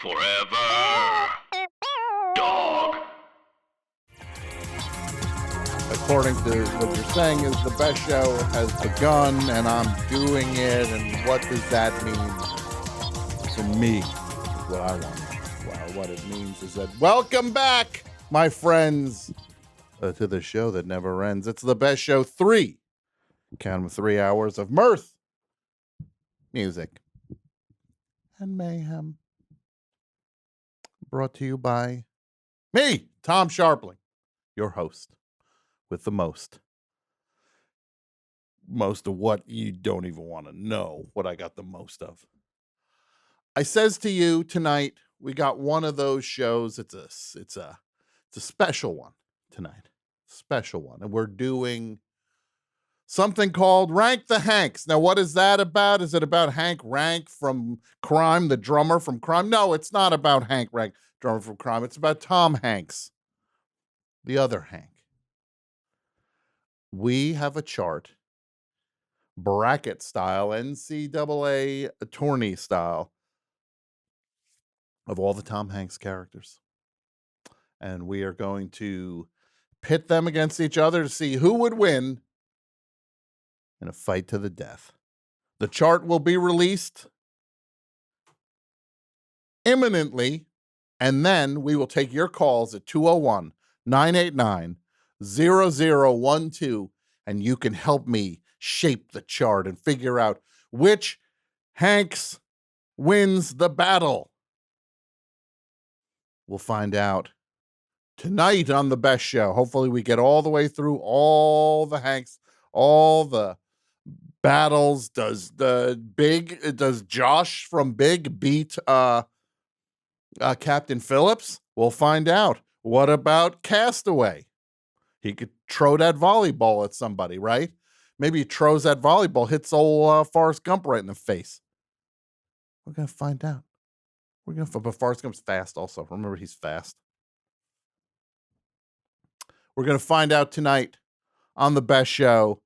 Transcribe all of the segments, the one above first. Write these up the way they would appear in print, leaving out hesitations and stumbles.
Forever. Dog. According to what you're saying is the best show has begun and I'm doing it, and what does that mean to me? Is what I want. Well, what it means is that welcome back, my friends, to the show that never ends. It's the best show 3. Count them 3 hours of mirth, music, and mayhem. Brought to you by me, Tom Scharpling, your host. With the most of what you don't even want to know what I got the most of. I says to you tonight, we got one of those shows. It's a special one tonight, special one, and we're doing something called Rank the Hanks. Now, what is that about? Is it about Hank Rank from Crime, the drummer from Crime? No, it's not about Hank Rank, drummer from Crime. It's about Tom Hanks, the other Hank. We have a chart, bracket style, NCAA tourney style, of all the Tom Hanks characters. And we are going to pit them against each other to see who would win in a fight to the death. The chart will be released imminently, and then we will take your calls at 201-989-0012, and you can help me shape the chart and figure out which Hanks wins the battle. We'll find out tonight on the best show. Hopefully we get all the way through all the Hanks, all the battles. Does Josh from Big beat Captain Phillips? We'll find out. What about Castaway? He could throw that volleyball at somebody, right? Maybe he throws that volleyball, hits old Forrest Gump right in the face. We're going to find out. But Forrest Gump's fast also. Remember, he's fast. We're going to find out tonight on the best show.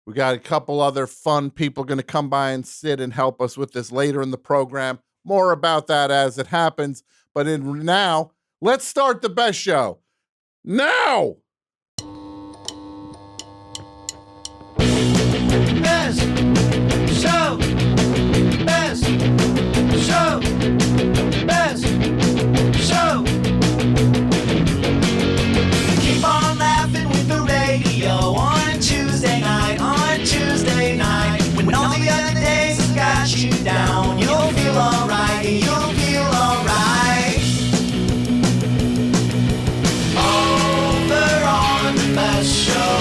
We got a couple other fun people going to come by and sit and help us with this later in the program. More about that as it happens. But now, let's start the best show. Now! Best show, best show, best show. Keep on laughing with the radio on Tuesday night, when all the other days have got you down. You'll feel alright, you'll feel alright. Over on the best show.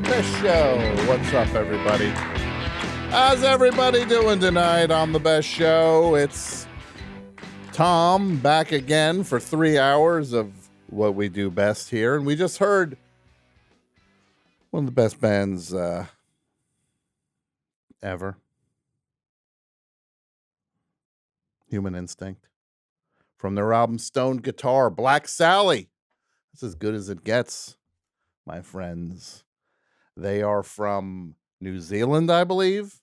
Best show. What's up, everybody? How's everybody doing tonight on the best show? It's Tom back again for 3 hours of what we do best here. And we just heard one of the best bands ever. Human Instinct. From their album Stoned Guitar, Black Sally. That's as good as it gets, my friends. They are from New Zealand, I believe.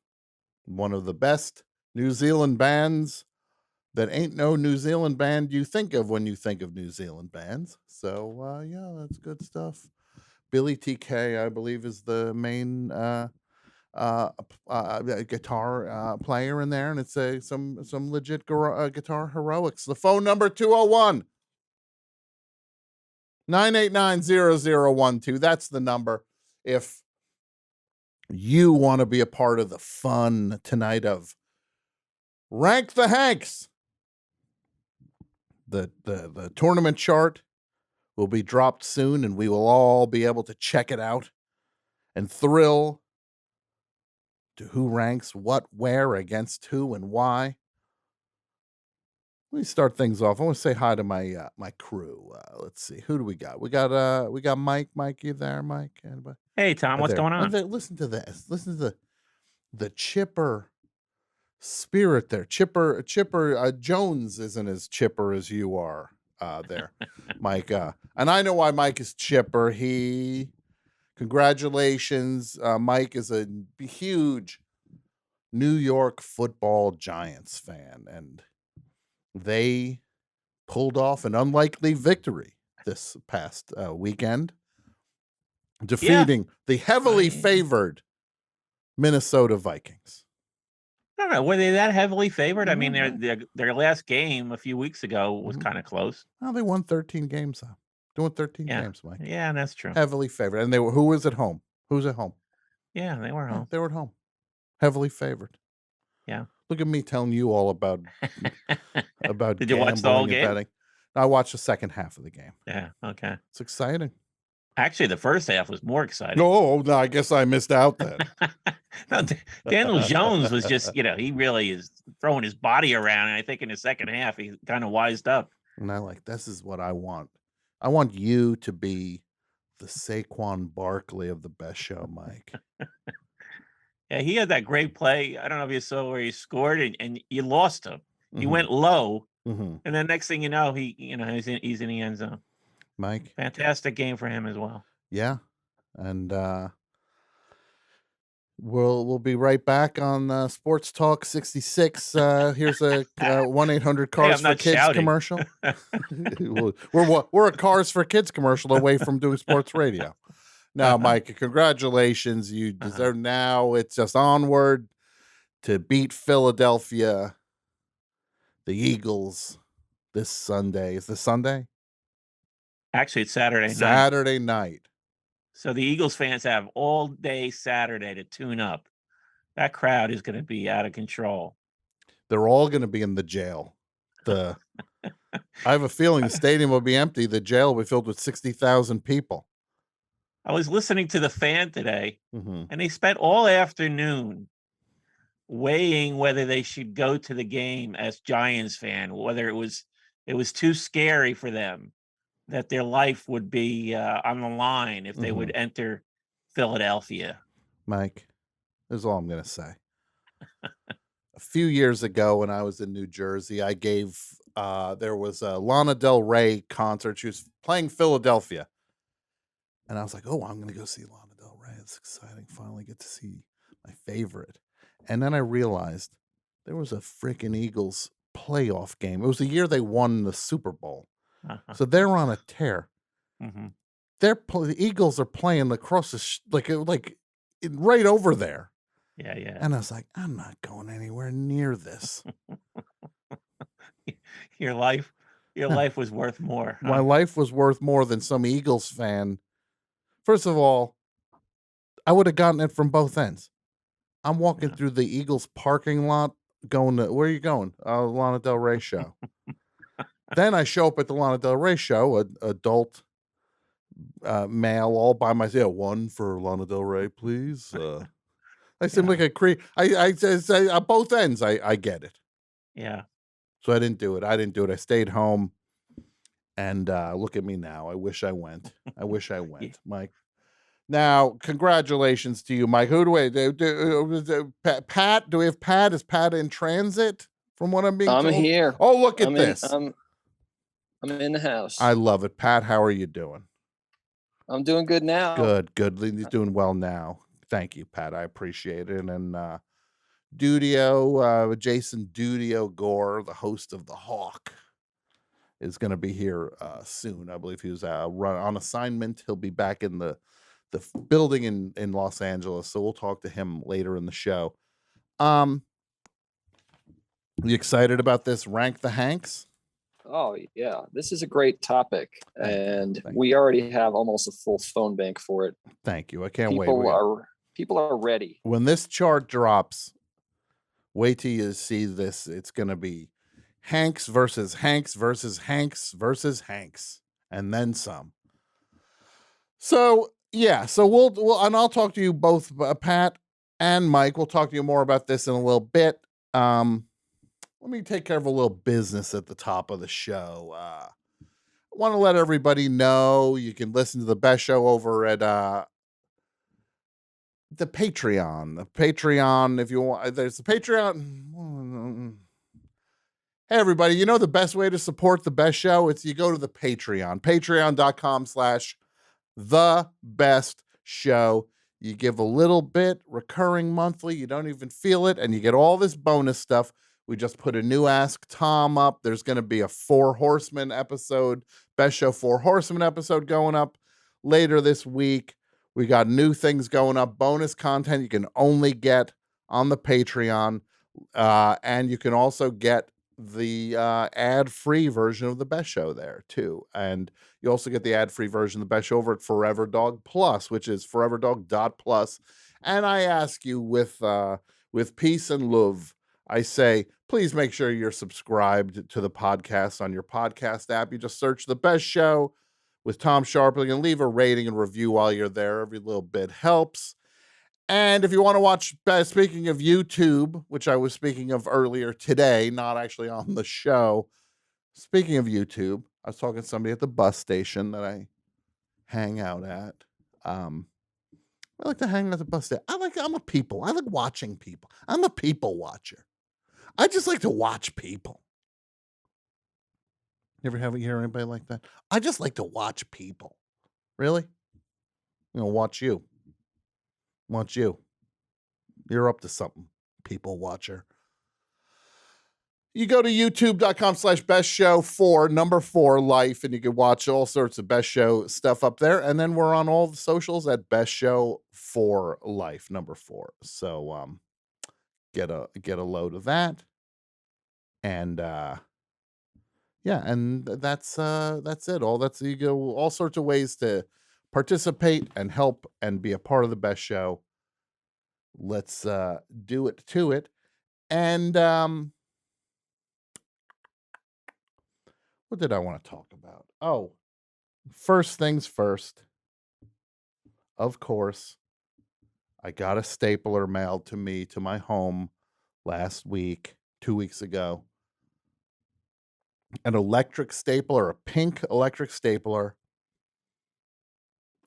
One of the best New Zealand bands that ain't no New Zealand band you think of when you think of New Zealand bands. So, yeah, that's good stuff. Billy TK, I believe, is the main guitar player in there, and it's some legit guitar heroics. The phone number 201-989-0012. That's the number if you want to be a part of the fun tonight of Rank the Hanks. The tournament chart will be dropped soon, and we will all be able to check it out and thrill to who ranks what where against who and why. Let me start things off. I want to say hi to my my crew. Let's see, who do we got? We got Mike. Mike, you there, Mike? Anybody? Hey, Tom, what's There. going on? Listen to this. Listen to the chipper spirit there. Chipper Jones isn't as chipper as you are there, Mike. And I know why Mike is chipper. Congratulations. Mike is a huge New York Football Giants fan, and they pulled off an unlikely victory this past weekend, defeating the heavily favored Minnesota Vikings. I don't know. Were they that heavily favored? I mean, Mhm. their last game a few weeks ago was kind of close. Well, they won 13 games, though. Doing 13 Yeah. games, Mike. Yeah, that's true. Heavily favored. And who was at home? Who's at home? Yeah, they were home. They were at home. Heavily favored. Yeah. Look at me telling you all about Did you watch the whole gambling and game? betting. I watched the second half of the game. Yeah. Okay. It's exciting. Actually, the first half was more exciting. No, I guess I missed out then. No, Daniel Jones was just, he really is throwing his body around. And I think in the second half, he kind of wised up. And this is what I want. I want you to be the Saquon Barkley of the best show, Mike. Yeah, he had that great play. I don't know if you saw where he scored and you lost him. He Mhm. went low. Mhm. And then next thing you know, he's in the end zone. Mike. Fantastic game for him as well. Yeah. And we'll be right back on Sports Talk 66. Here's a 1-800 Cars for not Kids shouting. commercial. We're a Cars for Kids commercial away from doing sports radio. Now, Mike, congratulations. You deserve now. It's just onward to beat Philadelphia, the Eagles, this Sunday. Is this Sunday? Actually, it's Saturday night. Saturday night. So the Eagles fans have all day Saturday to tune up. That crowd is going to be out of control. They're all going to be in the jail. I have a feeling the stadium will be empty. The jail will be filled with 60,000 people. I was listening to the fan today, Mhm. and they spent all afternoon weighing whether they should go to the game as Giants fan, whether it was too scary for them that their life would be on the line if they would enter Philadelphia. Mike, this is all I'm going to say. A few years ago when I was in New Jersey, I gave, there was a Lana Del Rey concert. She was playing Philadelphia. And I was like, oh, I'm going to go see Lana Del Rey. It's exciting. Finally get to see my favorite. And then I realized there was a freaking Eagles playoff game. It was the year they won the Super Bowl. So they're on a tear. Mm-hmm. The Eagles are playing across the right over there. Yeah, yeah. And I was like, I'm not going anywhere near this. Your life was worth more. My life was worth more than some Eagles fan. First of all, I would have gotten it from both ends. I'm walking through the Eagles parking lot going to, where are you going? Lana Del Rey show. Then I show up at the Lana Del Rey show, an adult male all by myself. Yeah, one for Lana Del Rey, please. I seem like a creep. I say on both ends, I get it. Yeah. So I didn't do it. I stayed home. And look at me now. I wish I went. Mike. Now, congratulations to you, Mike. Who do we do? Pat? Do we have Pat? Is Pat in transit? From what I'm being told? I'm here. Oh, look at this. I'm in the house. I love it. Pat, how are you doing? I'm doing good now. Good. He's doing well now. Thank you, Pat. I appreciate it. And Jason Dudio Gore, the host of The Hawk, is going to be here soon. I believe he was on assignment. He'll be back in the building in Los Angeles, so we'll talk to him later in the show. You excited about this? Rank the Hanks? Oh yeah, this is a great topic, Thank you. we already have almost a full phone bank for it. Thank you. I can't wait. People are ready. When this chart drops, wait till you see this. It's going to be Hanks versus Hanks versus Hanks versus Hanks, and then some. So yeah, so we'll and I'll talk to you both, Pat and Mike. We'll talk to you more about this in a little bit. let me take care of a little business at the top of the show. I want to let everybody know you can listen to the best show over at the Patreon. The Patreon, if you want, there's the Patreon. Hey, everybody, you know the best way to support the best show? It's you go to the Patreon, patreon.com/thebestshow. You give a little bit recurring monthly. You don't even feel it. And you get all this bonus stuff. We just put a new Ask Tom up. There's going to be a 4 Horsemen episode, Best Show 4 Horsemen episode going up later this week. We got new things going up, bonus content you can only get on the Patreon. And you can also get the ad-free version of the best show there too. And you also get the ad-free version of the best show over at Forever Dog Plus, which is foreverdog.plus. And I ask you with peace and love, I say, please make sure you're subscribed to the podcast on your podcast app. You just search the best show with Tom Scharpling and leave a rating and review while you're there. Every little bit helps. And if you want to watch, speaking of YouTube, which I was speaking of earlier today, not actually on the show. Speaking of YouTube, I was talking to somebody at the bus station that I hang out at. I like to hang out at the bus station. I'm a people. I like watching people. I'm a people watcher. I just like to watch people. You ever hear anybody like that? I just like to watch people. Really? Watch you. Watch you. You're up to something, people watcher. You go to youtube.com/bestshow4 and you can watch all sorts of Best Show stuff up there. And then we're on all the socials at Best Show 4 Life, 4. So get a load of that. And and that's it. You go all sorts of ways to participate and help and be a part of the best show. Let's do it to it. And what did I want to talk about? Oh, first things first. Of course, I got a stapler mailed to me to my home last week, 2 weeks ago. An electric stapler, a pink electric stapler,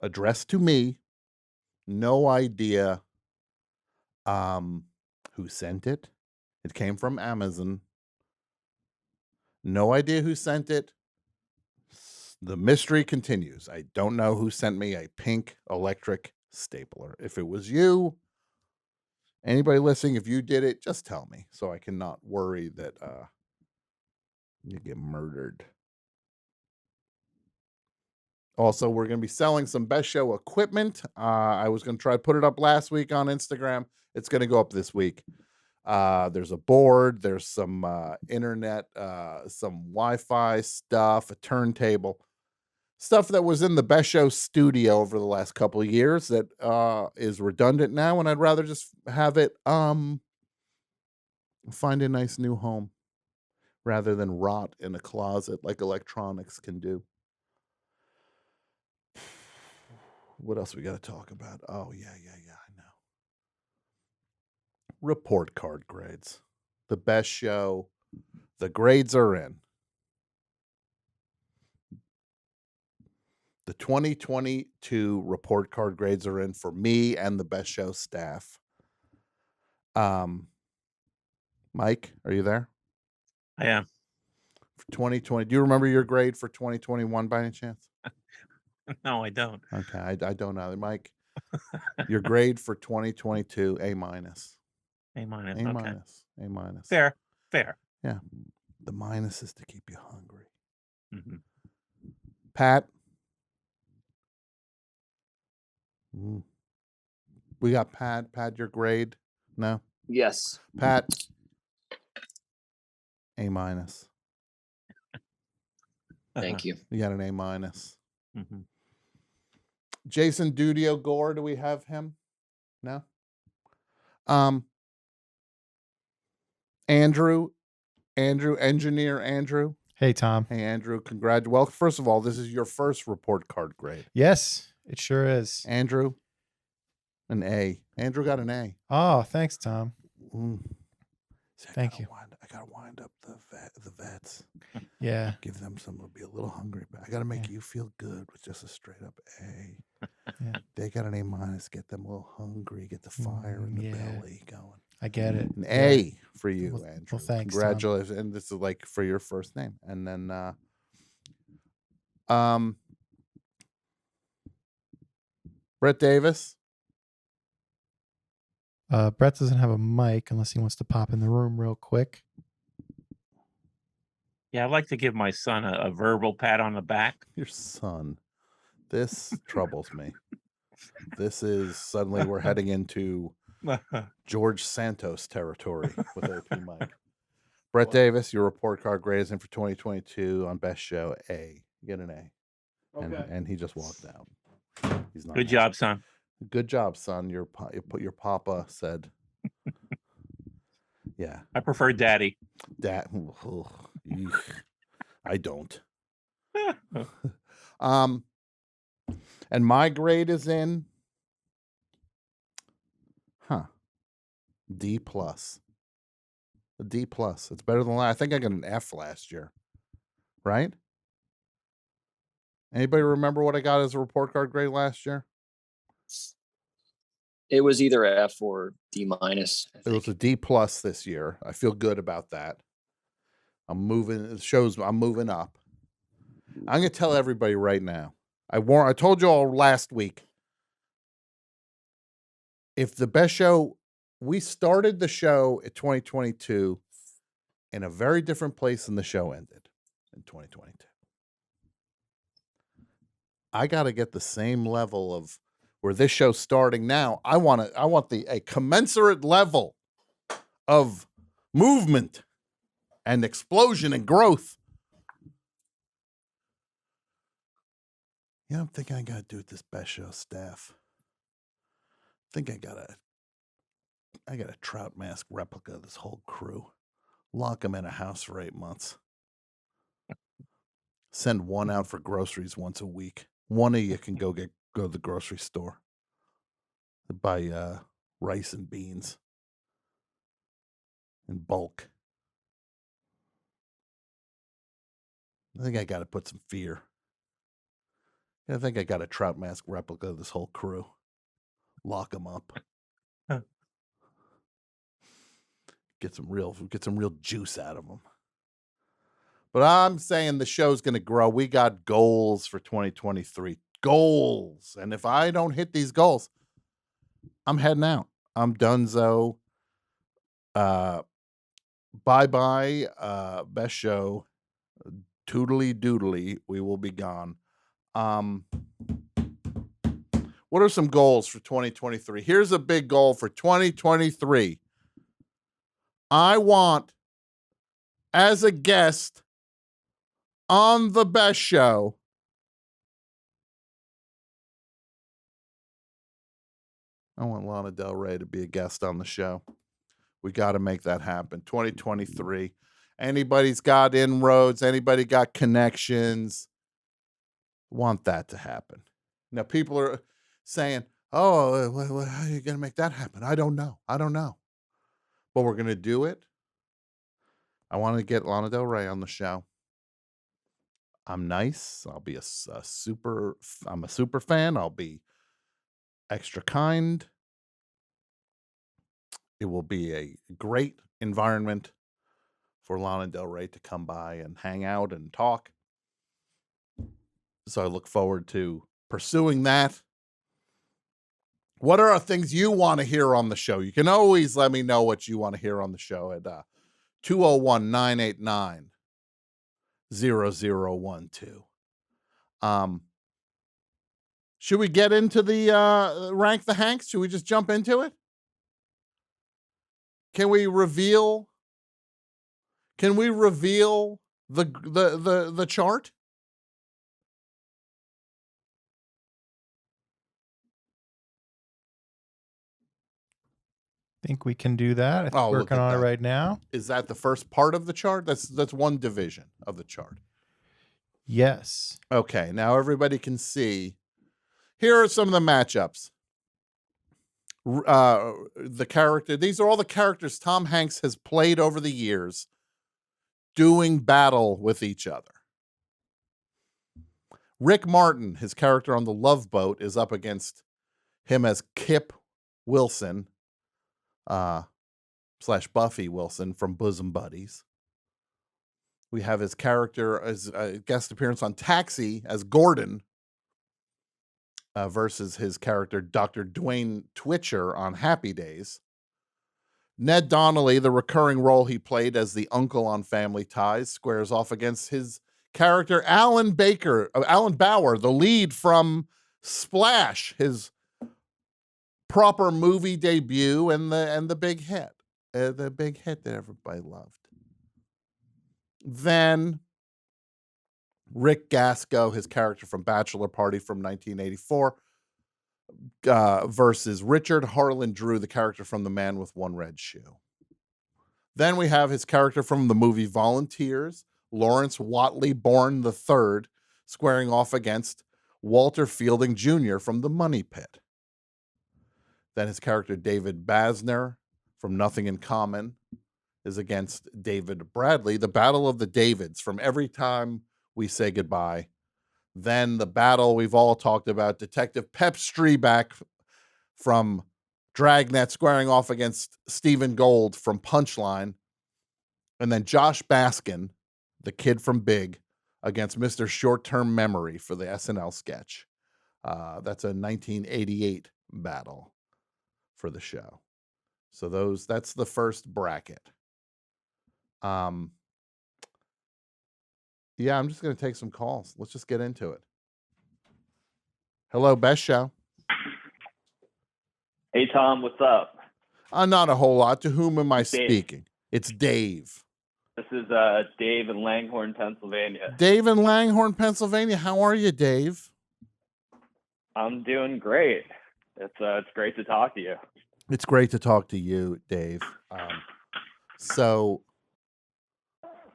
addressed to me. No idea who sent it. It came from Amazon. No idea who sent it. The mystery continues. I don't know who sent me a pink electric stapler. If it was you, anybody listening, if you did it, just tell me so I cannot worry that you get murdered. Also, we're going to be selling some Best Show equipment. I was going to try to put it up last week on Instagram. It's going to go up this week. There's a board. There's some internet, some Wi-Fi stuff, a turntable. Stuff that was in the Best Show studio over the last couple of years that is redundant now, and I'd rather just have it find a nice new home rather than rot in a closet like electronics can do. What else we got to talk about? Oh, yeah, I know. Report card grades. The Best Show. The grades are in. The 2022 report card grades are in for me and the Best Show staff. Mike, are you there? I am. For 2020. Do you remember your grade for 2021 by any chance? No, I don't. Okay, I don't either. Mike, your grade for 2022, A-. A minus. A Okay. minus. A minus. Fair. Yeah. The minus is to keep you hungry. Mm-hmm. Pat? We got Pat. Pat, your grade? No? Yes. Pat? A minus. Thank you. You got an A minus. Mm-hmm. Jason Dudio Gore, do we have him? No? Andrew, engineer Andrew. Hey, Tom. Hey, Andrew, well, first of all, this is your first report card grade. Yes, it sure is. Andrew, an A. Andrew got an A. Oh, thanks, Tom. Mm. Thank you. I gotta wind up the vets. Yeah. Give them some to be a little hungry, but I gotta make Yeah. you feel good with just a straight up A. Yeah. They got an A-, get them a little hungry, get the fire in the Yeah. belly going. I get it. An Yeah. A for you, Well, Andrew. thanks, Tom. Congratulations. And this is like for your first name. And then Brett Davis. Brett doesn't have a mic unless he wants to pop in the room real quick. Yeah, I'd like to give my son a verbal pat on the back. Your son. This troubles me. This is suddenly we're heading into George Santos territory with AP Mike. Brett Davis, your report card grades in for 2022 on Best Show A. You get an A. And he just walked out. He's not Good happy. job, son. Good job, son. Your papa said, yeah. I prefer daddy. That I don't. And my grade is in D plus. A D plus. It's better than I think I got an F last year. Right? Anybody remember what I got as a report card grade last year? It was either F or D minus. It was a D plus this year. I feel good about that. I'm moving. It shows I'm moving up. I'm gonna tell everybody right now. I told you all last week. If the Best Show, we started the show in 2022 in a very different place than the show ended in 2022. I got to get the same level of where this show's starting now. I want a commensurate level of movement and explosion and growth. You know, I'm thinking I got to do with this Best Show staff. I think I got a trout mask replica of this whole crew. Lock them in a house for 8 months. Send one out for groceries once a week. One of you can go to the grocery store. Buy rice and beans in bulk. I think I got to put some fear. I think I got a trout mask replica of this whole crew. Lock them up. Get some real juice out of them. But I'm saying the show's going to grow. We got goals for 2023. Goals. And if I don't hit these goals, I'm heading out. I'm donezo. Bye-bye. Best Show. Toodly doodly. We will be gone. What are some goals for 2023? Here's a big goal for 2023. I want, as a guest on the Best Show, I want Lana Del Rey to be a guest on the show. We got to make that happen. 2023. Anybody's got inroads, anybody got connections, want that to happen. Now, people are saying, oh, how are you going to make that happen? I don't know. But we're going to do it. I want to get Lana Del Rey on the show. I'm nice. I'll be I'm a super fan. I'll be extra kind. It will be a great environment for Lana Del Rey to come by and hang out and talk. So I look forward to pursuing that. What are things you want to hear on the show? You can always let me know what you want to hear on the show at 201-989-0012. Should we get into the rank the Hanks? Should we just jump into it? Can we reveal the chart? Think we can do that. I'm look working at on it that. right now. Is that the first part of the chart? That's one division of the chart. Yes. Okay, now everybody can see. Here are some of the matchups. These are all the characters Tom Hanks has played over the years doing battle with each other. Rick Martin, his character on the Love Boat, is up against him as Kip Wilson, / Buffy Wilson from Bosom Buddies. We have his character as a guest appearance on Taxi as Gordon versus his character Dr. Dwayne Twitcher on Happy Days. Ned Donnelly, the recurring role he played as the uncle on Family Ties, squares off against his character Alan Bauer, the lead from Splash, his proper movie debut and the big hit that everybody loved. Then Rick Gasco, his character from Bachelor Party from 1984, versus Richard Harlan Drew, the character from The Man with One Red Shoe. Then we have his character from the movie Volunteers, Lawrence Watley Bourne III, squaring off against Walter Fielding Jr. from The Money Pit. Then his character David Basner from Nothing in Common is against David Bradley, the Battle of the Davids from Every Time We Say Goodbye. Then the battle we've all talked about, Detective Pep Streebak from Dragnet squaring off against Stephen Gold from Punchline. And then Josh Baskin, the kid from Big, against Mr. Short-Term Memory for the SNL sketch. That's a 1988 battle for the show. So that's the first bracket. Yeah, I'm just going to take some calls. Let's just get into it. Hello, Best Show. Hey, Tom, what's up? Not a whole lot. To whom am I speaking? It's Dave. This is Dave in Langhorne, Pennsylvania. Dave in Langhorne, Pennsylvania. How are you, Dave? I'm doing great. It's great to talk to you. It's great to talk to you, Dave. So,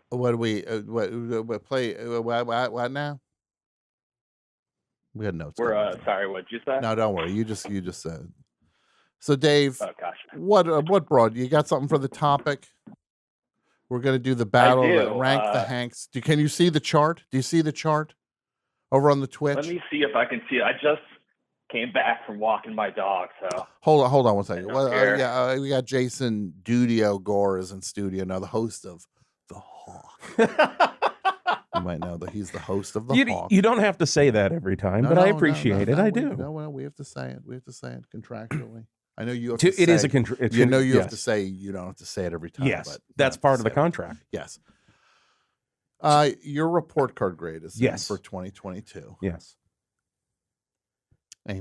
what do we what play? What now? We had notes. We're sorry. What'd you say? No, don't worry. You just said. So, Dave, Oh gosh. what brought you got something for the topic? We're going to do the battle. Rank the Hanks. Can you see the chart? Do you see the chart over on the Twitch? Let me see if I can see it. I just came back from walking my dog, so hold on 1 second. Well, we got Jason Dudio Gore is in studio now, the host of The Hawk. You might know that he's the host of The Hawk. You don't have to say that every time, but I appreciate it. I do. No, we have to say it. We have to say it contractually. I know you have It is a contract. You know you have to say you don't have to say it every time. Yes, but that's part of the contract. Yes. Your report card grade is for 2022. Yes. A-.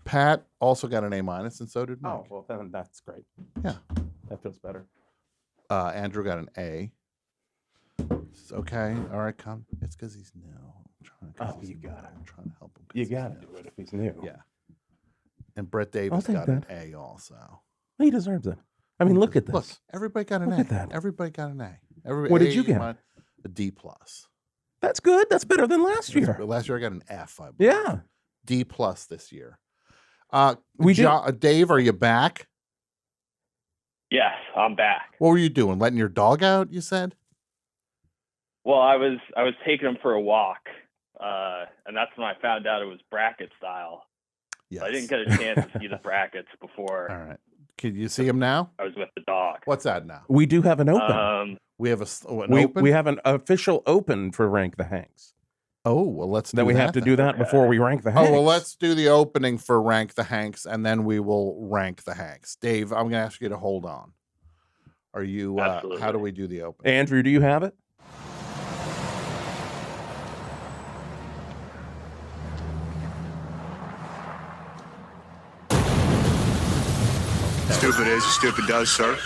Pat also got an A-, and so did Mike. Oh, well, then that's great. Yeah. That feels better. Andrew got an A. It's okay. All right, come. It's because he's new. You got it. I'm trying to help him. You got to do it if he's new. Yeah. And Brett Davis got an A also. He deserves it. I mean, look at this. Look, everybody got an A. Look at that. Everybody got an A. What did you get? A D+. That's good. That's better than last year. Last year I got an F, I believe. Yeah. D+ this year. Dave, are you back? yes, I'm back. What were you doing? Letting your dog out, you said? Well, I was taking him for a walk, and that's when I found out it was bracket style. Yes. I didn't get a chance to see the brackets before. All right. Can you see him now? I was with the dog. What's that now? We do have an open. We have an open? We have an official open for Rank the Hanks. Oh, well, let's do that. We have to do that before we rank the Hanks. Oh, well, let's do the opening for Rank the Hanks, and then we will rank the Hanks. Dave, I'm going to ask you to hold on. Are you, how do we do the opening? Andrew, do you have it? Stupid is, stupid does, sir.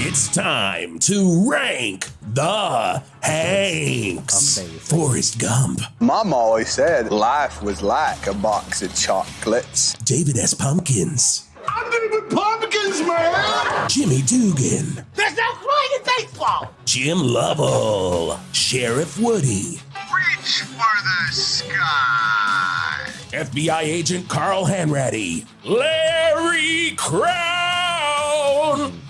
It's time to rank the Hanks. Forrest Gump. Mom always said life was like a box of chocolates. David S. Pumpkins. I'm David Pumpkins! Please, man. Jimmy Dugan, There's no crying in baseball! Jim Lovell, Sheriff Woody, Reach for the sky. FBI agent Carl Hanratty, Larry Crown,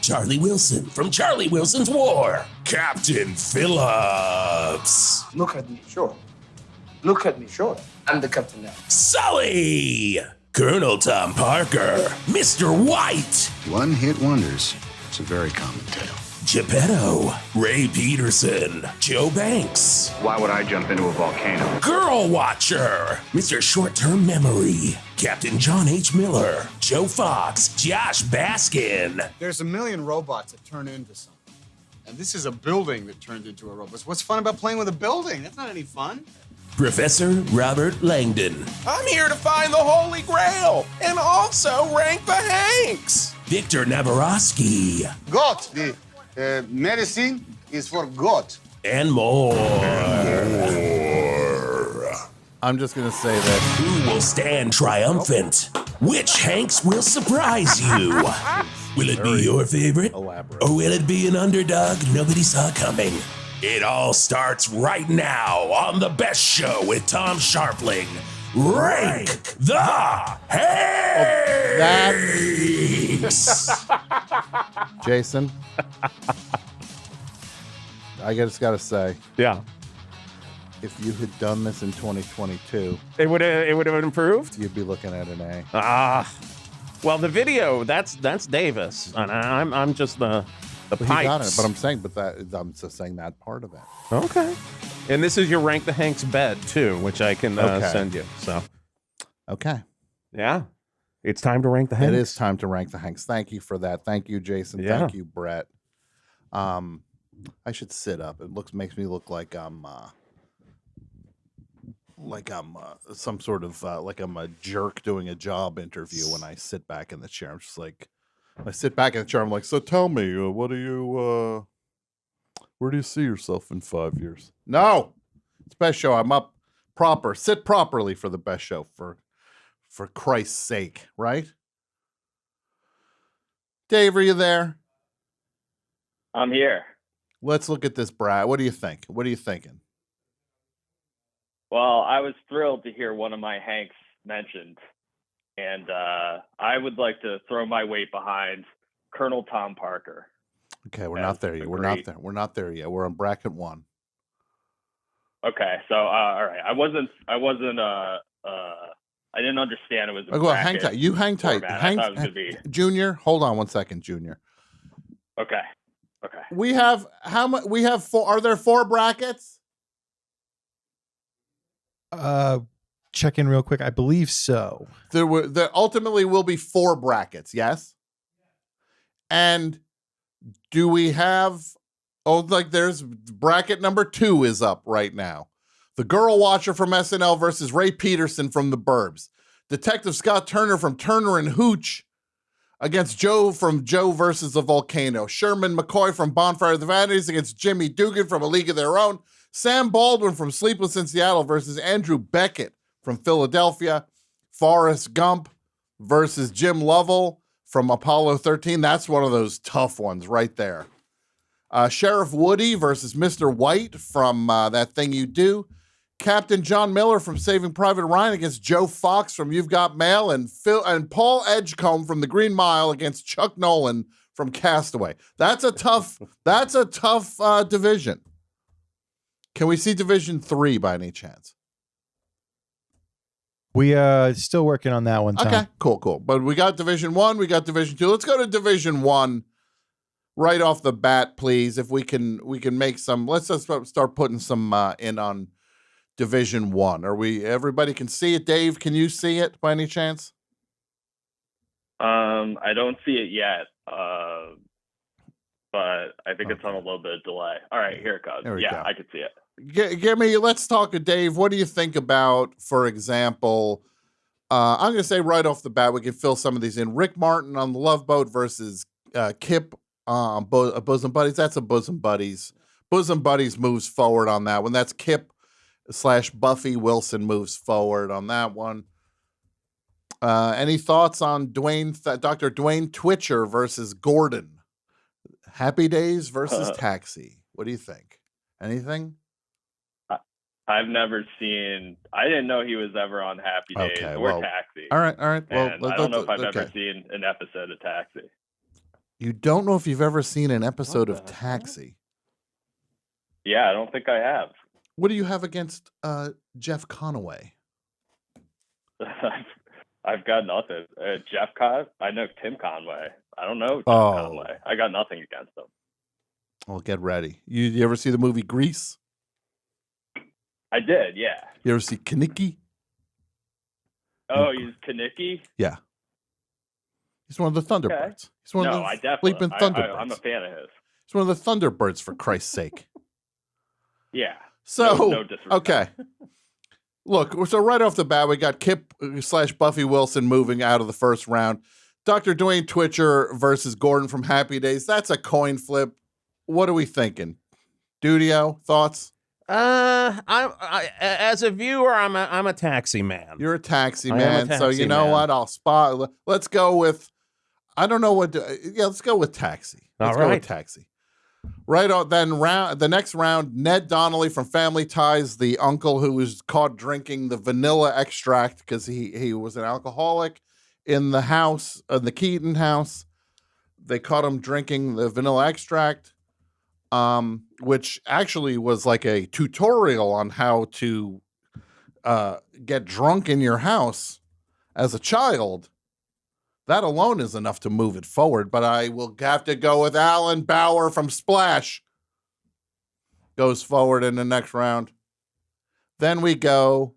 Charlie Wilson from Charlie Wilson's War, Captain Phillips, Look at me, sure. Look at me, sure. I'm the captain now. Sully, Colonel Tom Parker, Mr. White, One-hit wonders. It's a very common tale. Geppetto, Ray Peterson, Joe Banks, Why would I jump into a volcano? Girl Watcher, Mr. Short-Term Memory, Captain John H. Miller, Joe Fox, Josh Baskin, There's a million robots that turn into something. And this is a building that turned into a robot. What's fun about playing with a building? That's not any fun. Professor Robert Langdon, I'm here to find the Holy Grail and also rank the Hanks. Victor Navarosky, Goat. The medicine is for goat. and more. I'm just gonna say that Who will stand triumphant? Which Hanks will surprise you? Will it be your favorite? elaborate. Or will it be an underdog nobody saw coming? It all starts right now on The Best Show with Tom Scharpling. Rank the Hanks! Jason, I just gotta say, Yeah. if you had done this in 2022, It would have improved. you'd be looking at an A. Well, the video that's Davis, and I'm just the But he got it. pipes. But I'm just saying that part of it. Okay. And this is your rank the Hanks bed too, which I can Okay. send you. So Okay. yeah, it's time to rank the Hanks. It is time to rank the Hanks. Thank you for that. Thank you, Jason. Yeah. Thank you, Brett. I should sit up. It makes me look like I'm some sort of like I'm a jerk doing a job interview when I sit back in the chair. I'm just like, I sit back in the chair. I'm like, so tell me, where do you see yourself in 5 years? No, it's Best Show. I'm up proper. Sit properly for the Best Show for Christ's sake, right? Dave, are you there? I'm here. Let's look at this, Brad. What do you think? What are you thinking? Well, I was thrilled to hear one of my Hanks mentioned, and I would like to throw my weight behind Colonel Tom Parker. Okay, we're Yes, not there yet. We're not agreed. there. We're not there yet. We're on bracket 1. Okay, so all right, I didn't understand it was. A Oh, go on, hang bracket tight. You hang tight. format. I Hang, thought it was gonna be Junior, hold on one second, Junior. okay. Okay. We have how much? We have 4. Are there 4 brackets? Check in real quick. I believe so. There ultimately will be 4 brackets. Yes. And do we have? Oh, like there's bracket number 2 is up right now. The Girl Watcher from SNL versus Ray Peterson from The Burbs. Detective Scott Turner from Turner and Hooch against Joe from Joe versus the Volcano. Sherman McCoy from Bonfire of the Vanities against Jimmy Dugan from A League of Their Own. Sam Baldwin from Sleepless in Seattle versus Andrew Beckett from Philadelphia. Forrest Gump versus Jim Lovell from Apollo 13. That's one of those tough ones right there. Sheriff Woody versus Mr. White from That Thing You Do. Captain John Miller from Saving Private Ryan against Joe Fox from You've Got Mail, and Paul Edgecombe from The Green Mile against Chuck Nolan from Castaway. That's a tough division. Can we see Division 3 by any chance? We still working on that one, Tom. Okay, cool. But we got Division 1, we got Division 2. Let's go to Division 1 right off the bat, please. If we can make some, let's just start putting some in on Division 1. Everybody can see it? Dave, can you see it by any chance? I don't see it yet, but I think it's on a little bit of delay. All right, here it goes. There we Yeah, go. I can see it. Let's talk to Dave. What do you think about, for example, I'm going to say right off the bat, we can fill some of these in. Rick Martin on the Love Boat versus Kip Bosom Buddies. That's a Bosom Buddies. Bosom Buddies moves forward on that one. That's Kip / Buffy Wilson moves forward on that one. Any thoughts on Dr. Dwayne Twitcher versus Gordon? Happy Days versus Taxi. What do you think? Anything? I've never seen. I didn't know he was ever on Happy Days or Taxi. All right. Well, and I don't know if I've ever seen an episode of Taxi. You don't know if you've ever seen an episode of Taxi? Yeah, I don't think I have. What do you have against Jeff Conaway? I've got nothing. Jeff Conway. I know Tim Conway. I don't know Tim Conway. I got nothing against him. Well, get ready. You ever see the movie Grease? I did, yeah. You ever see Kaniki? Oh, he's Kaniki? Yeah. He's one of the Thunderbirds. Okay. He's one no, of the I definitely. Sleeping Thunderbirds. I'm a fan of his. He's one of the Thunderbirds, for Christ's sake. Yeah. So, no disrespect. Okay. Look, so right off the bat, we got Kip / Buffy Wilson moving out of the first round. Dr. Dwayne Twitcher versus Gordon from Happy Days. That's a coin flip. What are we thinking? Dudio, thoughts? I as a viewer, I'm a Taxi man. You're a Taxi man, so you know what? I'll spot. Let's go with. I don't know what. Let's go with Taxi. Let's go with Taxi. Right on. Then the next round, Ned Donnelly from Family Ties, the uncle who was caught drinking the vanilla extract because he was an alcoholic in the house, in the Keaton house. They caught him drinking the vanilla extract. Which actually was like a tutorial on how to get drunk in your house as a child. That alone is enough to move it forward, but I will have to go with Alan Bauer from Splash. Goes forward in the next round. Then we go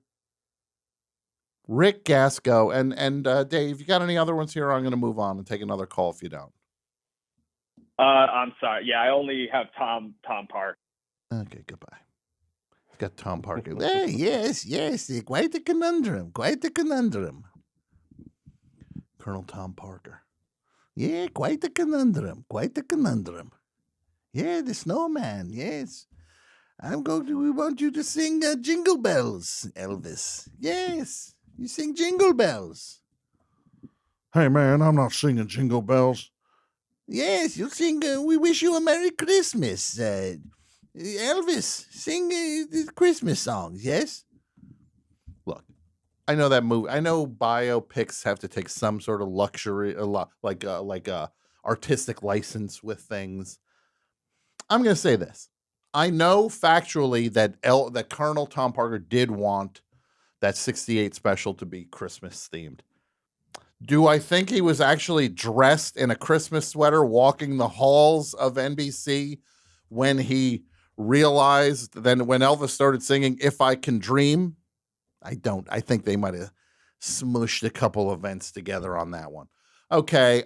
Rick Gasco and Dave. You got any other ones here? I'm going to move on and take another call if you don't. I'm sorry. Yeah, I only have Tom Park. Okay, goodbye. It's got Tom Parker. Hey, yes, quite a conundrum. Colonel Tom Parker. Yeah, quite a conundrum. Yeah, the snowman, yes. We want you to sing Jingle Bells, Elvis. Yes, you sing Jingle Bells. Hey, man, I'm not singing Jingle Bells. Yes, you'll sing We Wish You a Merry Christmas. Elvis, sing the Christmas songs, yes? Look, I know that movie. I know biopics have to take some sort of luxury, like artistic license with things. I'm going to say this. I know factually that Colonel Tom Parker did want that 68 special to be Christmas themed. Do I think he was actually dressed in a Christmas sweater walking the halls of NBC when he realized, then when Elvis started singing If I Can Dream? I don't. I think they might have smooshed a couple events together on that one. Okay.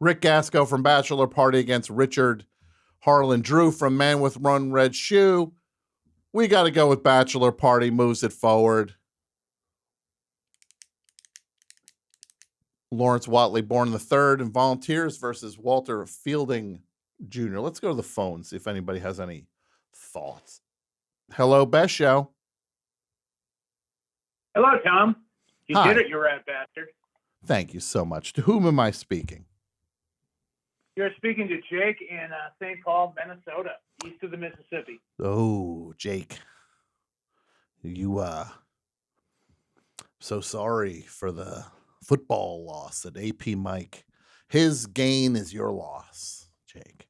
Rick Gasco from Bachelor Party against Richard Harlan Drew from Man with One Red Shoe. We got to go with Bachelor Party, moves it forward. Lawrence Watley, born the 3rd, and Volunteers versus Walter Fielding Jr. Let's go to the phone, see if anybody has any thoughts. Hello, Best Show. Hello, Tom. You Hi. did it, you rat bastard. Thank you so much. To whom am I speaking? You're speaking to Jake in St. Paul, Minnesota, east of the Mississippi. Oh, Jake. You, so sorry for the football loss at AP Mike. His gain is your loss, Jake.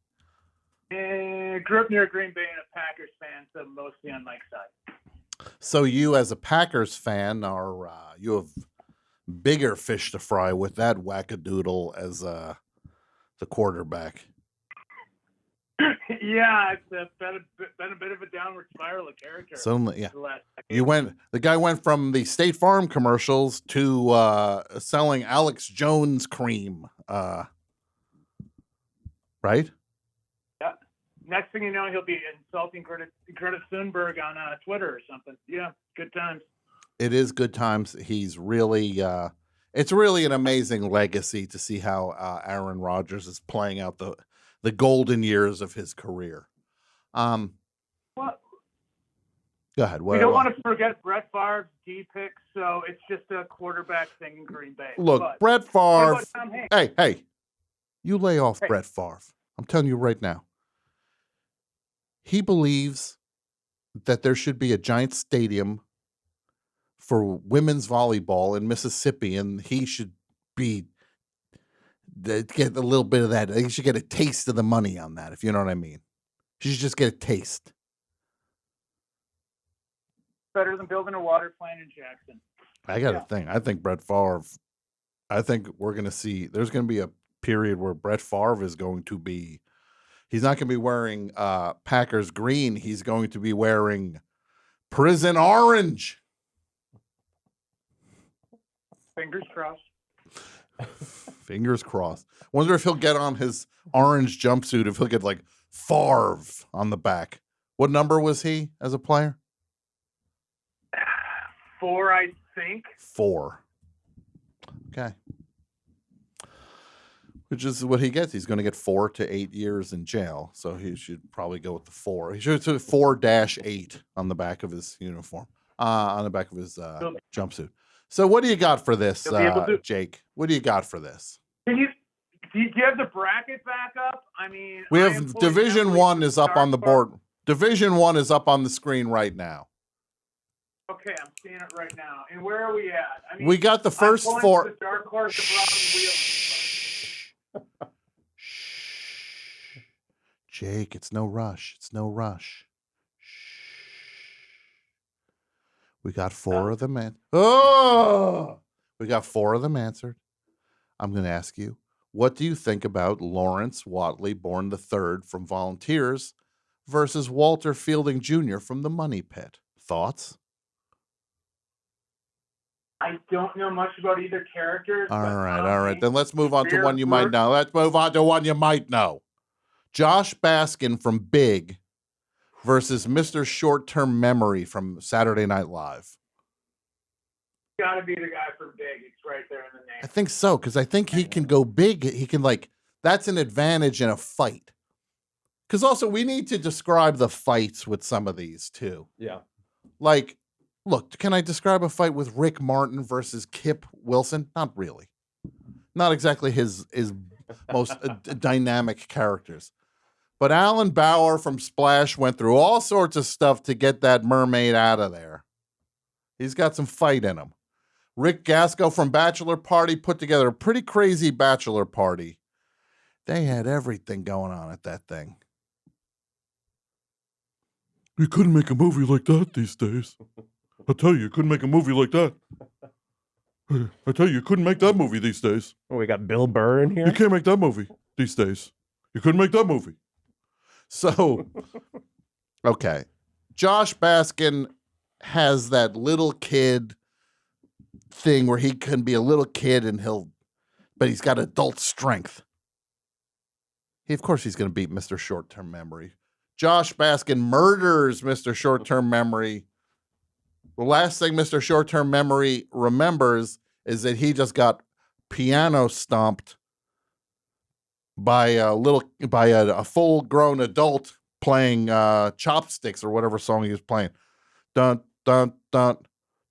Grew up near Green Bay and a Packers fan, so mostly on Mike's side. So you, as a Packers fan, are you have bigger fish to fry with that wackadoodle as the quarterback. Yeah, it's been a bit of a downward spiral of character. So yeah, the guy went from the State Farm commercials to selling Alex Jones cream, right? Yeah. Next thing you know, he'll be insulting Greta Thunberg on Twitter or something. Yeah, good times. It is good times. He's really, it's really an amazing legacy to see how Aaron Rodgers is playing out the golden years of his career. Well, Go ahead. We don't want to forget Brett Favre's D pick, so it's just a quarterback thing in Green Bay. Look, But Brett what Favre. about Tom Hanks? Hey, you lay off Brett Favre. I'm telling you right now. He believes that there should be a giant stadium for women's volleyball in Mississippi, and he should get a little bit of that. He should get a taste of the money on that, if you know what I mean. He should just get a taste. Better than building a water plant in Jackson. I got to think. I think Brett Favre. I think we're going to see. There's going to be a period where Brett Favre is going to be. He's not going to be wearing Packers green. He's going to be wearing prison orange. Fingers crossed. Fingers crossed. Wonder if he'll get on his orange jumpsuit, if he'll get like Favre on the back. What number was he as a player? 4, I think. 4. Okay. Which is what he gets. He's going to get 4 to 8 years in jail. So he should probably go with the 4. He should have 4-8 on the back of his uniform, on the back of his jumpsuit. So what do you got for this, Jake? What do you got for this? Do you have the bracket back up? I mean, We have Division 1 is up on the board. Division 1 is up on the screen right now. Okay, I'm seeing it right now. And where are we at? I mean, We got the first 4. The dark horse of Robin Wheeler. Jake, it's no rush. It's no rush. We got 4 of them. We got 4 of them answered. I'm going to ask you, what do you think about Lawrence Watley, born the 3rd from Volunteers, versus Walter Fielding Jr. from the Money Pit? Thoughts? I don't know much about either character. All right. Then let's move on to one you might know. Josh Baskin from Big versus Mr. Short-Term Memory from Saturday Night Live. Got to be the guy from Big. It's right there in the name. I think so, because I think he can go big. He can, that's an advantage in a fight. Because also, we need to describe the fights with some of these, too. Yeah. Look, can I describe a fight with Rick Martin versus Kip Wilson? Not really. Not exactly his most dynamic characters. But Alan Bauer from Splash went through all sorts of stuff to get that mermaid out of there. He's got some fight in him. Rick Gasco from Bachelor Party put together a pretty crazy bachelor party. They had everything going on at that thing. You couldn't make a movie like that these days. I tell you couldn't make a movie like that. I tell you couldn't make that movie these days. Oh, we got Bill Burr in here? You can't make that movie these days. You couldn't make that movie. So, okay. Josh Baskin has that little kid thing where he can be a little kid but he's got adult strength. Of course he's going to beat Mr. Short-Term Memory. Josh Baskin murders Mr. Short-Term Memory. The last thing Mr. Short-Term Memory remembers is that he just got piano stomped by a full-grown adult playing chopsticks or whatever song he was playing. Dun dun dun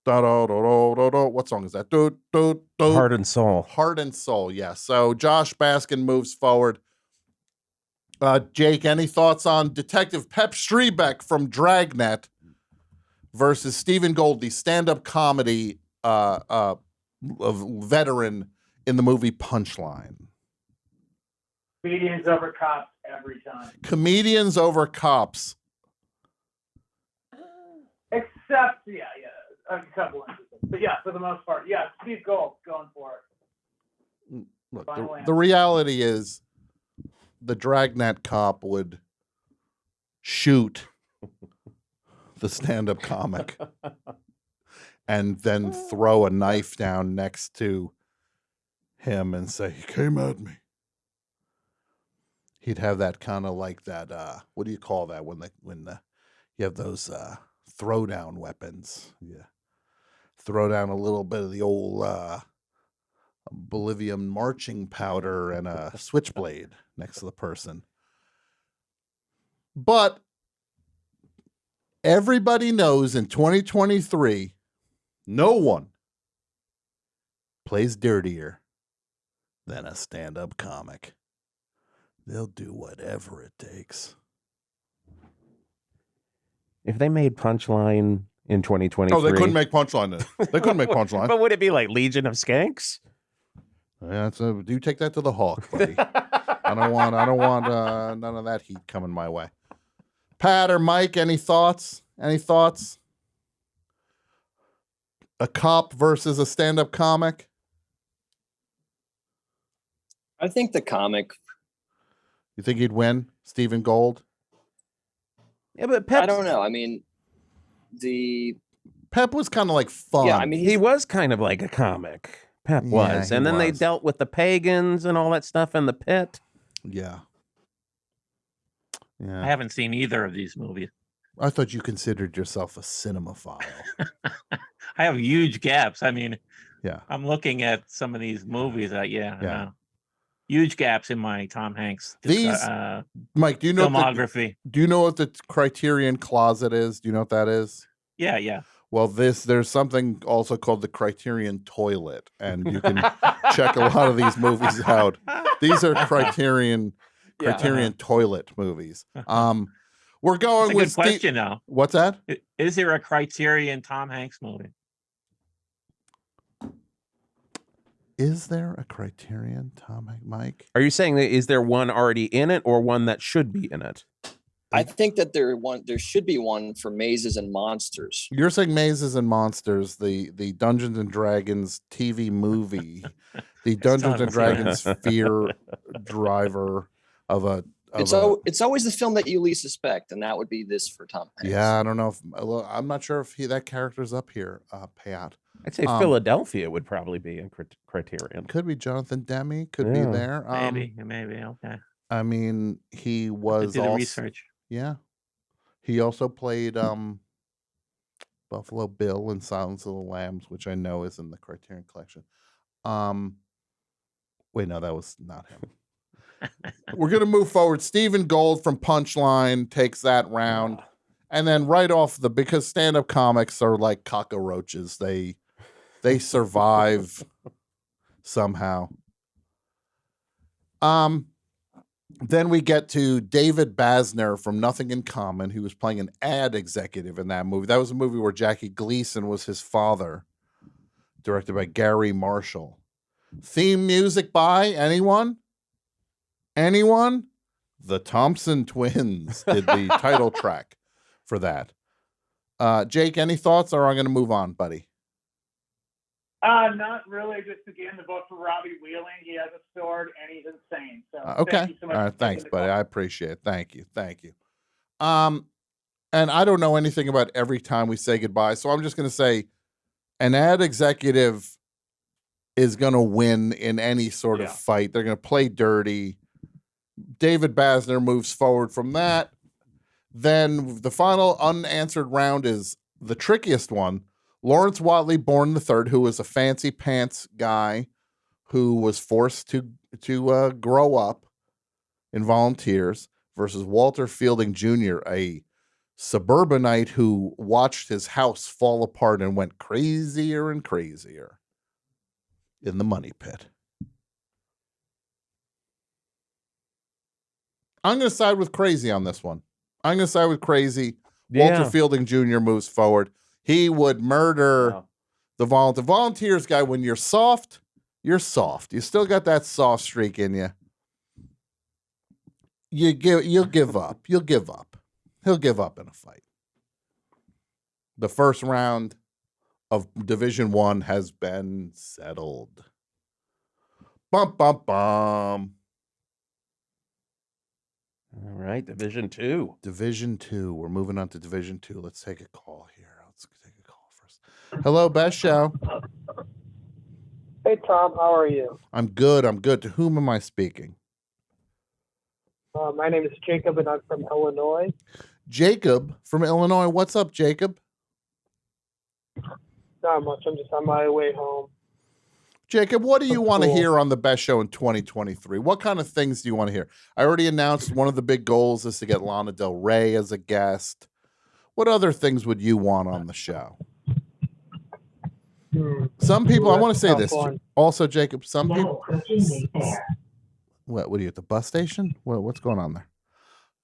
dun dun dun dun dun. What song is that? Dun, dun, dun. Heart and Soul. Heart and Soul. Yeah. So Josh Baskin moves forward. Jake, any thoughts on Detective Pep Strebeck from Dragnet versus Stephen Goldie, stand-up comedy veteran in the movie Punchline? Comedians over cops every time. Comedians over cops. Except, a couple instances. But yeah, for the most part, Steve Gold going for it. Look, the reality is the Dragnet cop would shoot the stand-up comic and then throw a knife down next to him and say, he came at me. He'd have that kind of like that, what do you call that when you have those throwdown weapons? Yeah. Throw down a little bit of the old Bolivian marching powder and a switchblade next to the person. But Everybody knows in 2023, no one plays dirtier than a stand-up comic. They'll do whatever it takes. If they made Punchline in 2023. Oh, they couldn't make Punchline. They couldn't make Punchline. But would it be like Legion of Skanks? Yeah, you take that to the Hawk, buddy. I don't want none of that heat coming my way. Pat or Mike, any thoughts? Any thoughts? A cop versus a stand-up comic? I think the comic. You think he'd win, Stephen Gold? Yeah, but I don't know. I mean, Pep was kind of like fun. Yeah, I mean, he was kind of like a comic. Pep was. And then they dealt with the pagans and all that stuff in the pit. Yeah. I haven't seen either of these movies. I thought you considered yourself a cinemaphile. I have huge gaps. I mean, yeah, I'm looking at some of these movies. I know. Huge gaps in my Tom Hanks. Mike, do you know filmography? Do you know what the Criterion Closet is? Do you know what that is? Yeah. Well, there's something also called the Criterion Toilet, and you can check a lot of these movies out. These are Criterion Toilet movies. We're going That's a good question now. What's that? Is there a Criterion Tom Hanks movie? Is there a Criterion Tom Hanks, Mike? Are you saying that is there one already in it or one that should be in it? I think that there should be one for Mazes and Monsters. You're saying Mazes and Monsters, the Dungeons and Dragons TV movie, the Dungeons and Dragons fear driver of a. It's always the film that you least suspect, and that would be this for Tom Hanks. Yeah, I don't know if I'm not sure if that character's up here, Pat. I'd say Philadelphia would probably be in Criterion. Could be Jonathan Demme. Could be there. Maybe. Okay. I mean, he was do the research. Yeah, he also played Buffalo Bill in Silence of the Lambs, which I know is in the Criterion Collection. Wait, no, that was not him. We're going to move forward. Stephen Gold from Punchline takes that round. And then right off because stand-up comics are like cockroaches. They survive somehow. Then we get to David Basner from Nothing in Common, who was playing an ad executive in that movie. That was a movie where Jackie Gleason was his father, directed by Gary Marshall. Theme music by anyone? Anyone? The Thompson Twins did the title track for that. Jake, any thoughts, or I'm going to move on, buddy? Not really. Just again, the vote for Robbie Wheeling. He has a sword and he's insane. So Okay. Thank you so much. All right. Thanks, buddy. I appreciate it. Thank you. And I don't know anything about every time we say goodbye, so I'm just going to say an ad executive is going to win in any sort of fight. They're going to play dirty. David Basner moves forward from that. Then the final unanswered round is the trickiest one. Lawrence Watley Born III, who was a fancy pants guy who was forced to grow up in Volunteers, versus Walter Fielding Jr., a suburbanite who watched his house fall apart and went crazier and crazier in the money pit. I'm going to side with Crazy on this one. I'm going to side with Crazy. Walter Fielding Jr. moves forward. He would murder the Volunteers guy. When you're soft, you're soft. You still got that soft streak in you. You'll give up. You'll give up. He'll give up in a fight. The first round of Division 1 has been settled. Bum, bum, bum. All right, Division 2. Division 2. We're moving on to Division 2. Let's take a call here. Let's take a call first. Hello, Best Show. Hey, Tom. How are you? I'm good. To whom am I speaking? My name is Jacob, and I'm from Illinois. Jacob from Illinois. What's up, Jacob? Not much. I'm just on my way home. Jacob, what do you want to hear on the Best Show in 2023? What kind of things do you want to hear? I already announced one of the big goals is to get Lana Del Rey as a guest. What other things would you want on the show? Some people, I want to say this also, Jacob. Some people. What are you at the bus station? What's going on there?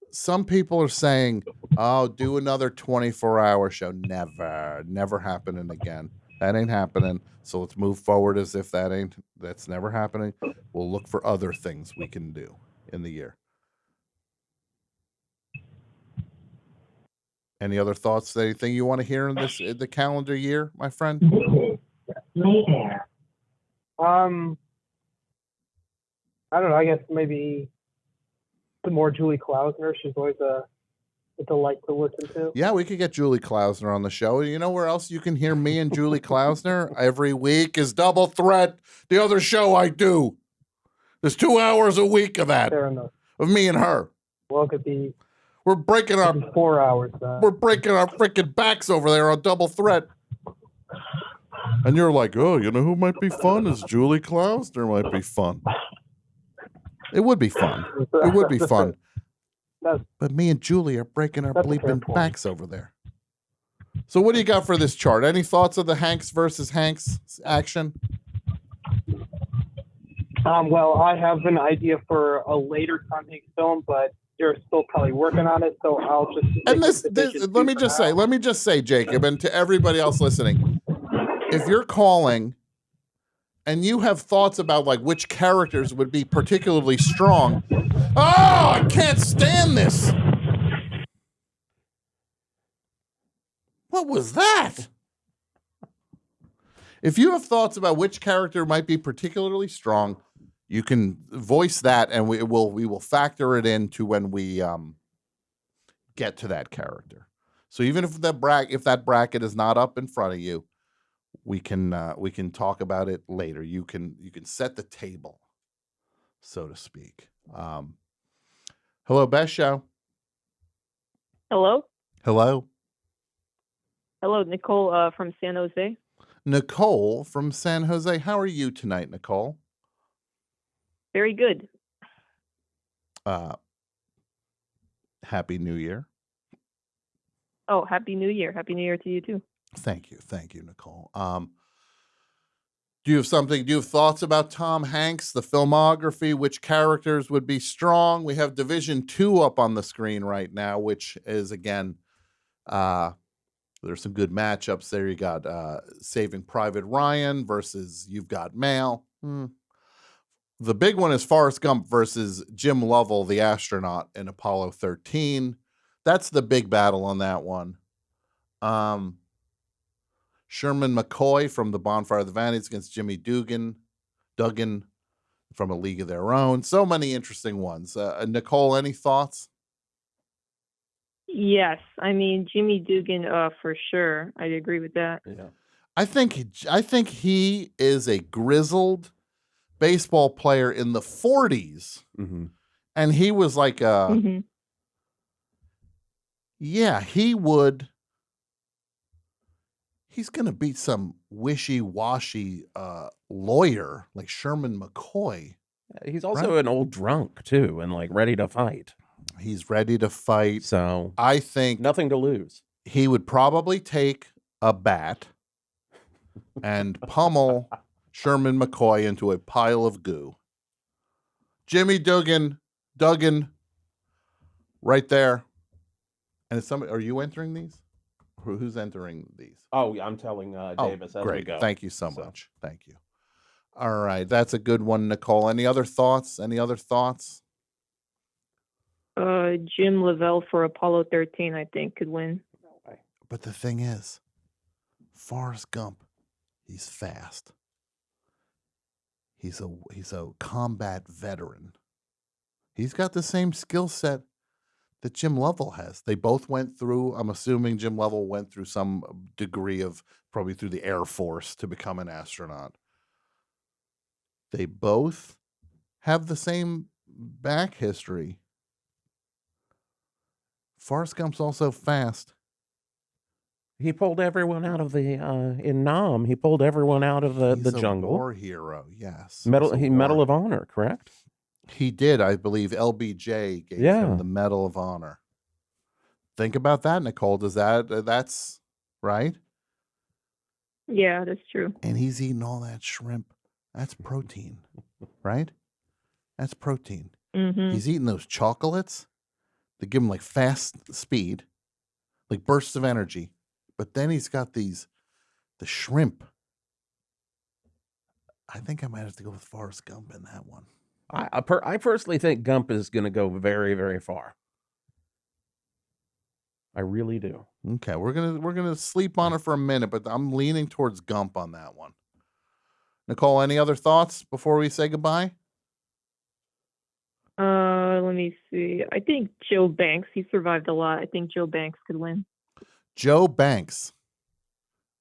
Some people are saying, "Oh, do another 24-hour show." Never happening again. That ain't happening. So let's move forward as if that's never happening. We'll look for other things we can do in the year. Any other thoughts? Anything you want to hear in the calendar year, my friend? I don't know. I guess maybe some more Julie Klausner. She's always a delight to listen to. Yeah, we could get Julie Klausner on the show. You know where else you can hear me and Julie Klausner every week is Double Threat, the other show I do. There's 2 hours a week of that. Fair enough. Of me and her. Well, it could be. We're breaking our 4 hours. We're breaking our freaking backs over there on Double Threat. And you're like, oh, you know who might be fun? Is Julie Klausner might be fun. It would be fun. It would be fun. But me and Julie are breaking our bleeping backs over there. So what do you got for this chart? Any thoughts of the Hanks versus Hanks action? Well, I have an idea for a later Tom Hanks film, but you're still probably working on it, so I'll just. And let me just say, Jacob, and to everybody else listening, if you're calling and you have thoughts about like which characters would be particularly strong, oh, I can't stand this. What was that? If you have thoughts about which character might be particularly strong, you can voice that, and we will factor it into when we get to that character. So even if that bracket is not up in front of you, we can talk about it later. You can set the table, so to speak. Hello, Best Show. Hello. Hello. Hello, Nicole from San Jose. Nicole from San Jose. How are you tonight, Nicole? Very good. Happy New Year. Oh, Happy New Year. Happy New Year to you too. Thank you, Nicole. Do you have thoughts about Tom Hanks, the filmography, which characters would be strong? We have Division 2 up on the screen right now, which is, again, there's some good matchups there. You got Saving Private Ryan versus You've Got Mail. The big one is Forrest Gump versus Jim Lovell, the astronaut in Apollo 13. That's the big battle on that one. Sherman McCoy from The Bonfire of the Vanities against Jimmy Duggan from A League of Their Own. So many interesting ones. Nicole, any thoughts? Yes, I mean Jimmy Duggan for sure. I agree with that. Yeah. I think he is a grizzled baseball player in the 40s. Mm-hmm. And he was like he's going to beat some wishy-washy lawyer like Sherman McCoy. He's also an old drunk too, and like ready to fight. He's ready to fight. So I think nothing to lose. He would probably take a bat and pummel Sherman McCoy into a pile of goo. Jimmy Duggan, right there. And it's somebody. Are you entering these? Who's entering these? Oh, I'm telling Davis as great. we go. Thank you so much. Thank you. All right, that's a good one, Nicole. Any other thoughts? Jim Lovell for Apollo 13, I think, could win. But the thing is, Forrest Gump, he's fast. He's a combat veteran. He's got the same skill set that Jim Lovell has. They both went through, I'm assuming Jim Lovell went through some degree of, probably through the Air Force to become an astronaut. They both have the same back history. Forrest Gump's also fast. He pulled everyone out of the in Nam. He pulled everyone out of the jungle. War hero, yes. Medal of Honor, correct? He did, I believe. LBJ gave him the Medal of Honor. Think about that, Nicole. Does that's right? Yeah, that's true. And he's eating all that shrimp. That's protein, right? That's protein. Mm-hmm. He's eating those chocolates that give him like fast speed, like bursts of energy. But then he's got the shrimp. I think I might have to go with Forrest Gump in that one. I personally think Gump is going to go very, very far. I really do. Okay, we're gonna sleep on it for a minute, but I'm leaning towards Gump on that one. Nicole, any other thoughts before we say goodbye? Let me see. I think Joe Banks. He survived a lot. I think Joe Banks could win. Joe Banks.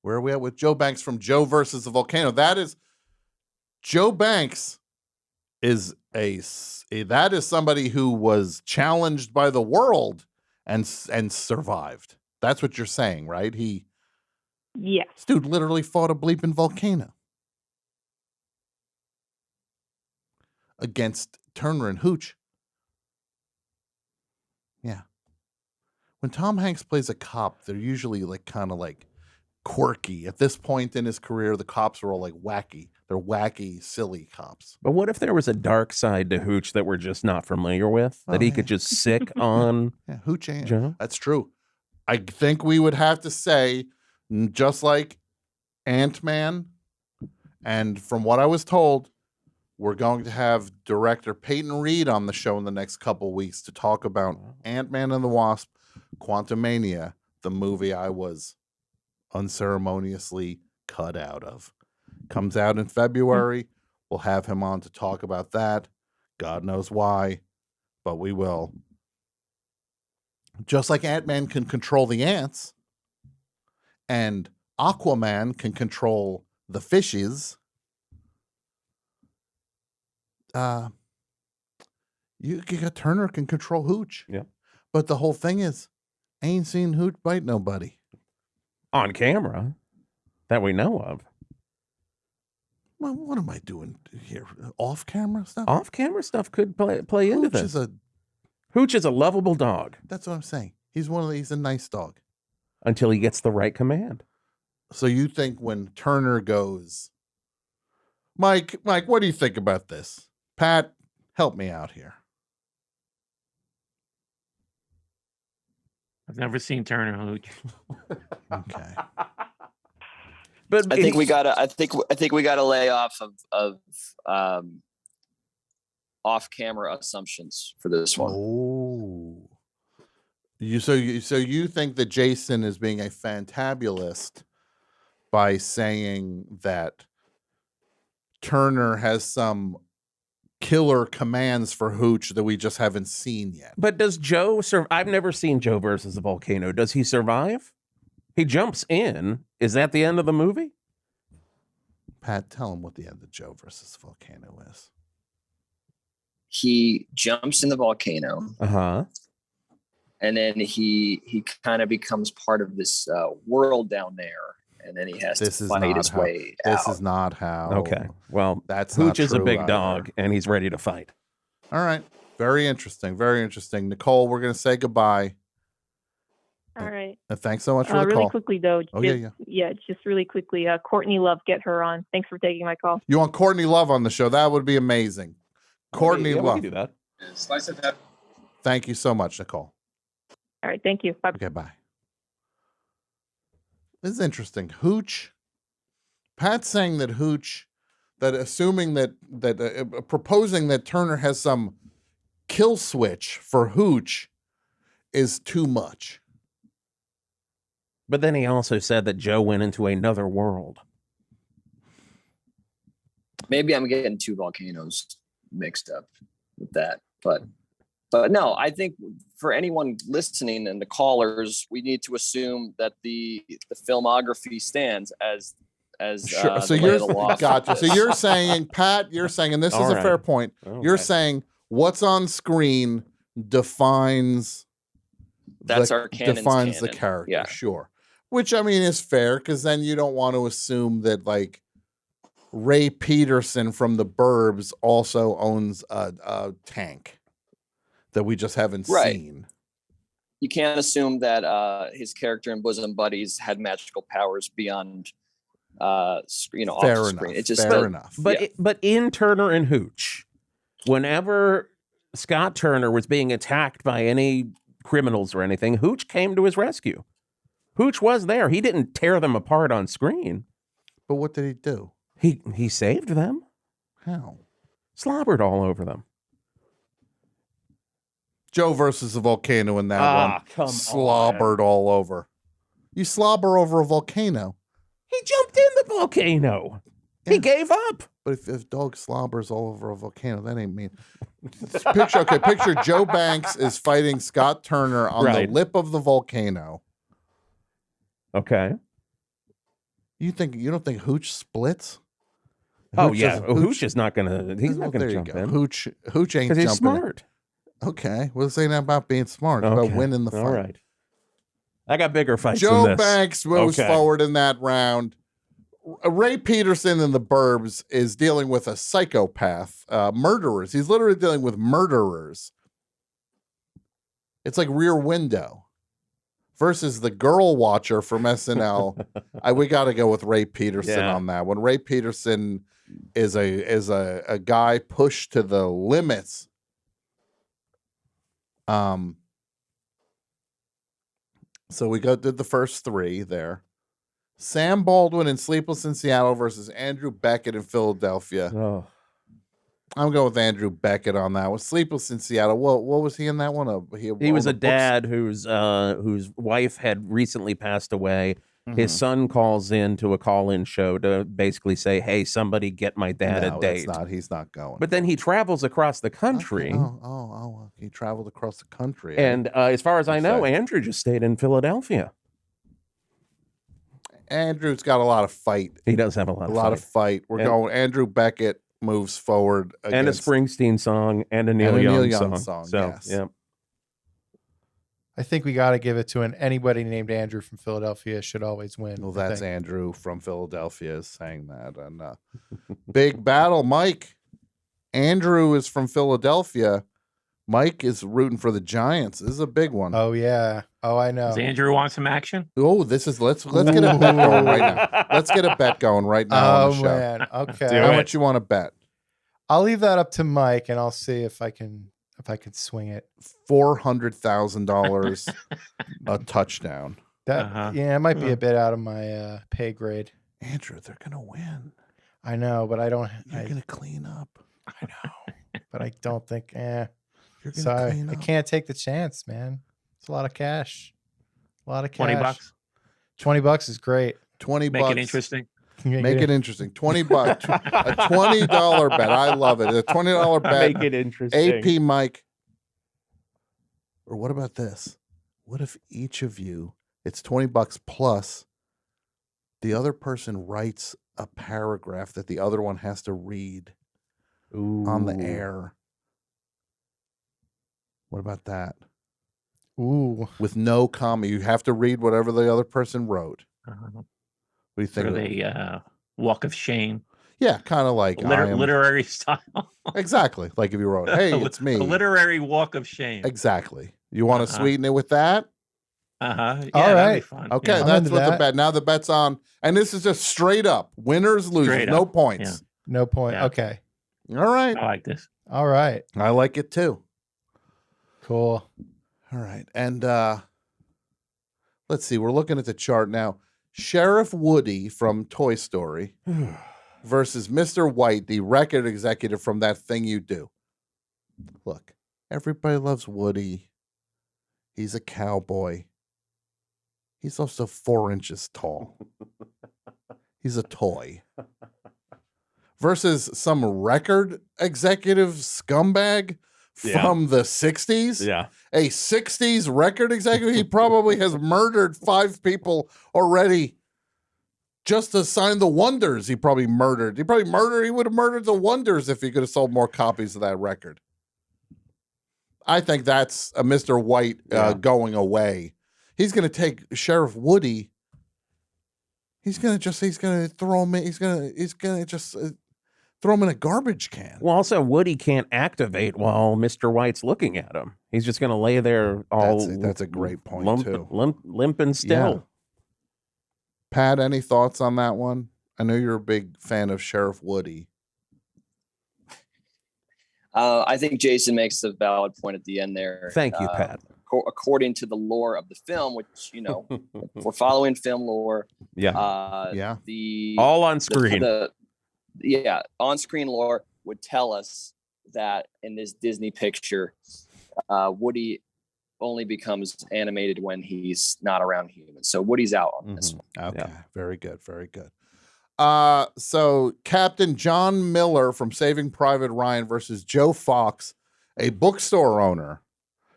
Where are we at with Joe Banks from Joe versus the Volcano? That is Joe Banks is that is somebody who was challenged by the world and survived. That's what you're saying, right? Yes. This dude literally fought a bleeping volcano against Turner and Hooch. Yeah. When Tom Hanks plays a cop, they're usually like kind of like quirky. At this point in his career, the cops are all like wacky. They're wacky, silly cops. But what if there was a dark side to Hooch that we're just not familiar with? That he could just sick on Hooch ain't. Joe? That's true. I think we would have to say, just like Ant-Man, and from what I was told, we're going to have director Peyton Reed on the show in the next couple weeks to talk about Ant-Man and the Wasp, Quantumania, the movie I was unceremoniously cut out of. Comes out in February. We'll have him on to talk about that. God knows why, but we will. Just like Ant-Man can control the ants and Aquaman can control the fishes, you got Turner can control Hooch. Yeah. But the whole thing is, I ain't seen Hooch bite nobody. On camera, that we know of. Well, what am I doing here? Off camera stuff? Off camera stuff could play into Hooch this. is Hooch is a lovable dog. That's what I'm saying. He's a nice dog. Until he gets the right command. So you think when Turner goes, Mike, what do you think about this? Pat, help me out here. I've never seen Turner Hooch. Okay. But I think we gotta lay off of off-camera assumptions for this one. Oh, so you think that Jason is being a fantabulist by saying that Turner has some killer commands for Hooch that we just haven't seen yet? But does Joe survive? I've never seen Joe versus the Volcano. Does he survive? He jumps in. Is that the end of the movie? Pat, tell him what the end of Joe versus the Volcano is. He jumps in the volcano. Uh-huh. And then he kind of becomes part of this world down there. And then he has to fight his way out. This is not how. Okay. Well, that's Hooch not is a true big either. dog, and he's ready to fight. All right. Very interesting. Very interesting. Nicole, we're going to say goodbye. All right. Thanks so much for the really call. quickly though. Oh, just, yeah, just really quickly. Courtney Love, get her on. Thanks for taking my call. You want Courtney Love on the show? That would be amazing. Courtney We Love. can do that. Slice of that. Thank you so much, Nicole. All right. Thank you. Bye. Okay, bye. This is interesting. Hooch. Pat's saying that Hooch, that assuming that proposing that Turner has some kill switch for Hooch is too much. But then he also said that Joe went into another world. Maybe I'm getting two volcanoes mixed up with that, but no, I think for anyone listening and the callers, we need to assume that the filmography stands as Sure. So the Lay you're of the Lost. gotcha. So you're saying, Pat, and this All is a right. fair point. All You're right. saying what's on screen defines That's our canon's defines the canon. character. Yeah. Sure. Which I mean is fair because then you don't want to assume that like Ray Peterson from The Burbs also owns a tank that we just haven't Right. seen. you can't assume that his character in Bosom Buddies had magical powers beyond off the screen. It just fair enough. But in Turner and Hooch, whenever Scott Turner was being attacked by any criminals or anything, Hooch came to his rescue. Hooch was there. He didn't tear them apart on screen. But what did he do? He saved them. How? Slobbered all over them. Joe versus the volcano in that come one. Slobbered all over. You slobber over a volcano. He jumped in the volcano. Yeah. He gave up. But if dog slobbers all over a volcano, that ain't mean. Picture Joe Banks is fighting Scott Turner on the lip of the volcano. Okay. You don't think Hooch splits? Hooch is not gonna. He's not gonna jump in. Hooch ain't because he's smart. Okay, well, this ain't about being smart. It's about winning the fight. All right. I got bigger fights Joe than this. Banks moves forward in that round. Ray Peterson in the Burbs is dealing with a psychopath, murderers. He's literally dealing with murderers. It's like Rear Window versus the girl watcher from SNL. We got to go with Ray Peterson on that one. Ray Peterson is a guy pushed to the limits. So we did the first three there. Sam Baldwin in Sleepless in Seattle versus Andrew Beckett in Philadelphia. Oh. I'm going with Andrew Beckett on that one. Sleepless in Seattle. What was he in that one? He was a dad whose wife had recently passed away. Mm-hmm. His son calls in to a call-in show to basically say, "Hey, somebody get my dad a date." He's not going. But then he travels across the country. Okay. He traveled across the country. And as far as I know, Andrew just stayed in Philadelphia. Andrew's got a lot of fight. He does have a lot of fight. We're going. Andrew Beckett moves forward and a Springsteen song and a Neil Young song. So, yes. Yeah. I think we got to give it to anybody named Andrew from Philadelphia should always win. Well, that's Andrew from Philadelphia is saying that. And big battle, Mike. Andrew is from Philadelphia. Mike is rooting for the Giants. This is a big one. Oh yeah. Oh, I know. Does Andrew want some action? Oh, let's get a bet going right now. Let's get a bet going right now on the show. Man. Okay. How much you want to bet? I'll leave that up to Mike, and I'll see if I can swing it. $400,000 a touchdown. That it might be a bit out of my pay grade. Andrew, they're gonna win. I know, but I don't. You're gonna clean up. I know, but I don't think. You're gonna sorry, clean I up. can't take the chance, man. It's a lot of cash. A lot of cash. $20. $20 is great. $20. Make it interesting. Make it interesting. $20. A $20 bet. I love it. A $20 bet. Make it interesting. AP Mike. Or what about this? What if each of you, it's $20 plus the other person writes a paragraph that the other one has to read on the air? What about that? Ooh. With no comma. You have to read whatever the other person wrote. What do you think? Sort of a walk of shame. Yeah, kind of like literary style. Exactly. Like if you wrote, "Hey, it's me." A literary walk of shame. Exactly. You want to sweeten it with that? Yeah, all right. Be fun. Okay, Yeah. that's what the bet. Now the bet's on, and this is just straight up winners, losers, no points. Yeah. No point. Yeah. Okay. All right. I like this. All right. I like it too. Cool. All right, and let's see. We're looking at the chart now. Sheriff Woody from Toy Story versus Mr. White, the record executive from That Thing You Do. Look, everybody loves Woody. He's a cowboy. He's also 4 inches tall. He's a toy. Versus some record executive scumbag from the 60s. Yeah. A 60s record executive. He probably has murdered 5 people already just to sign the Wonders. He would have murdered the Wonders if he could have sold more copies of that record. I think that's a Mr. White going away. He's going to take Sheriff Woody. He's going to throw him in. He's going to just Throw him in a garbage can. Well, also Woody can't activate while Mr. White's looking at him. He's just going to lay there all. That's a great point too. Limp and still. Yeah. Pat, any thoughts on that one? I know you're a big fan of Sheriff Woody. I think Jason makes a valid point at the end there. Thank you, Pat. According to the lore of the film, which, you know, if we're following film lore. Yeah. The all on screen. On-screen lore would tell us that in this Disney picture, Woody only becomes animated when he's not around humans. So Woody's out on this one. Okay. Very good. Very good. So Captain John Miller from Saving Private Ryan versus Joe Fox, a bookstore owner.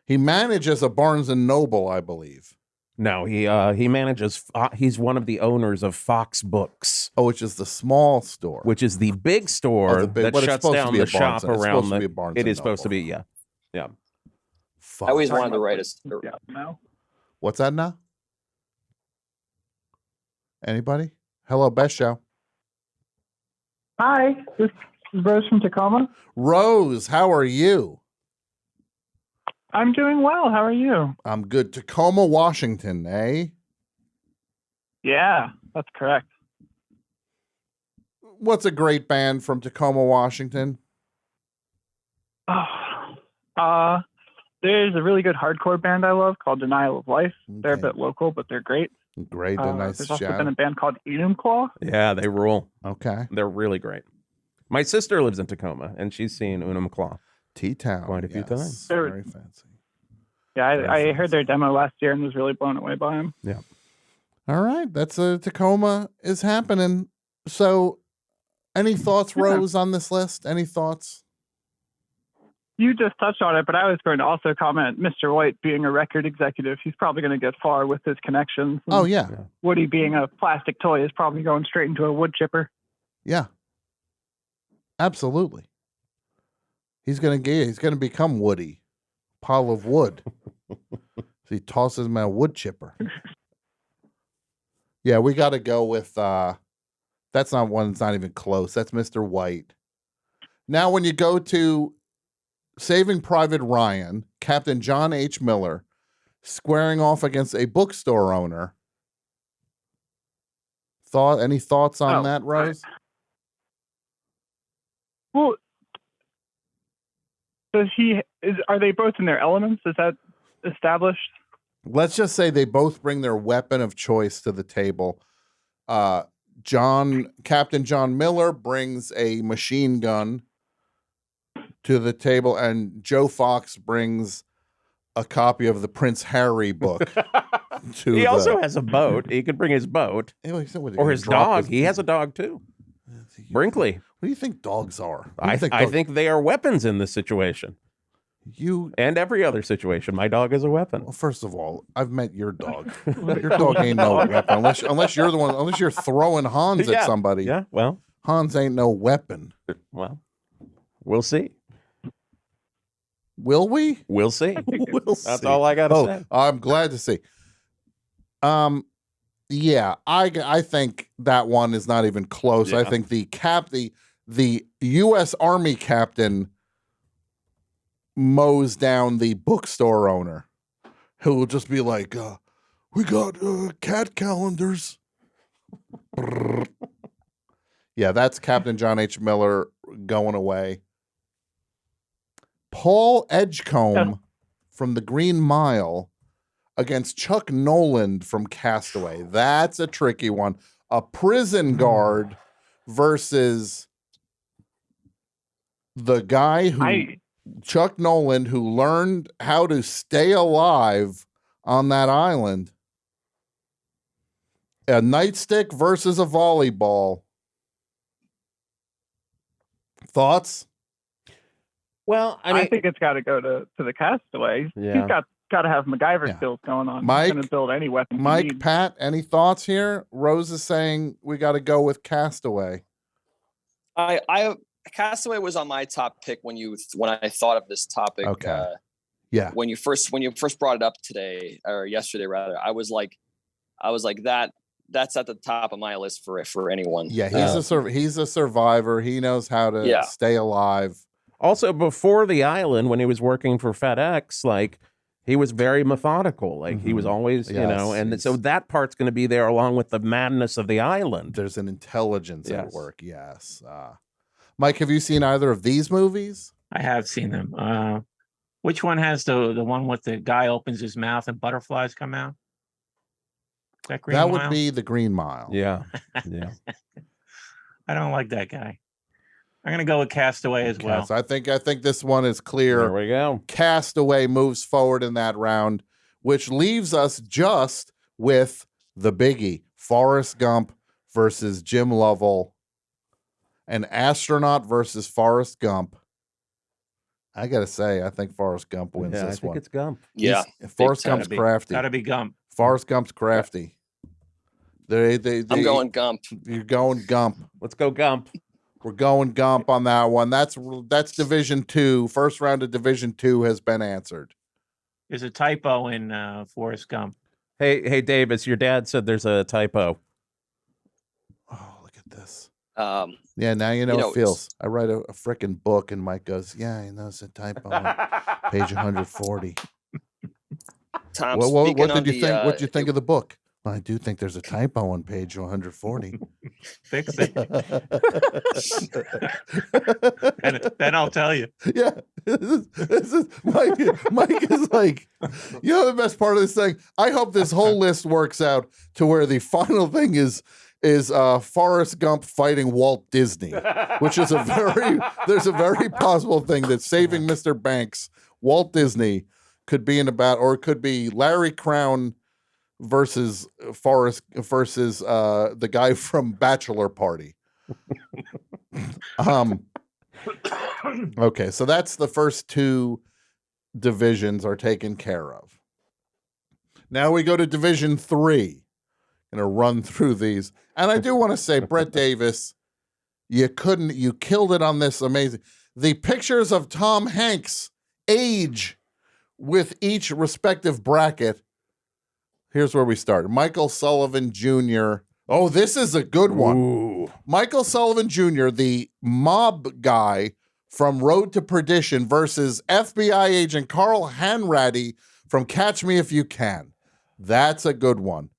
He manages a Barnes and Noble, I believe. No, he manages. He's one of the owners of Fox Books. Oh, which is the small store. Which is the big store that shuts down the shop around the. It is supposed to be, yeah. I always wanted to write a. No. What's that now? Anybody? Hello, Best Show. Hi, this is Rose from Tacoma. Rose, how are you? I'm doing well. How are you? I'm good. Tacoma, Washington, eh? Yeah, that's correct. What's a great band from Tacoma, Washington? There's a really good hardcore band I love called Denial of Life. They're a bit local, but they're great. Great, a nice There's also shout. been a band called Claw. Yeah, they rule. Okay. They're really great. My sister lives in Tacoma, and she's seen Claw. T-Town. Quite a few times. Very fancy. Yeah, I heard their demo last year and was really blown away by them. Yeah. All right. That's Tacoma is happening. So any thoughts, Rose, on this list? Any thoughts? You just touched on it, but I was going to also comment, Mr. White being a record executive, he's probably going to get far with his connections. Oh, yeah. Woody being a plastic toy is probably going straight into a wood chipper. Yeah. Absolutely. He's gonna become Woody. Pile of wood. So he tosses him a wood chipper. Yeah, we gotta go with that's not one that's not even close. That's Mr. White. Now when you go to Saving Private Ryan, Captain John H. Miller squaring off against a bookstore owner. Any thoughts on that, Rose? Well, are they both in their elements? Is that established? Let's just say they both bring their weapon of choice to the table. Captain John Miller brings a machine gun to the table, and Joe Fox brings a copy of the Prince Harry book. He also has a boat. He could bring his boat. Or his dog. He has a dog too. Brinkley. What do you think dogs are? I think they are weapons in this situation. And every other situation. My dog is a weapon. Well, first of all, I've met your dog. Your dog ain't no weapon unless you're the one. Unless you're throwing Hans at somebody. Yeah. Well, Hans ain't no weapon. Well, we'll see. Will we? We'll see. We'll see. That's all I got to say. I'm glad to see. Yeah, I think that one is not even close. Yeah. I think the U.S. Army captain mows down the bookstore owner, who will just be like, "We got cat calendars." Yeah, that's Captain John H. Miller going away. Paul Edgecombe from The Green Mile against Chuck Noland from Castaway. That's a tricky one. A prison guard versus the guy Chuck Noland, who learned how to stay alive on that island. A nightstick versus a volleyball. Thoughts? Well, I think it's got to go to the Castaway. Yeah. He's got to have MacGyver skills going on. Mike, He's going to build any weapon. Mike, Pat, any thoughts here? Rose is saying we got to go with Castaway. Castaway was on my top pick when I thought of this topic. Okay. Yeah. When you first brought it up today or yesterday rather, I was like that that's at the top of my list for anyone. Yeah, he's a survivor. He knows how to stay alive. Also, before the island, when he was working for FedEx, like he was very methodical. Like he was always, and so that part's going to be there along with the madness of the island. There's an intelligence at work. Yes. Mike, have you seen either of these movies? I have seen them. Which one has the one with the guy opens his mouth and butterflies come out? That Green That Mile? would be the Green Mile. Yeah. Yeah. I don't like that guy. I'm gonna go with Castaway as well. So I think this one is clear. There we go. Castaway moves forward in that round, which leaves us just with the biggie: Forrest Gump versus Jim Lovell. An astronaut versus Forrest Gump. I gotta say, I think Forrest Gump wins this one. I think it's Gump. Yeah, Forrest Gump's crafty. Gotta be Gump. Forrest Gump's crafty. They I'm going Gump. You're going Gump. Let's go Gump. We're going Gump on that one. That's Division 2. First round of Division 2 has been answered. There's a typo in Forrest Gump. Hey, Davis, your dad said there's a typo. Oh, look at this. Yeah, now you know it feels. I write a freaking book, and Mike goes, "Yeah, you know, it's a typo on page 140." Tom, what did you think? What did you think of the book? Well, I do think there's a typo on page 140. Fix it. and then I'll tell you. Yeah. This is Mike is like, you know, the best part of this thing. I hope this whole list works out to where the final thing is Forrest Gump fighting Walt Disney, which is there's a very possible thing that Saving Mr. Banks, Walt Disney, could be in about, or it could be Larry Crown versus the guy from Bachelor Party. Okay, so that's the first two divisions are taken care of. Now we go to Division 3. Gonna run through these. And I do want to say, Brett Davis, you killed it on this. Amazing. The pictures of Tom Hanks age with each respective bracket. Here's where we start. Michael Sullivan Jr. Oh, this is a good one. Ooh. Michael Sullivan Jr., the mob guy from Road to Perdition versus FBI agent Carl Hanratty from Catch Me If You Can. That's a good one.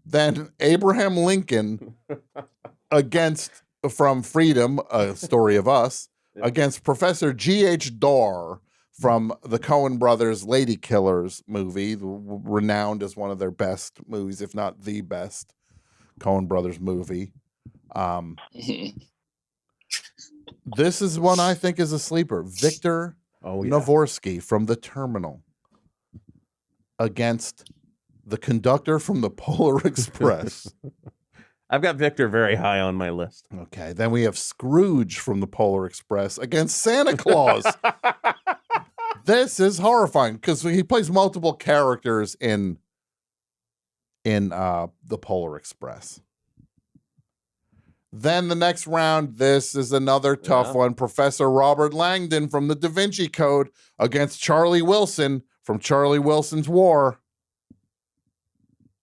Then Abraham Lincoln from Freedom, A Story of Us, against Professor G.H. Dorr from the Coen Brothers Lady Killers movie, renowned as one of their best movies, if not the best Coen Brothers movie. This is one I think is a sleeper. Victor Navorsky from The Terminal against the conductor from the Polar Express. I've got Victor very high on my list. Okay, then we have Scrooge from the Polar Express against Santa Claus. This is horrifying because he plays multiple characters in the Polar Express. Then the next round, this is another tough one. Professor Robert Langdon from the Da Vinci Code against Charlie Wilson from Charlie Wilson's War.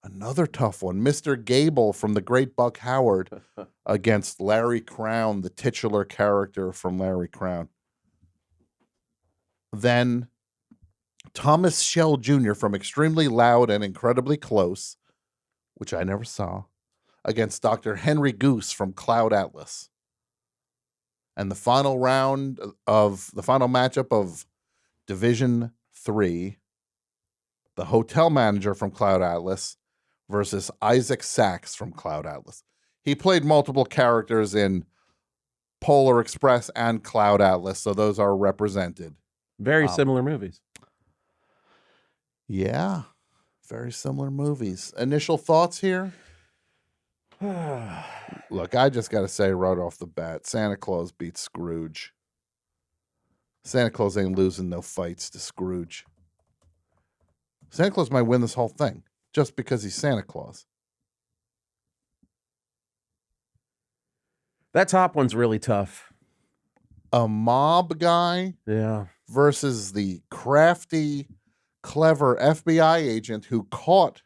Another tough one. Mr. Gable from The Great Buck Howard against Larry Crown, the titular character from Larry Crown. Then Thomas Schell Jr. from Extremely Loud and Incredibly Close, which I never saw, against Dr. Henry Goose from Cloud Atlas. And the final matchup of Division 3, the hotel manager from Cloud Atlas versus Isaac Sachs from Cloud Atlas. He played multiple characters in Polar Express and Cloud Atlas, so those are represented. Very similar movies. Yeah, very similar movies. Initial thoughts here? Look, I just got to say right off the bat, Santa Claus beats Scrooge. Santa Claus ain't losing no fights to Scrooge. Santa Claus might win this whole thing just because he's Santa Claus. That top one's really tough. A mob guy versus the crafty, clever FBI agent who caught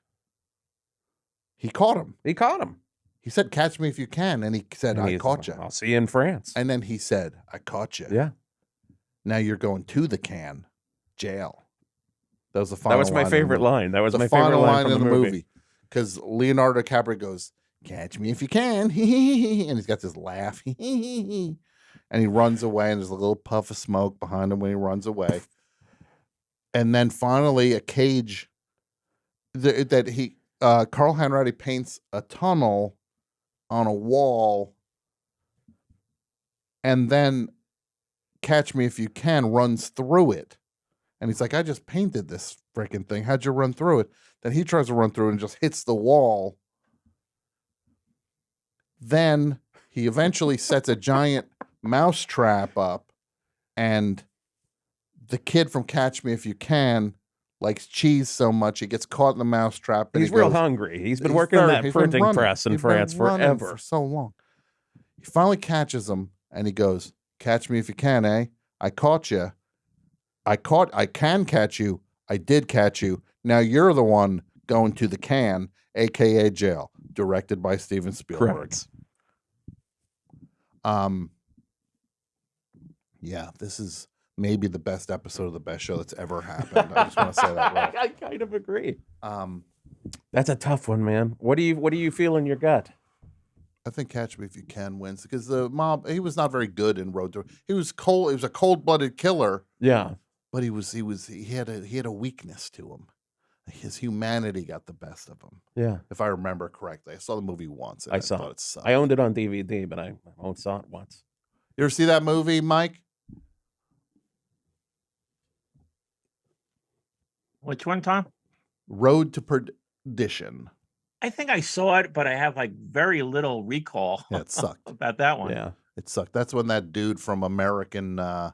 He caught him. He caught him. He said, "Catch me if you can," and he said, And "I he's- caught you." I'll see you in France. And then he said, "I caught you." Yeah. Now you're going to the can jail. That was the That final. was my line in the favorite movie. line. That was the my favorite final line from in the the movie. because Leonardo DiCaprio goes, "Catch me if you can," and he's got this laugh, and he runs away, and there's a little puff of smoke behind him when he runs away, and then finally a cage that he Carl Hanratty paints a tunnel on a wall, and then Catch Me If You Can runs through it. And he's like, "I just painted this freaking thing. How'd you run through it?" Then he tries to run through it and just hits the wall. Then he eventually sets a giant mouse trap up, and the kid from Catch Me If You Can likes cheese so much he gets caught in the mouse trap. And He's he real goes, hungry. He's been working that he's been printing running. press in He's been France running forever. for so long. He finally catches him, and he goes, "Catch me if you can, eh? I caught you. I can catch you. I did catch you. Now you're the one going to the can, aka jail." Directed by Steven Spielberg. Correct. Yeah, this is maybe the best episode of The Best Show that's ever happened. I just want to say that right. I kind of agree. That's a tough one, man. What do you feel in your gut? I think Catch Me If You Can wins because the mob, he was not very good in Road to. He was cold. He was a cold-blooded killer. Yeah, but he had a weakness to him. His humanity got the best of him. Yeah, if I remember correctly. I saw the movie once. And I saw thought it. it sucked. I owned it on DVD, but I only saw it once. You ever see that movie, Mike? Which one, Tom? Road to Perdition. I think I saw it, but I have like very little recall. Yeah, it sucked. About that one. Yeah, it sucked. That's when that dude from American Oh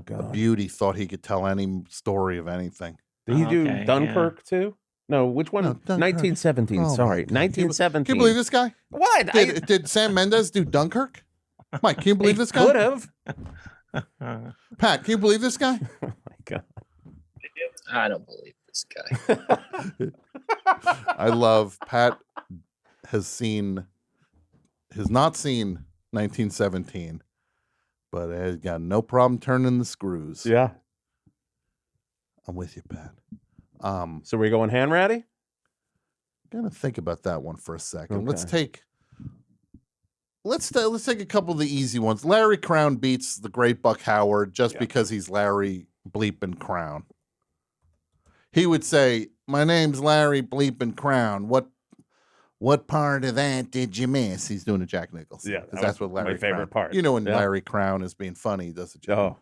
God, Beauty thought he could tell any story of anything. Did he do Dunkirk too? No, which one? No, Dunkirk. 1917. Oh, sorry, my God. 1917. Can you believe this guy? What? Did Sam Mendes do Dunkirk? Mike, can you believe this guy? Could have. Pat, can you believe this guy? Oh my God. I don't believe this guy. I love Pat has not seen 1917, but has got no problem turning the screws. Yeah. I'm with you, Pat. So we're going Hanratty? Gonna think about that one for a second. Okay. Let's take a couple of the easy ones. Larry Crown beats the great Buck Howard just because he's Larry Bleepin' Crown. He would say, "My name's Larry Bleepin' Crown. What part of that did you miss?" He's doing a Jack Nicholson. Yeah, because that's what Larry. my favorite Crown, part. You know, when Yeah. Larry Crown is being funny, he does it. Oh,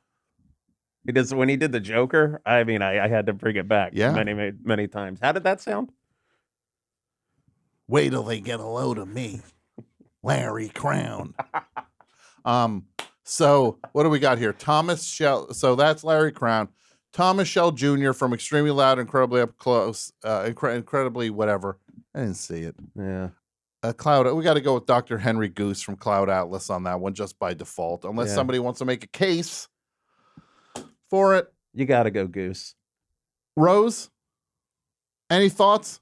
he does when he did the Joker. I mean, I had to bring it back. Yeah. many times. How did that sound? Wait till they get a load of me, Larry Crown. So what do we got here? Thomas Shell. So that's Larry Crown. Thomas Shell Jr. from Extremely Loud, Incredibly Up Close, Incredibly whatever. I didn't see it. Yeah. Cloud. We got to go with Dr. Henry Goose from Cloud Atlas on that one, just by default, unless Yeah. somebody wants to make a case for it. You got to go Goose. Rose, any thoughts?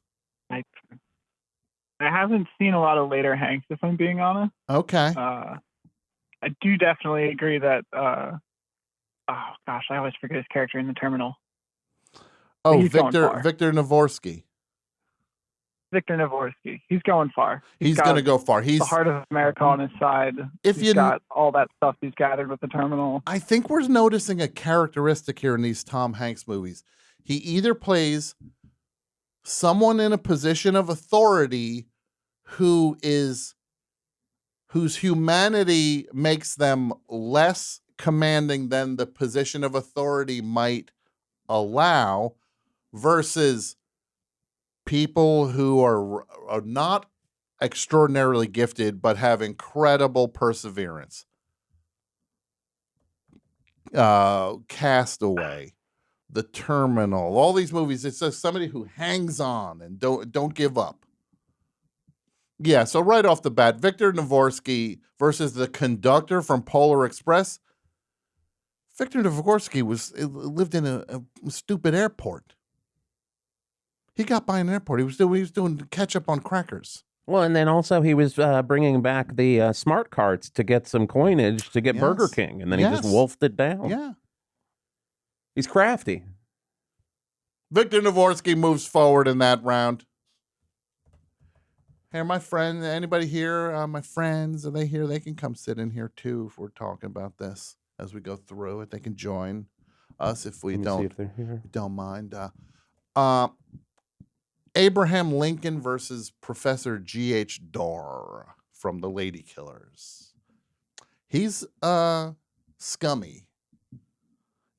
I haven't seen a lot of later Hanks, if I'm being honest. Okay. I do definitely agree that. Oh gosh, I always forget his character in The Terminal. Oh, He's going Victor far. Navorsky. Victor Navorsky. He's going far. He's got going to go far. the He's. heart of America on his side. If He's you- got all that stuff he's gathered with The Terminal. I think we're noticing a characteristic here in these Tom Hanks movies. He either plays someone in a position of authority whose humanity makes them less commanding than the position of authority might allow, versus people who are not extraordinarily gifted but have incredible perseverance. Castaway, The Terminal, all these movies, it's just somebody who hangs on and don't give up. Yeah, so right off the bat, Victor Navorsky versus the conductor from Polar Express. Victor Navorsky lived in a stupid airport. He got by an airport. He was doing ketchup on crackers. Well, and then also he was bringing back the smart carts to get some coinage to get Burger King, and then he just wolfed it down. Yeah. He's crafty. Victor Navorsky moves forward in that round. Hey, my friend, anybody here? My friends, are they here? They can come sit in here too if we're talking about this as we go through it. They can join us if we don't mind. Abraham Lincoln versus Professor G.H. Dorr from The Lady Killers. He's scummy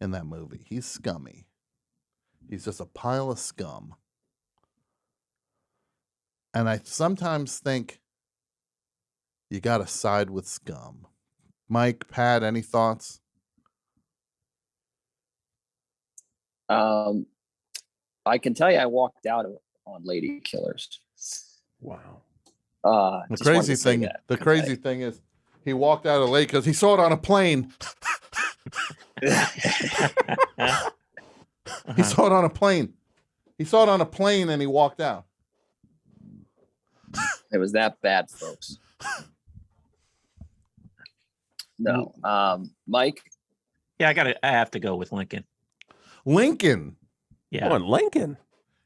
in that movie. He's scummy. He's just a pile of scum. And I sometimes think you got to side with scum. Mike, Pat, any thoughts? I can tell you I walked out on Lady Killers. Wow. The crazy thing is he walked out of late because he saw it on a plane. He saw it on a plane. He saw it on a plane and he walked out. It was that bad, folks. No. Mike? Yeah, I have to go with Lincoln. Lincoln? Yeah. Going Lincoln.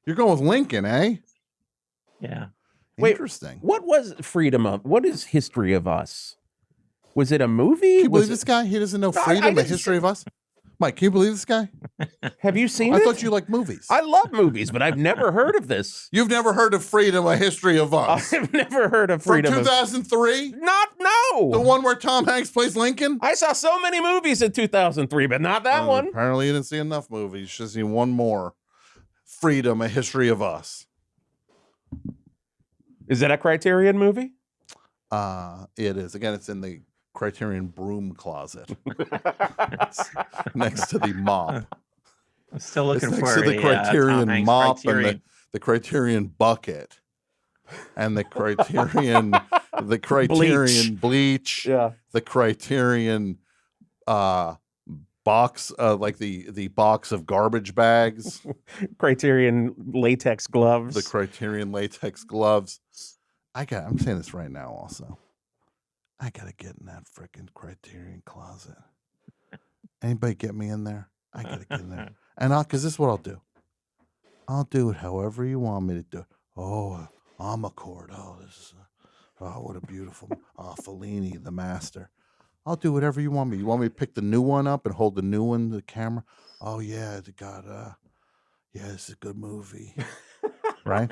You're going with Lincoln, eh? Yeah. Interesting. What was Freedom of? What is History of Us? Was it a movie? Can you believe this guy? He doesn't know Freedom, a History of Us? Mike, can you believe this guy? Have you seen it? I thought you liked movies. I love movies, but I've never heard of this. You've never heard of Freedom, a History of Us? I've never heard of Freedom. From 2003? No. The one where Tom Hanks plays Lincoln? I saw so many movies in 2003, but not that one. Apparently you didn't see enough movies. You should have seen one more. Freedom, a History of Us. Is that a Criterion movie? It is. Again, it's in the Criterion broom closet. Next to the mop. I'm still looking next for to the Criterion Tom Hanks mop Criterion. and the Criterion bucket and the Criterion bleach. Yeah. The Criterion box, like the box of garbage bags. Criterion latex gloves. The Criterion latex gloves. I'm saying this right now also. I gotta get in that frickin' Criterion closet. Anybody get me in there? I gotta get in there. And because this is what I'll do. I'll do it however you want me to do it. Oh, Amarcord. Oh, this is what a beautiful Fellini, the master. I'll do whatever you want me. You want me to pick the new one up and hold the new one to the camera? Oh yeah, this is a good movie. Right?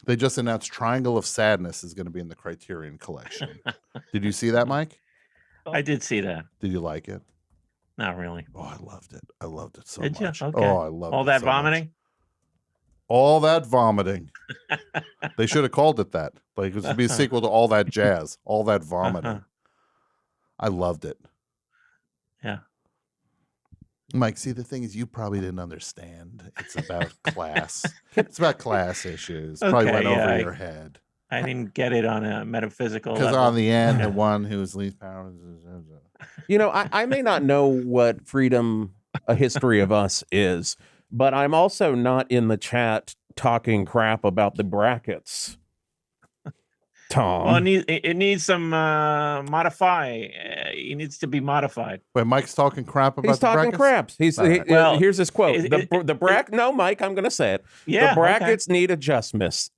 They just announced Triangle of Sadness is going to be in the Criterion collection. Did you see that, Mike? I did see that. Did you like it? Not really. Oh, I loved it. I loved it so Did much. you? Okay. Oh, I loved all it that so vomiting. much. All that vomiting. They should have called it that. Like it was to be a sequel to All That Jazz. All that vomiting. I loved it. Yeah. Mike, see, the thing is, you probably didn't understand. It's about class. It's about class issues. Probably went over your head. I didn't get it on a metaphysical level. Because on the end, the one who's least powerful. You know, I may not know what Freedom, a History of Us is, but I'm also not in the chat talking crap about the brackets. Tom. Well, it needs some modify. It needs to be modified. Wait, Mike's talking crap about He's the talking brackets? craps. Well, here's his quote. No, Mike, I'm going to say it. Yeah, the brackets need adjustment.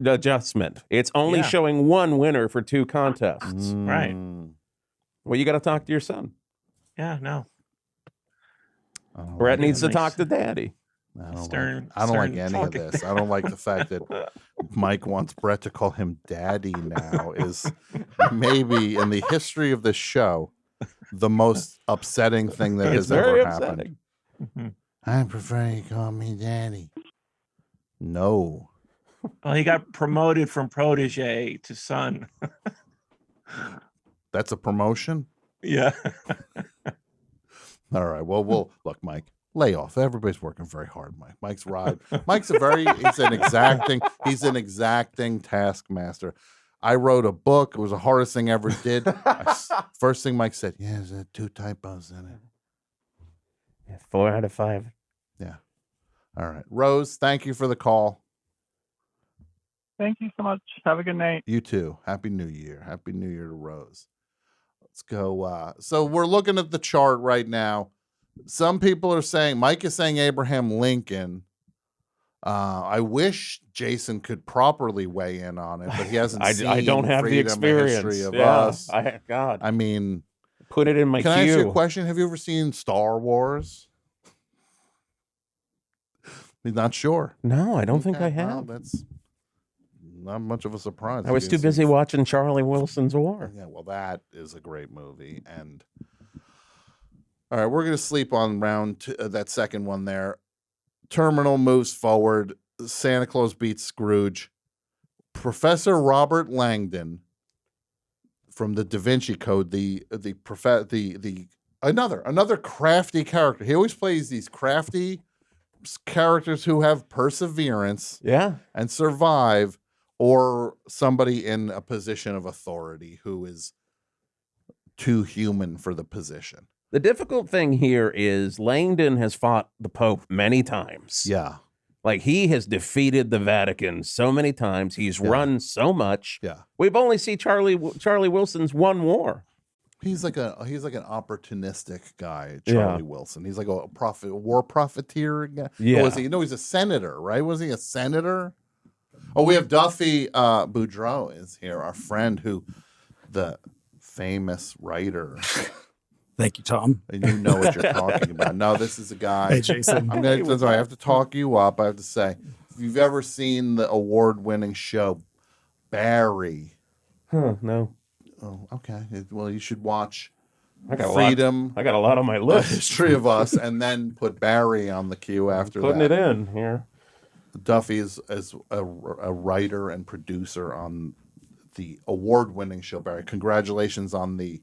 It's only showing one winner for two contests. Right. Well, you got to talk to your son. Yeah, no. Brett needs to talk to Daddy. I don't like any of this. I don't like the fact that Mike wants Brett to call him Daddy now. Is maybe in the history of this show the most upsetting thing that has ever happened. Mm-hmm. I prefer you call me Daddy. No. Well, he got promoted from protege to son. That's a promotion? Yeah. All right. Well, look, Mike. Lay off. Everybody's working very hard, Mike. Mike's he's an exacting taskmaster. I wrote a book. It was the hardest thing I ever did. First thing Mike said, yeah, there's 2 typos in it. Yeah, 4 out of 5. Yeah. All right. Rose, thank you for the call. Thank you so much. Have a good night. You too. Happy New Year. Happy New Year to Rose. Let's go. So we're looking at the chart right now. Some people are saying, Mike is saying Abraham Lincoln. I wish Jason could properly weigh in on it, but he hasn't seen I don't have the Freedom, experience. History of Yeah, Us. God. I mean, put it in my Can I ask you a queue. question? Have you ever seen Star Wars? He's not sure. No, I don't think I Okay, well, have. that's not much of a surprise. I was too busy watching Charlie Wilson's War. Yeah, well, that is a great movie. And all right, we're going to sleep on that second one there. Terminal moves forward. Santa Claus beats Scrooge. Professor Robert Langdon from the Da Vinci Code, another crafty character. He always plays these crafty characters who have perseverance, and survive, or somebody in a position of authority who is too human for the position. The difficult thing here is Langdon has fought the Pope many times. Yeah. Like, he has defeated the Vatican so many times. He's run so much. Yeah. We've only seen Charlie Wilson's one war. He's like an opportunistic guy, Charlie Wilson. He's like a war profiteer guy. Yeah. Or was he? No, he's a senator, right? Was he a senator? Oh, we have Duffy Boudreau is here, our friend, the famous writer. Thank you, Tom. And you know what you're talking about. No, this is a guy. Hey, Jason. I have to talk you up. I have to say, if you've ever seen the award-winning show Barry. No. Oh, okay. Well, you should watch I got Freedom. I got a lot on my list. History of Us, and then put Barry on the queue after Putting that. it in here. Duffy is a writer and producer on the award-winning show Barry. Congratulations on the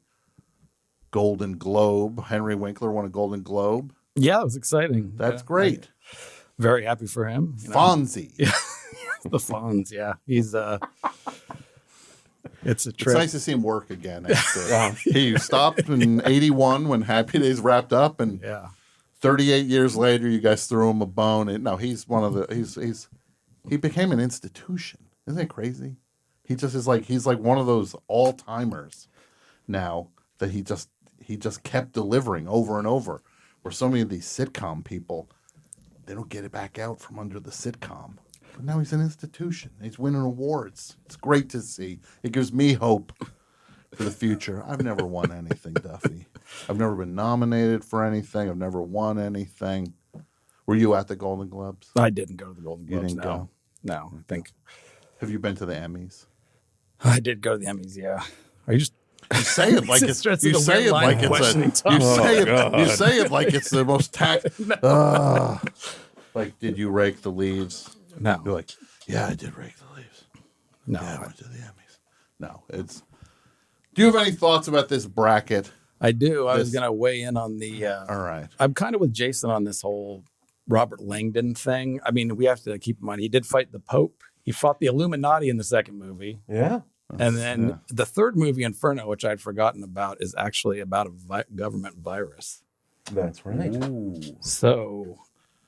Golden Globe. Henry Winkler won a Golden Globe. Yeah, it was exciting. That's great. Very happy for him. Fonzie. Yeah. The Fonz, yeah. He's it's a trip. It's nice to see him work again. He stopped in 81 when Happy Days wrapped up, and 38 years later, you guys threw him a bone. He's one of the he became an institution. Isn't it crazy? He just is like he's like one of those all timers now that he just kept delivering over and over. Where so many of these sitcom people, they don't get it back out from under the sitcom. But now he's an institution. He's winning awards. It's great to see. It gives me hope for the future. I've never won anything, Duffy. I've never been nominated for anything. I've never won anything. Were you at the Golden Globes? I didn't go to the Golden Globes. You didn't go? No, I think. Have you been to the Emmys? I did go to the Emmys, yeah. Are you just... You say it like it's you say it like it's the most like, did you rake the leaves? No. You're like, yeah, I did rake the leaves. No. Yeah, I went to the Emmys. No, it's. Do you have any thoughts about this bracket? I do. I was going to weigh in on the. All right. I'm kind of with Jason on this whole Robert Langdon thing. I mean, we have to keep in mind he did fight the Pope. He fought the Illuminati in the second movie. Yeah. And then the third movie, Inferno, which I'd forgotten about, is actually about a government virus. That's right. Ooh. So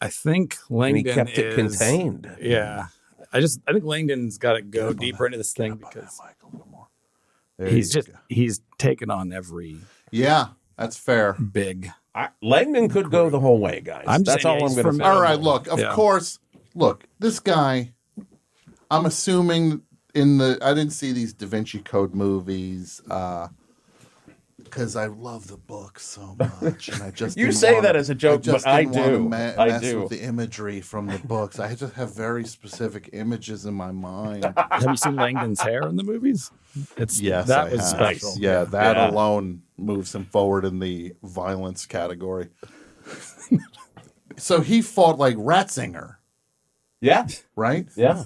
I think Langdon he kept it contained. Yeah. I think Langdon's got to go deeper into this thing because he's taken on every. Yeah, that's fair. Big. Langdon could go the whole way, guys. That's all I'm going to say. All right, look, of course, this guy, I'm assuming I didn't see these Da Vinci Code movies because I love the book so much, and I just you say that as a joke, but I do. Mess with the imagery from the books. I just have very specific images in my mind. Have you seen Langdon's hair in the movies? Yes, that I was have. special. Yeah, that alone moves him forward in the violence category. So he fought like Ratzinger. Yeah. Right. Yeah.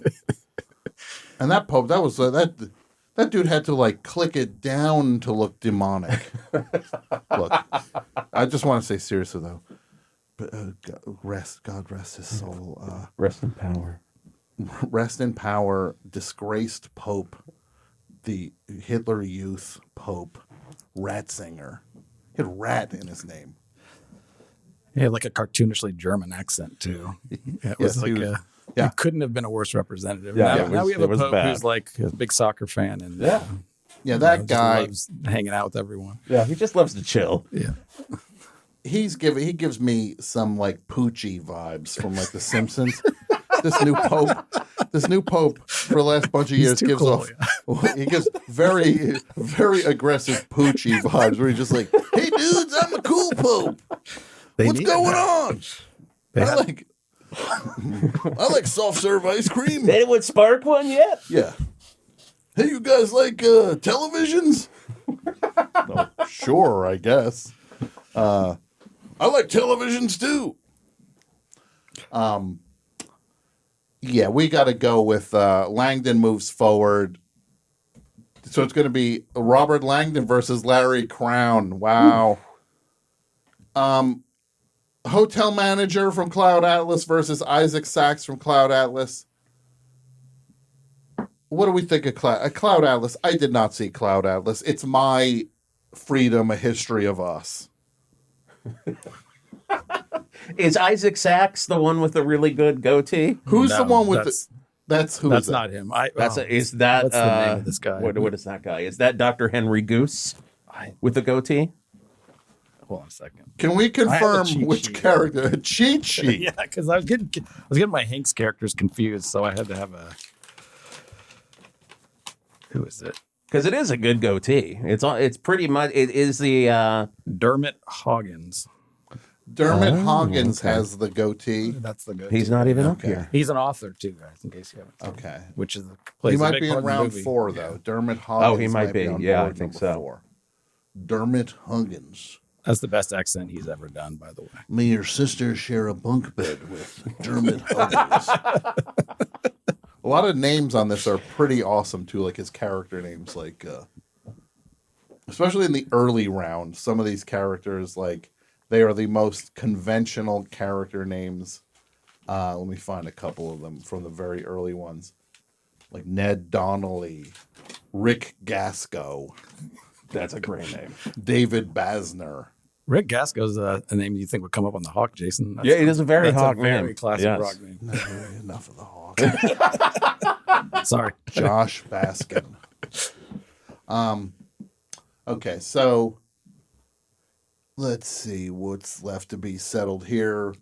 And that Pope, that dude had to like click it down to look demonic. Look, I just want to say seriously though, but God rest his soul. Rest in power. Rest in power. Disgraced Pope, the Hitler Youth Pope, Ratzinger. He had rat in his name. He had like a cartoonishly German accent too. It was Yeah. He couldn't have been a worse representative. Yeah, Now we have a Pope bad. who's like a big soccer fan and Yeah, you that know, just guy loves hanging out with everyone. Yeah, he just loves to chill. Yeah. he gives me some like Poochie vibes from like The Simpsons. This new pope for the last bunch of years gives off. He gives very, very aggressive Poochie vibes where he's just like, "Hey dudes, I'm a cool pope. What's going on? I like soft serve ice cream. Anyone spark one yet? Yeah. Hey, you guys like televisions? Oh, sure, I guess. I like televisions too. Yeah, we got to go with Langdon moves forward. So it's going to be Robert Langdon versus Larry Crown. Wow. Hotel manager from Cloud Atlas versus Isaac Sachs from Cloud Atlas. What do we think of Cloud Atlas? I did not see Cloud Atlas. It's my Freedom, A History of Us. Is Isaac Sachs the one with the really good goatee? Who's the one with That's not him. What's the name of this guy? What is that guy? Is that Dr. Henry Goose with the goatee? Hold on a second. Can we confirm which character? A cheat sheet. Yeah, because I was getting my Hanks characters confused, so I had to have a. Who is it? Because it is a good goatee. It's pretty much it is the Dermot Hoggins. Dermot Hoggins has the goatee. That's the goatee. He's not even up here. He's an author too, guys. In case you haven't. Seen Okay. Him, which is he might be in round 4 though. Dermot Hoggins. Oh, he might be. On Yeah, I board think number so. 4. Dermot Hoggins. That's the best accent he's ever done, by the way. Me, your sister, share a bunk bed with Dermot Hoggins. A lot of names on this are pretty awesome too, like his character names, like especially in the early round. Some of these characters, like they are the most conventional character names. Let me find a couple of them from the very early ones, like Ned Donnelly, Rick Gasco. That's a great name. David Basner. Rick Gasco's a name you think would come up on the Hawk, Jason. Yeah, it is a very Hawk a very name. classic Yes. rock name. Not really enough of the Hawk. Sorry. Josh Baskin. Okay, so let's see what's left to be settled here.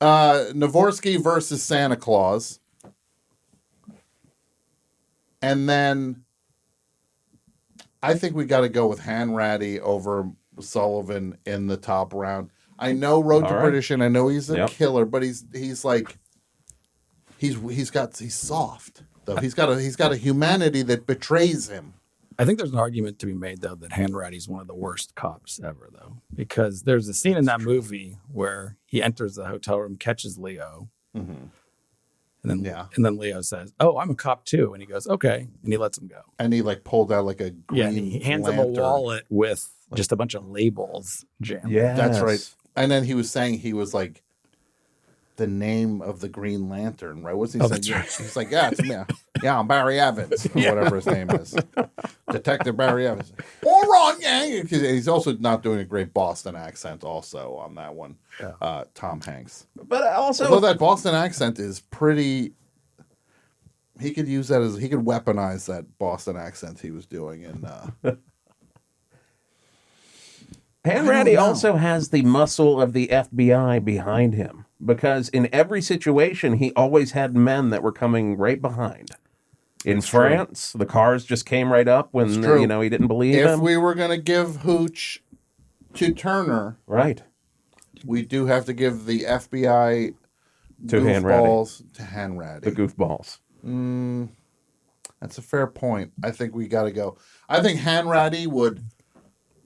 Navorsky versus Santa Claus. And then I think we got to go with Hanratty over Sullivan in the top round. I know Road to Perdition. I know he's a killer, but he's like he's soft though. He's got a humanity that betrays him. I think there's an argument to be made though that Hanratty's one of the worst cops ever though, because there's a scene in that movie where he enters the hotel room, catches Leo, and then Leo says, "Oh, I'm a cop too," and he goes, "Okay," and he lets him go. And he like pulled out like a green and he hands him lantern. a wallet with just a bunch of labels jammed. Yeah, That's right. And then he was saying he was like the name of the Green Lantern, right? What's he saying? That's right. He's like, yeah, it's me. Yeah, I'm Barry Evans, or whatever his name is. Detective Barry Evans. All wrong, yeah. He's also not doing a great Boston accent also on that one. Tom Hanks. But also, although that Boston accent is pretty, he could use that he could weaponize that Boston accent he was doing in Hanratty also has the muscle of the FBI behind him, because in every situation, he always had men that were coming right behind. In France, the cars just came right up when he didn't believe if him. we were going to give Hooch to Turner, right, we do have to give the FBI to goofballs to Hanratty. The goofballs. That's a fair point. I think we got to go. I think Hanratty would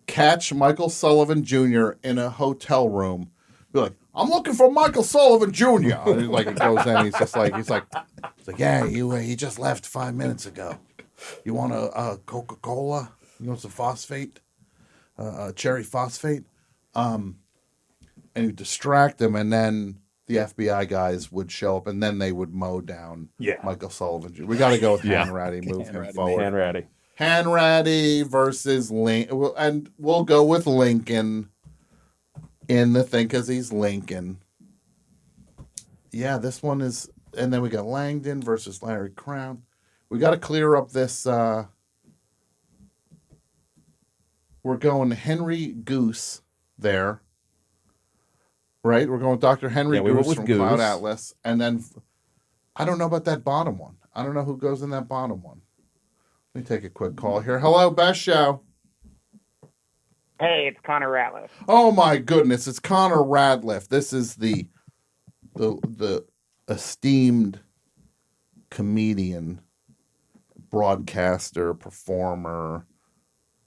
catch Michael Sullivan Jr. in a hotel room, be like, "I'm looking for Michael Sullivan Jr." And like it goes in, he's like, "Yeah, he just left 5 minutes ago. You want a Coca-Cola? You want some phosphate, cherry phosphate?" And you distract him, and then the FBI guys would show up, and then they would mow down Michael Sullivan Jr. We got to go with Hanratty. Move him forward. Hanratty versus Lincoln, and we'll go with Lincoln in the thing because he's Lincoln. Yeah, this one is, and then we got Langdon versus Larry Crown. We got to clear up this. We're going Henry Goose there, right? We're going Dr. Henry we went Goose with from Goose. Cloud Atlas, and then I don't know about that bottom one. I don't know who goes in that bottom one. Let me take a quick call here. Hello, Best Show. Hey, it's Connor Ratliff. Oh my goodness, it's Connor Ratliff. This is the esteemed comedian, broadcaster, performer,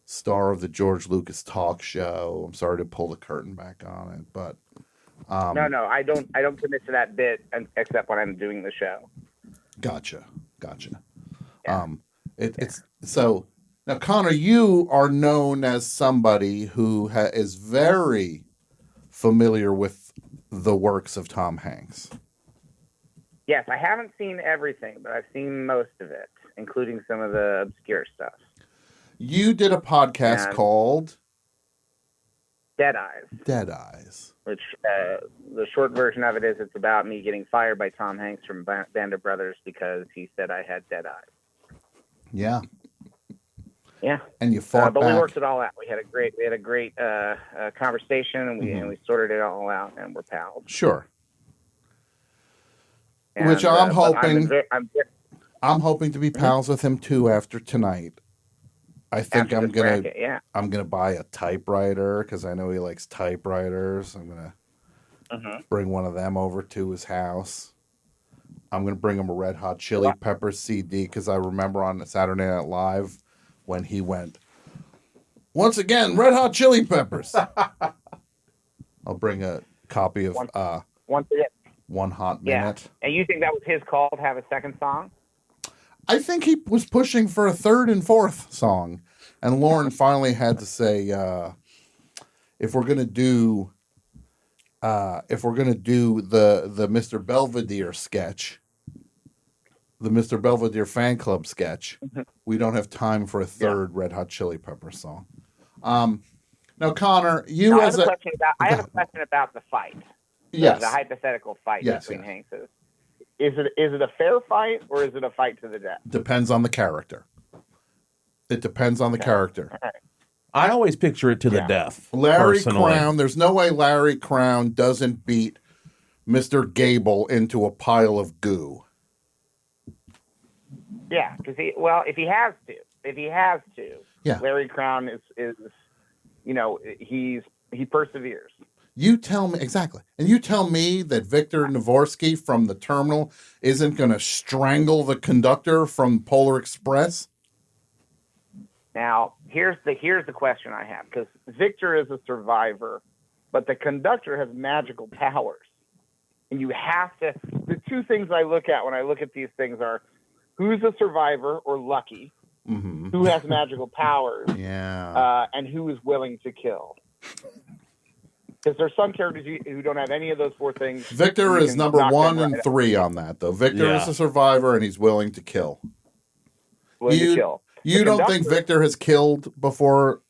star of the George Lucas talk show. I'm sorry to pull the curtain back on it, but No, I don't commit to that bit except when I'm doing the show. Gotcha. Yeah. It's so now, Connor, you are known as somebody who is very familiar with the works of Tom Hanks. Yes, I haven't seen everything, but I've seen most of it, including some of the obscure stuff. You did a podcast called Dead Eyes. Which the short version of it is it's about me getting fired by Tom Hanks from Band of Brothers because he said I had dead eyes. Yeah. Yeah. And you fought but back. we worked it all out. We had a great conversation, and we sorted it all out, and we're pals. Sure. And, Which I'm but hoping. I'm hoping to be pals with him too after tonight. I think After I'm this gonna bracket, yeah. I'm gonna buy a typewriter because I know he likes typewriters. I'm gonna bring one of them over to his house. I'm gonna bring him a Red Hot Chili Peppers CD because I remember on Saturday Night Live when he went, once again, Red Hot Chili Peppers. I'll bring a copy of once again. One Hot Yeah. Minute. And you think that was his call to have a second song? I think he was pushing for a third and fourth song, and Lauren finally had to say, if we're gonna do the Mr. Belvedere sketch, the Mr. Belvedere fan club sketch, we don't have time for a third Red Hot Chili Pepper song. Now, Connor, you I as have a question about the fight. Yes. The hypothetical fight Yes, between Hankses. Is it a fair fight or is it a fight to the death? depends on the character. It depends on the character. I always picture it to the death. Larry personally. Crown, there's no way Larry Crown doesn't beat Mr. Gable into a pile of goo. Yeah, because if he has to, Yeah. Larry Crown is he perseveres. You tell me, exactly. And you tell me that Victor Navorsky from the terminal isn't going to strangle the conductor from Polar Express? Now, here's the question I have, because Victor is a survivor, but the conductor has magical powers. And you have to, the two things I look at when I look at these things are who's a survivor or lucky, who has magical powers, and who is willing to kill. Because there's some characters who don't have any of those four things. Victor is number 1 and 3 on that, though. Victor is a survivor, and he's willing to kill. You don't think Victor has killed before?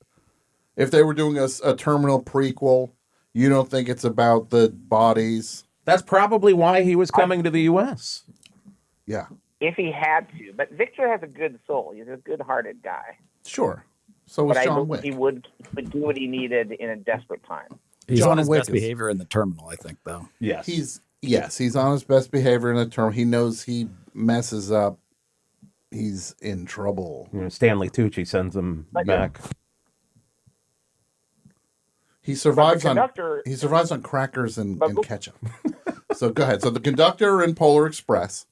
If they were doing a terminal prequel, you don't think it's about the bodies? That's probably why he was coming to the U.S. Yeah. If he had to. But Victor has a good soul. He's a good-hearted guy. Sure. So was but John I Wick. He would do what he needed in a desperate time. He's John on his Wick best behavior in the terminal, I think, though. Yes. He's on his best behavior in the terminal. He knows he messes up. He's in trouble. Stanley Tucci sends him back. He survives on crackers and ketchup. So go ahead. So the conductor in Polar Express.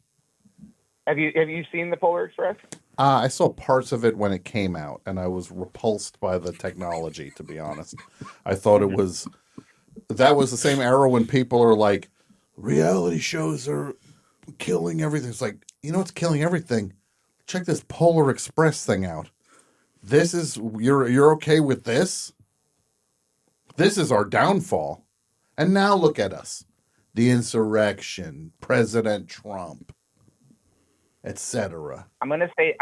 Have you seen the Polar Express? I saw parts of it when it came out, and I was repulsed by the technology, to be honest. I thought that was the same era when people are like, reality shows are killing everything. It's like, you know what's killing everything? Check this Polar Express thing out. This is, you're okay with this? This is our downfall. And now look at us. The insurrection, President Trump, etc. I'm gonna say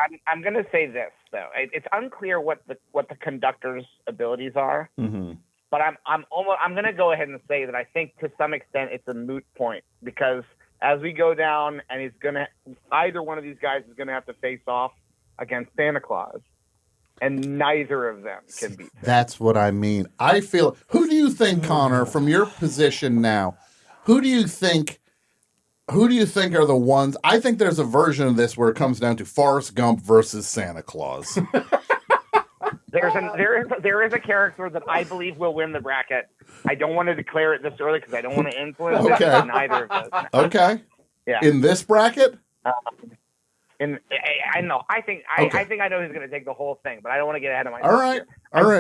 this though. It's unclear what the conductor's abilities are. But I'm gonna go ahead and say that I think to some extent it's a moot point because as we go down, and either one of these guys is gonna have to face off against Santa Claus, and neither of them can beat. That's what I mean. I feel. Who do you think, Connor, from your position now? Who do you think are the ones? I think there's a version of this where it comes down to Forrest Gump versus Santa Claus. There is a character that I believe will win the bracket. I don't want to declare it this early because I don't want to influence it. But neither of those. Okay. Yeah. In this bracket. I know. I think I know who's going to take the whole thing, but I don't want to get ahead of myself. All right. Here.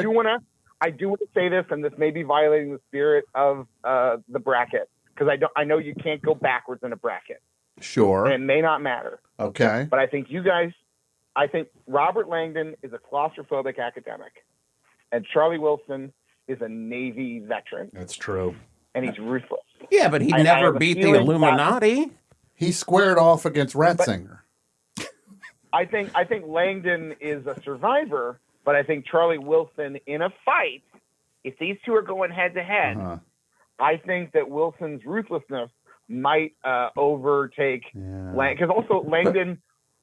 I do want to say this, and this may be violating the spirit of the bracket because I know you can't go backwards in a bracket. Sure. And it may not matter. Okay. But I think Robert Langdon is a claustrophobic academic, and Charlie Wilson is a Navy veteran. That's true. And he's ruthless. Yeah, but he never beat the Illuminati. He squared off against Ratzinger. I think Langdon is a survivor, but I think Charlie Wilson in a fight, if these two are going head to head, I think that Wilson's ruthlessness might overtake because also Langdon's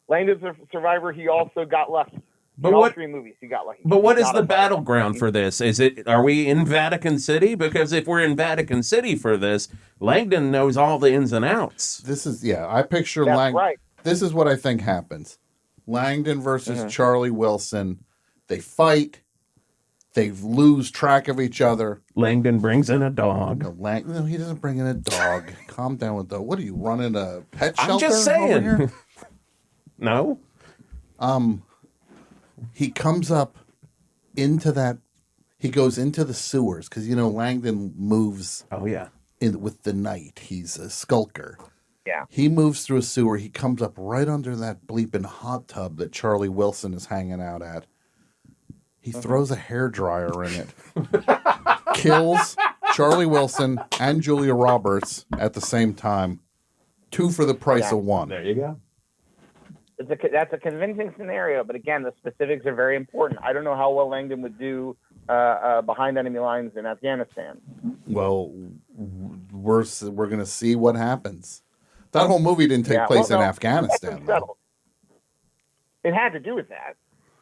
a survivor. He also got lucky. But in all what? 3 movies, he got lucky. But what is the battleground for this? Are we in Vatican City? Because if we're in Vatican City for this, Langdon knows all the ins and outs. I picture Langdon. Right. This is what I think happens. Langdon versus Charlie Wilson. They fight. They lose track of each other. Langdon brings in a dog. No, he doesn't bring in a dog. Calm down with that. What are you running a pet shelter? I'm just saying. Over here? No. He comes up into that. He goes into the sewers because Langdon moves. Oh yeah. With the night, he's a skulker. Yeah. He moves through a sewer. He comes up right under that bleeping hot tub that Charlie Wilson is hanging out at. He throws a hairdryer in it. Kills Charlie Wilson and Julia Roberts at the same time. 2 for the price of 1. There you go. That's a convincing scenario, but again, the specifics are very important. I don't know how well Langdon would do behind enemy lines in Afghanistan. Well, we're going to see what happens. That whole movie didn't take place in Afghanistan, though. It had to do with that.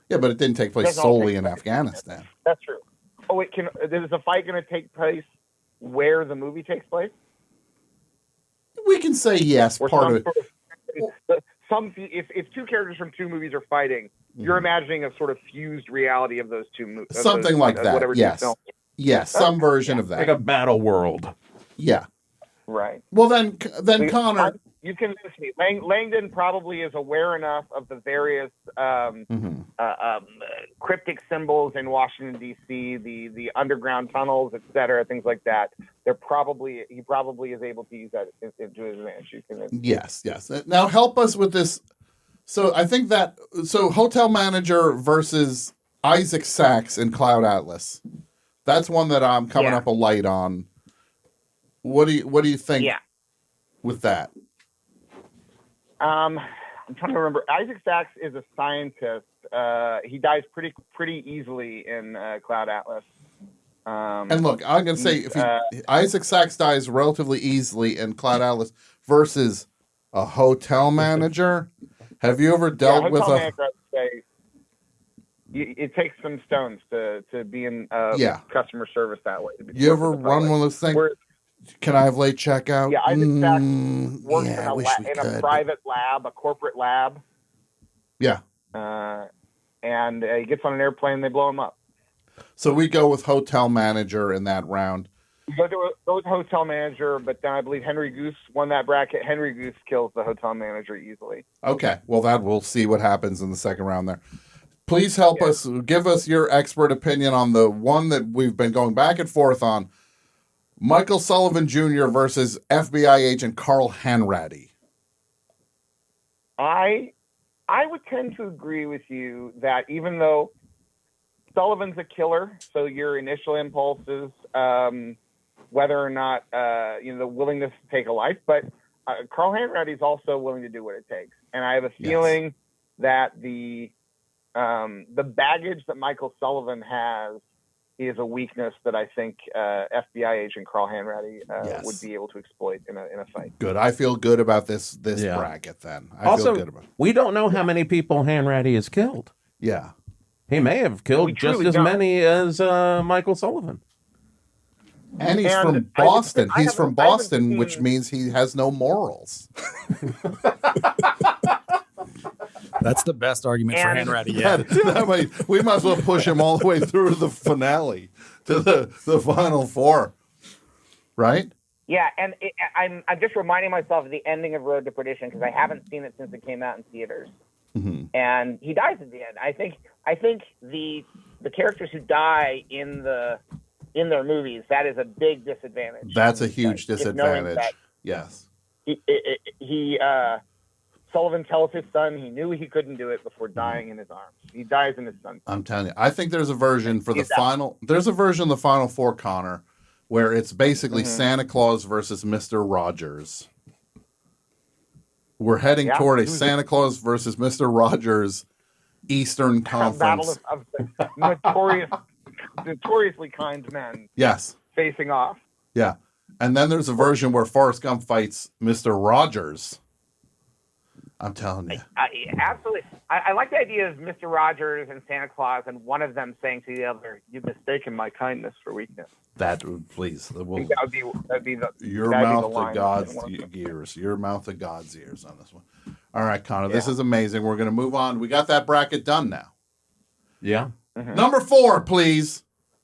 Yeah, but it didn't take place solely in Afghanistan. That's true. Oh, is the fight going to take place where the movie takes place? We can say yes, part of it. If 2 characters from 2 movies are fighting, you're imagining a sort of fused reality of those 2 movies. Something like that. Yes. Yes, some version of that. Like a battle world. Yeah. Right. Well, then Connor. You convince me. Langdon probably is aware enough of the various cryptic symbols in Washington, D.C., the underground tunnels, et cetera, things like that. He probably is able to use that to his advantage. Yes. Now help us with this. So I think Hotel Manager versus Isaac Sachs in Cloud Atlas. That's one that I'm coming up a light on. What do you think with that? I'm trying to remember. Isaac Sachs is a scientist. He dies pretty easily in Cloud Atlas. And look, I'm going to say Isaac Sachs dies relatively easily in Cloud Atlas versus a hotel manager. Have you ever dealt with a? Manager, it takes some stones to be in customer service that way. You ever run one of those things? Can I have late checkout? Yeah, Isaac Sachs works in a private lab, a corporate lab. Yeah. And he gets on an airplane, they blow him up. So we go with hotel manager in that round. We go with hotel manager, but then I believe Henry Goose won that bracket. Henry Goose kills the hotel manager easily. Okay. Well, we'll see what happens in the second round there. Please help us. Give us your expert opinion on the one that we've been going back and forth on. Michael Sullivan Jr. versus FBI agent Carl Hanratty. I would tend to agree with you that even though Sullivan's a killer, so your initial impulses, whether or not the willingness to take a life, but Carl Hanratty is also willing to do what it takes, and I have a feeling that the baggage that Michael Sullivan has is a weakness that I think FBI agent Carl Hanratty would be able to exploit in a fight. Good. I feel good about this bracket then. I Also, feel good about it. we don't know how many people Hanratty has killed. Yeah. He may have killed just as many as Michael Sullivan. And he's from Boston. He's from Boston, which means he has no morals. That's the best argument for Hanratty yet. We might as well push him all the way through the finale to the final four, right? Yeah, and I'm just reminding myself of the ending of Road to Perdition because I haven't seen it since it came out in theaters. Mm-hmm. And he dies at the end. I think the characters who die in their movies, that is a big disadvantage. That's a huge disadvantage. Yes. He Sullivan tells his son he knew he couldn't do it before dying in his arms. He dies in his son's arms. I'm telling you, I think there's a version for the final. There's a version of the final four, Connor, where it's basically Santa Claus versus Mr. Rogers. We're heading toward a Santa Claus versus Mr. Rogers Eastern Conference. Battle of notoriously kind men. Yes. Facing off. Yeah. And then there's a version where Forrest Gump fights Mr. Rogers. I'm telling you. Absolutely. I like the idea of Mr. Rogers and Santa Claus and one of them saying to the other, "You've mistaken my kindness for weakness." That would please. That'd be your mouth to God's ears. Your mouth to God's ears on this one. All right, Connor, this is amazing. We're going to move on. We got that bracket done now. Yeah. Number 4, please.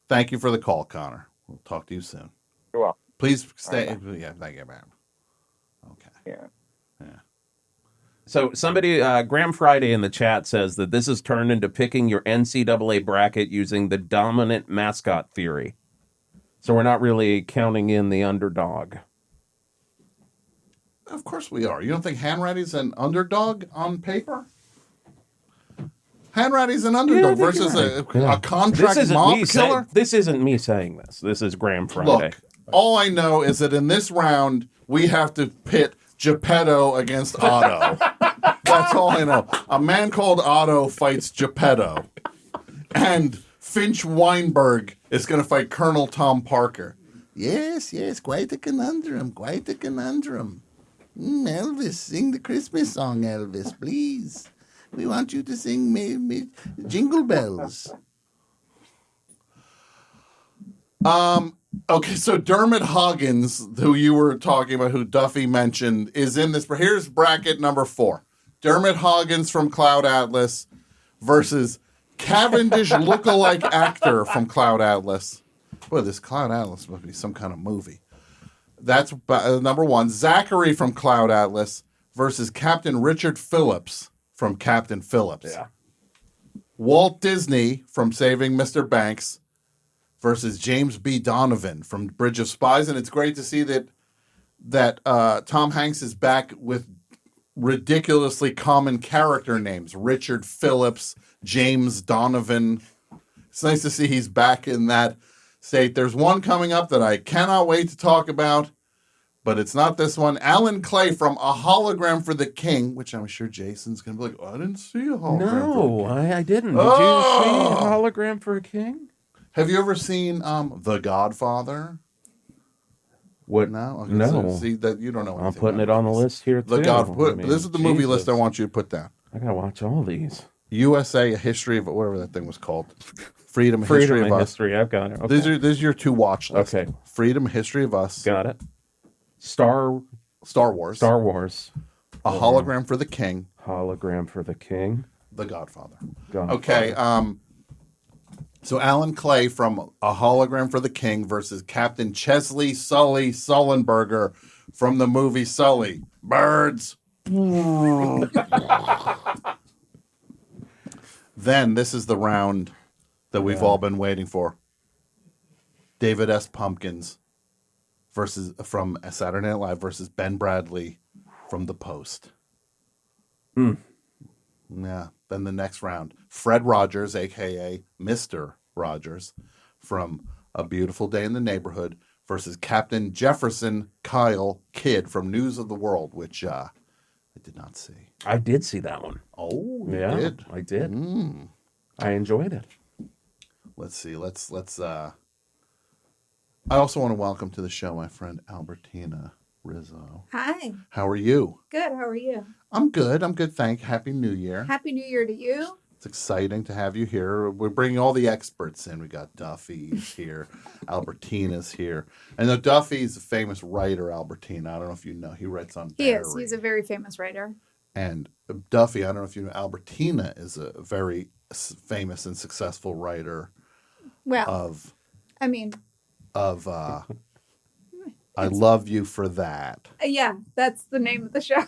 Thank you for the call, Connor. We'll talk to you soon. You're welcome. Please stay. Yeah, thank you, man. Okay. Yeah. So somebody, Graham Friday in the chat says that this has turned into picking your NCAA bracket using the dominant mascot theory. So we're not really counting in the underdog. Of course we are. You don't think Hanratty's an underdog on paper? Hanratty's an underdog versus a contract mob killer? This isn't me saying this. This is Graham Friday. Look, all I know is that in this round, we have to pit Geppetto against Otto. That's all I know. A man called Otto fights Geppetto. And Finch Weinberg is going to fight Colonel Tom Parker. Yes, quite a conundrum, Elvis, sing the Christmas song, Elvis, please. We want you to sing me Jingle Bells. Okay, so Dermot Hoggins, who you were talking about, who Duffy mentioned, is in this. Here's bracket number 4. Dermot Hoggins from Cloud Atlas versus Cavendish lookalike actor from Cloud Atlas. Boy, this Cloud Atlas must be some kind of movie. That's number 1. Zachary from Cloud Atlas versus Captain Richard Phillips from Captain Phillips. Yeah. Walt Disney from Saving Mr. Banks versus James B. Donovan from Bridge of Spies. And it's great to see that Tom Hanks is back with ridiculously common character names. Richard Phillips, James Donovan. It's nice to see he's back in that state. There's one coming up that I cannot wait to talk about, but it's not this one. Alan Clay from A Hologram for the King, which I'm sure Jason's going to be like, I didn't see a hologram for the king. I didn't. Did you see A Hologram for a King? Have you ever seen The Godfather? What? No? Okay, No. So see that you don't know. I'm putting it on the list here, too. This is the movie list I want you to put down. I got to watch all these. USA, A History of whatever that thing was called. Freedom, History of Us. History, I've got it. Okay. These are your 2 watch lists. Okay. Freedom, History of Us. Got it. Star Wars. A Hologram for the King. Hologram for the King. The Godfather. Godfather. Okay. So Alan Clay from A Hologram for the King versus Captain Chesley Sully Sullenberger from the movie Sully. Birds. Then this is the round that we've all been waiting for. David S. Pumpkins from Saturday Night Live versus Ben Bradley from The Post. Yeah. Then the next round, Fred Rogers, a.k.a. Mr. Rogers, from A Beautiful Day in the Neighborhood versus Captain Jefferson Kyle Kidd from News of the World, which I did not see. I did see that one. Oh, you yeah, did? I did. I enjoyed it. let's see. Let's. I also want to welcome to the show my friend Albertina Rizzo. Hi. How are you? Good. How are you? I'm good. I'm good. Thank you. Happy New Year. Happy New Year to you. It's exciting to have you here. We're bringing all the experts in. We got Duffy's here. Albertina's here. And the Duffy's a famous writer, Albertina. I don't know if you know. He writes on He Barry. is. He's a very famous writer. And Duffy, I don't know if you know, Albertina is a very famous and successful writer Well, I mean, I love you for that. yeah, that's the name of the show.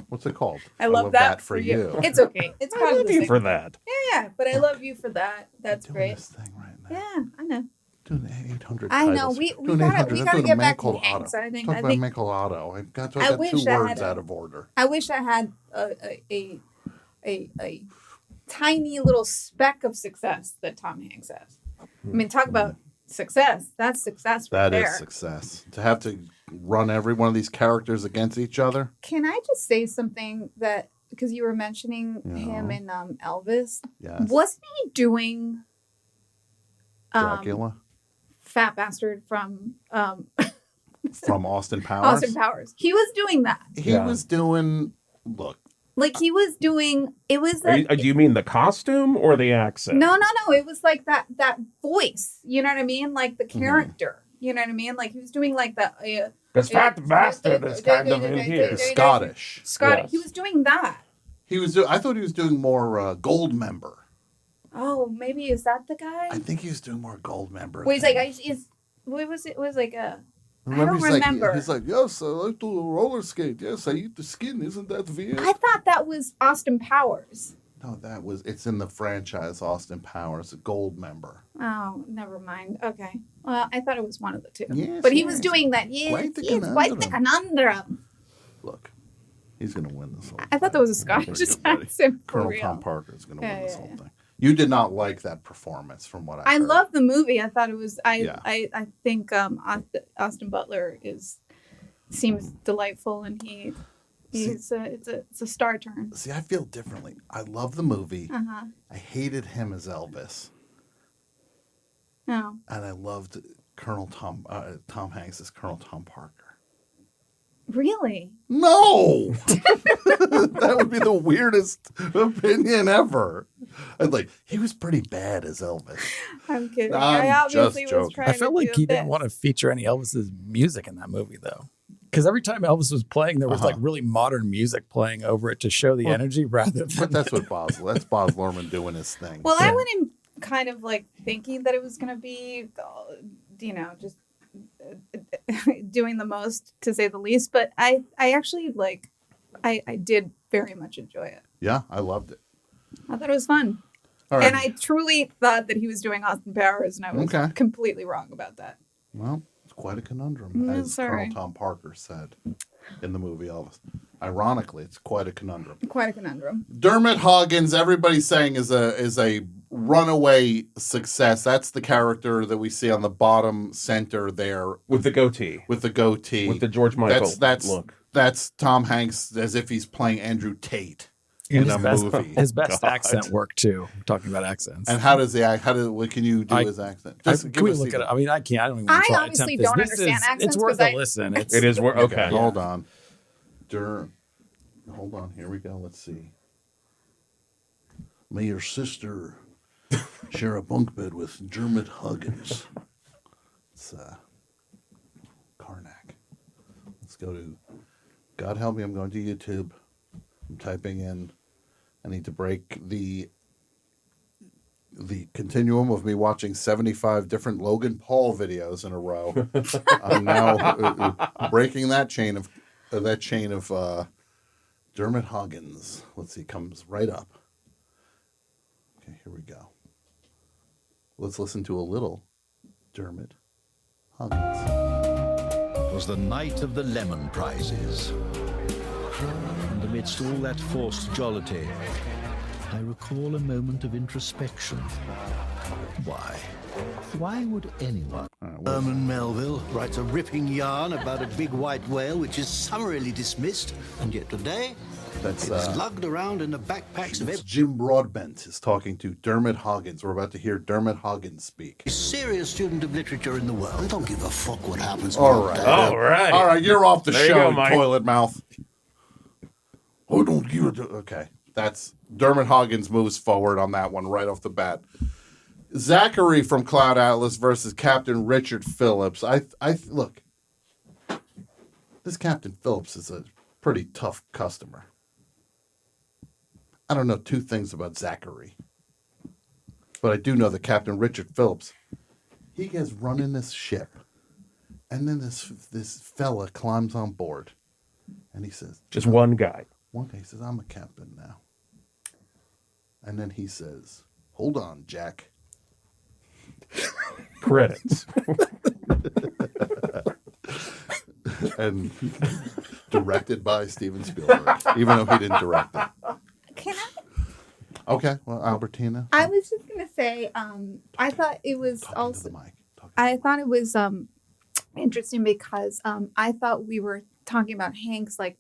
What's it called? I love that for you. It's okay. It's I kind of love the you same. for that. Yeah, but I love you for that. That's great. This thing right now. Yeah, I know. Doing 800 I know. titles. We Doing gotta 800. we I'm gotta doing a get man back to called Hanks. Otto. I think. Talk I about a think. man called Otto. I got I two wish I words had out of order. I wish I had a tiny little speck of success that Tom Hanks has. I mean, talk about success. That's success right That there. is success. To have to run every one of these characters against each other. Can I just say something that, because you were mentioning him in Elvis? Yes. Wasn't he doing Dracula Fat Bastard from from Austin Powers. Austin Powers? He was doing that. He was doing. Look, Like he was doing. It was. Do you mean the costume or the accent? No. It was like that voice. You know what I mean? Like the character. You know what I mean? Like he was doing like that. Because Fat Bastard is kind of in here. Scottish. Scottish. He was doing that. He was. I thought he was doing more Gold Member. Oh, maybe is that the guy? I think he was doing more Gold Member. Wait, what was it? It was like a. Remember, I don't remember. He's like, yes, I like to roller skate. Yes, I eat the skin. Isn't that weird? I thought that was Austin Powers. No, it's in the franchise Austin Powers, a Gold Member. Oh, never mind. Okay. Well, I thought it was one of the two. Yes, but he was doing that. Yes, Quite the quite the conundrum. Look, he's going to win this whole I thought that was a Scottish accent for Colonel real. Tom Parker is going to win this whole thing. You did not like that performance from what I I heard. love the movie. I thought it was. I think Austin Butler seems delightful, and it's a star turn. See, I feel differently. I love the movie. Uh-huh. I hated him as Elvis. No. And I loved Tom Hanks as Colonel Tom Parker. Really? No! That would be the weirdest opinion ever. He was pretty bad as Elvis. I'm kidding. I'm I obviously just was joking. trying I felt to like do he a didn't bit. want to feature any Elvis's music in that movie, though. Because every time Elvis was playing, there was like really modern music playing over it to show the energy rather than. But that's what Boz Luhrmann doing his thing. Well, I went in kind of like thinking that it was going to be, just doing the most, to say the least. But I actually I did very much enjoy it. Yeah, I loved it. I thought it was fun. All right. And I truly thought that he was doing Austin Powers, and I was completely wrong about that. Well, it's quite a conundrum, as sorry. Colonel Tom Parker said in the movie Elvis. Ironically, it's quite a conundrum. Quite a conundrum. Dermot Hoggins, everybody's saying is a runaway success. That's the character that we see on the bottom center there with the goatee. With the goatee. With the George Michael look. That's Tom Hanks as if he's playing Andrew Tate in a movie. His best accent work too. Talking about accents. And how does he act? What can you do his accent? Can we look at it? I mean, I can't. I don't even. I try to obviously attempt don't this. understand accents. It's worth a listen. It is worth. Okay, hold on. Hold on. Here we go. Let's see. May your sister share a bunk bed with Dermot Hoggins. It's Karnak. Let's go to. God help me. I'm going to YouTube. I'm typing in. I need to break the continuum of me watching 75 different Logan Paul videos in a row. I'm now breaking that chain of Dermot Hoggins. Let's see, comes right up. Okay, here we go. Let's listen to a little Dermot Hoggins. It was the night of the Lemon Prizes. And amidst all that forced jollity, I recall a moment of introspection. Why? Why would anyone? Herman Melville writes a ripping yarn about a big white whale which is summarily dismissed, and yet today That's lugged around in the backpacks of it's Jim Broadbent is talking to Dermot Hoggins. We're about to hear Dermot Hoggins speak. every serious student of literature in the world. They don't give a fuck what happens. All right. All right. All right, you're off the There you show, go, Mike. toilet mouth. Oh, don't give it. Okay, that's Dermot Hoggins moves forward on that one right off the bat. Zachary from Cloud Atlas versus Captain Richard Phillips. I look. This Captain Phillips is a pretty tough customer. I don't know two things about Zachary, but I do know that Captain Richard Phillips, he gets running this ship, and then this fella climbs on board, and he says, Just one guy. One guy says, I'm a captain now. And then he says, hold on, Jack. Credits. And directed by Steven Spielberg, even though he didn't direct it. Can Okay, well, Albertina. I was just gonna say, I thought it was also. I thought it was interesting because I thought we were talking about Hank's like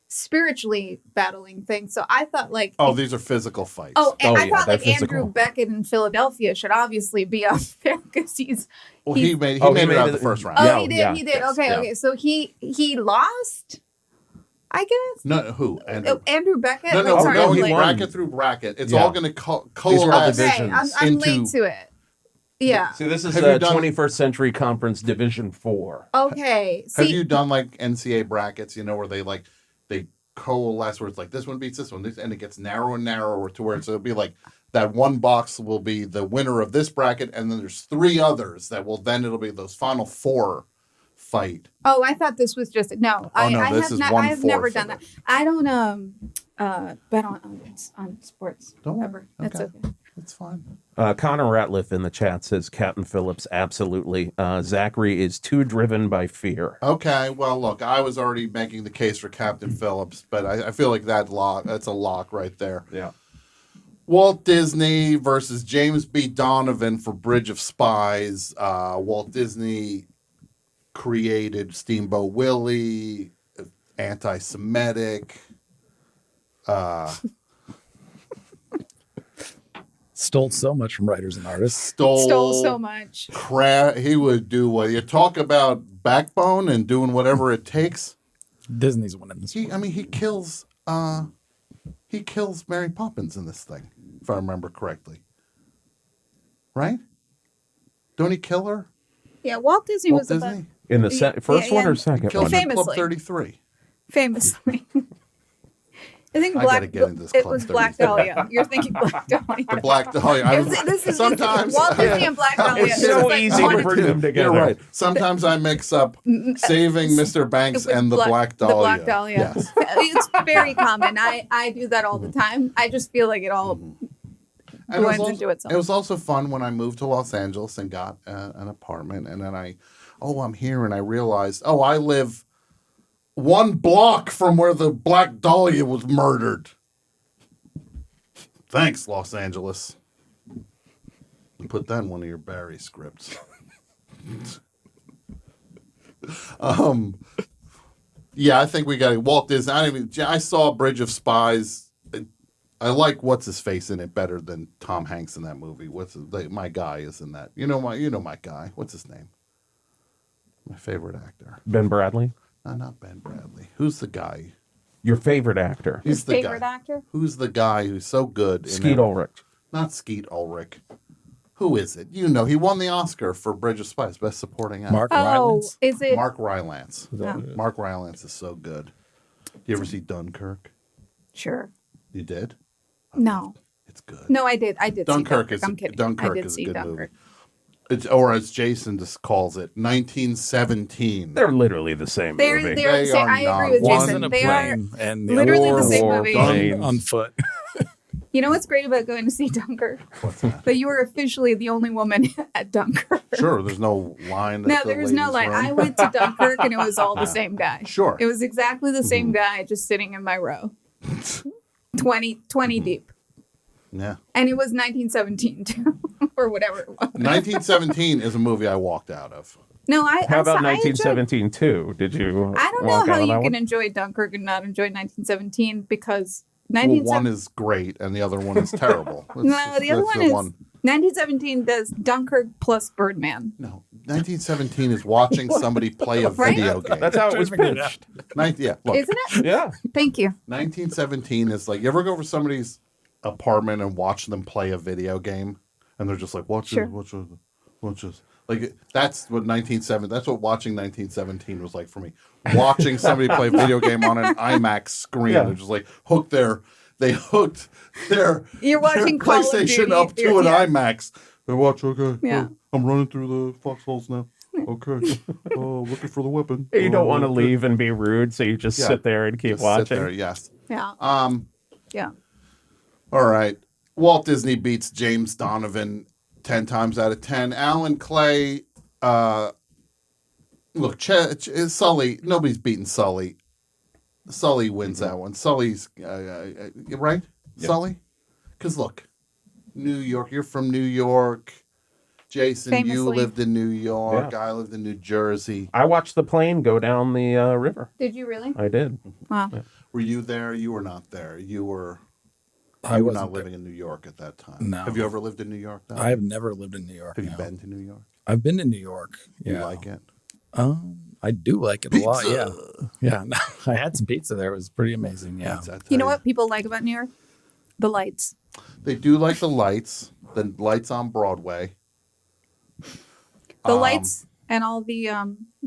spiritually battling things. So I thought like These are physical fights. I thought like Andrew Beckett in Philadelphia should obviously be up there because he's. He made it out the first round. Oh, he did. He did. Okay. So he lost. I guess. No, who? Andrew Beckett. No, he like, bracket through bracket. It's Yeah. all going to coalesce. Okay, I'm late to it. Yeah. See, this is Have the you done- 21st Century Conference Division 4. Okay. Have you done like NCAA brackets? You know where they coalesce where it's like this one beats this one, and it gets narrower and narrower to where it'll be like that one box will be the winner of this bracket, and then there's three others that will then it'll be those final four fight. Oh, I thought this was just no. I this have is not. I have 1/4 never of done that. I don't bet on sports. Don't ever. That's okay. That's fine. Connor Ratliff in the chat says Captain Phillips, absolutely. Zachary is too driven by fear. Okay, well, look, I was already making the case for Captain Phillips, but I feel like that's a lock right there. Yeah. Walt Disney versus James B. Donovan for Bridge of Spies. Walt Disney created Steamboat Willie, anti-Semitic. Stole so much from writers and artists. Stole so much. He would do what you talk about backbone and doing whatever it takes. Disney's winning this. He kills Mary Poppins in this thing, if I remember correctly. Right? Don't he kill her? Yeah, Walt Disney was Disney? In the first one or second Killed one? her in Club Famously. 33. Famously. I think I gotta get into this it Club was 33. Black Dahlia. You're thinking Black Dahlia. The Black Dahlia. This is sometimes Walt Disney and Black Dahlia. It's so easy to bring them together. You're right. Sometimes I mix up Saving Mr. Banks and the Black Dahlia. The Black Dahlia. Yes. It's very common. I do that all the time. I just feel like it all And blends into itself. It was also fun when I moved to Los Angeles and got an apartment, and then I'm here, and I realized, I live one block from where the Black Dahlia was murdered. Thanks, Los Angeles. Put that in one of your Barry scripts. Yeah, I think we got Walt Disney. I saw Bridge of Spies. I like what's his face in it better than Tom Hanks in that movie. My guy is in that. You know my guy. What's his name? My favorite actor. Ben Bradley? No, not Ben Bradley. Who's the guy? Your favorite actor? He's the favorite guy. actor? Who's the guy who's so good? Skeet Ulrich. Not Skeet Ulrich. Who is it? You know, he won the Oscar for Bridge of Spies, Best Supporting Actor. Mark Rylance. Is it? Mark Rylance. Oh. Mark Rylance is so good. You ever see Dunkirk? Sure. You did? No. It's good. No, I did. I did. Dunkirk see is I'm kidding. Dunkirk I did is a see good Dunkirk. movie. Or as Jason just calls it, 1917. They're literally the same They're movie. the same. I agree with One Jason. in a They are plane and the literally other the same war movie. done on foot. You know what's great about going to see Dunkirk? That you were officially the only woman at Dunkirk. Sure, there's no line. No, there was no line. I went to Dunkirk and it was all the same guy. Sure. It was exactly the same guy just sitting in my row. 20 deep. Yeah. And it was 1917 too, or whatever it was. 1917 is a movie I walked out of. No, I. How about I enjoyed- 1917 too? Did you? I don't walk know out how of you that can one? enjoy Dunkirk and not enjoy 1917 because Well, 1917. one is great and the other one is terrible. No, the other That's one is 1917 does Dunkirk plus Birdman. No, 1917 is watching somebody play a Right? video game. That's how it was pitched. Yeah, look, Isn't it? Yeah. Thank you. 1917 is like, you ever go over somebody's apartment and watch them play a video game, and they're just like, watch Sure. this. Like that's what 1917. That's what watching 1917 was like for me. Watching somebody play a video game on an IMAX screen. Yeah. They're just like they hooked their You're watching Call of PlayStation Duty. up to an Yeah. IMAX. They watch. Okay, Yeah. I'm running through the foxholes now. Okay, looking for the weapon. You don't want to okay. leave and be rude, so you just Yeah. sit there and keep Just watching. Sit there, yes. Yeah. Yeah. All right. Walt Disney beats James Donovan 10 times out of 10. Alan Clay, look, Sully, nobody's beaten Sully. Sully wins that one. Sully's, right? Yeah. Sully? Because look, New York, you're from New York. Jason, you Famously. lived in New York. Yeah. I lived in New Jersey. I watched the plane go down the river. Did you really? I did. Wow. Yeah. Were you there? You were not there. You were I you were wasn't not living in New York at that time. No. Have you ever lived in New York? Though? I've never lived in New York. Have you no. been to New York? I've been to New York. You Yeah. like it? I do like it a lot. Yeah. Pizza. Yeah. I had some pizza there. It was pretty amazing. Yeah. Pizza, I tell You know what people like about New York? The lights. They do like the lights on Broadway. The lights and all the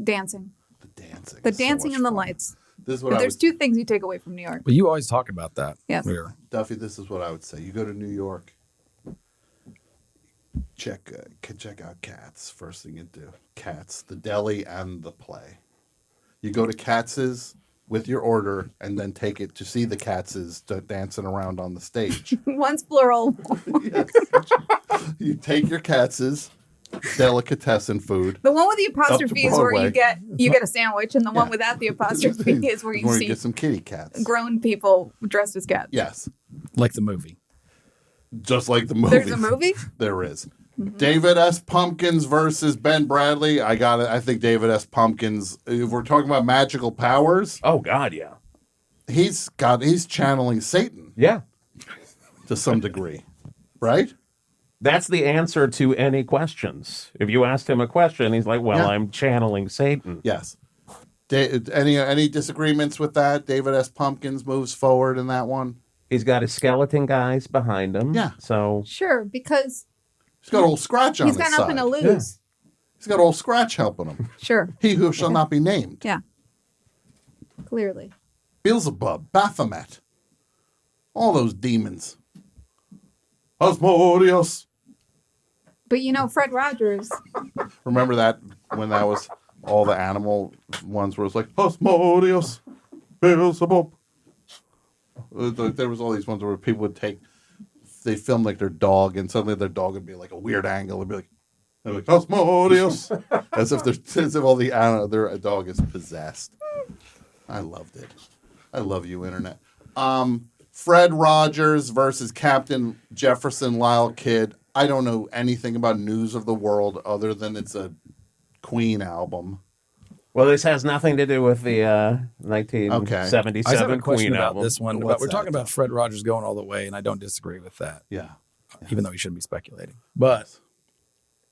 dancing. The dancing. The is so dancing much and the fun. lights. This is what I There's would, two things you take away from New York. But you always talk about that. Yes. Here. Duffy, this is what I would say. You go to New York, check out Cats. First thing you do. Cats, the deli and the play. You go to Katz's with your order and then take it to see the Katz's dancing around on the stage. One's plural. You take your Katz's delicatessen food. The one with the Up to apostrophe is where you Broadway. get a sandwich, and the one without the apostrophe is where you Where you see get some kitty cats. grown people dressed as cats. Yes. Like the movie. Just like the movie. There's a movie? There is. David S. Pumpkins versus Ben Bradley. I think David S. Pumpkins, if we're talking about magical powers, Oh God, yeah. he's channeling Satan Yeah. to some degree. Right? That's the answer to any questions. If you asked him a question, he's like, "Well, Yeah. I'm channeling Satan." Yes. Any disagreements with that? David S. Pumpkins moves forward in that one. He's got his skeleton guys behind him. Yeah. So Sure, because He's got old Scratch on he's his got nothing side. to lose. He's got old Scratch helping him. Sure. He who shall not be named. Yeah. Clearly. Beelzebub, Baphomet, all those demons. Asmodeus. But you know, Fred Rogers, Remember that when that was all the animal ones where it's like Asmodeus, Beelzebub. There was all these ones where people would they filmed like their dog, and suddenly their dog would be like a weird angle. It'd be like Asmodeus, as if all their dog is possessed. I loved it. I love you, internet. Fred Rogers versus Captain Jefferson Lyle Kidd. I don't know anything about News of the World other than it's a Queen album. Well, this has nothing to do with the I just have 1977 a question Queen about album. this one. What's We're that? talking about Fred Rogers going all the way, and I don't disagree with that. Yeah. Even though he shouldn't be speculating. But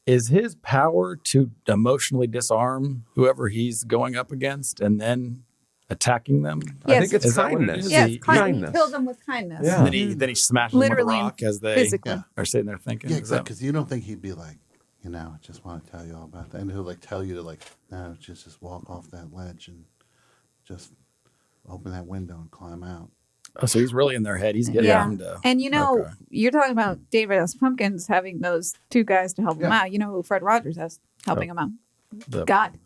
is his power to emotionally disarm whoever he's going up against and then attacking them? Yes. I think it's Is that what it kindness. is? yes, He kindness. Killed them with kindness. Yeah. then he smashes them with a Literally and rock as they physically. are sitting there thinking. Yeah, is that- exactly. Because you don't think he'd be like, I just want to tell you all about that. And he'll tell you to no, just walk off that ledge and just open that window and climb out. Oh, so he's really in their head. He's getting Yeah. them to. And you know, Okay. you're talking about David S. Pumpkins having those two guys to help him out. You know who Fred Rogers has helping him out? God.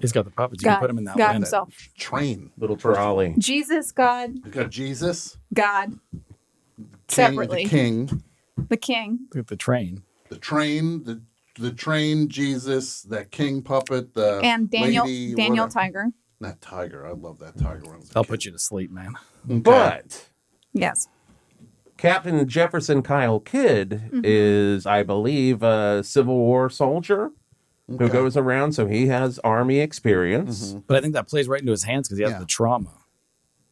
He's got the puppets. You God. can put him in that God window. himself. Train. Little trolley. Jesus, God, You got Jesus, God. Separately. the king, The king. The train. the train, the train, Jesus, that king puppet, the And Daniel lady, Daniel whatever. Tiger. That tiger. I love that tiger. When I was a I'll kid. put you to sleep, man. Okay. But Yes. Captain Jefferson Kyle Kidd is, I believe, a Civil War soldier. who goes around, so he has army experience. But I think that plays right into his hands because he has the trauma.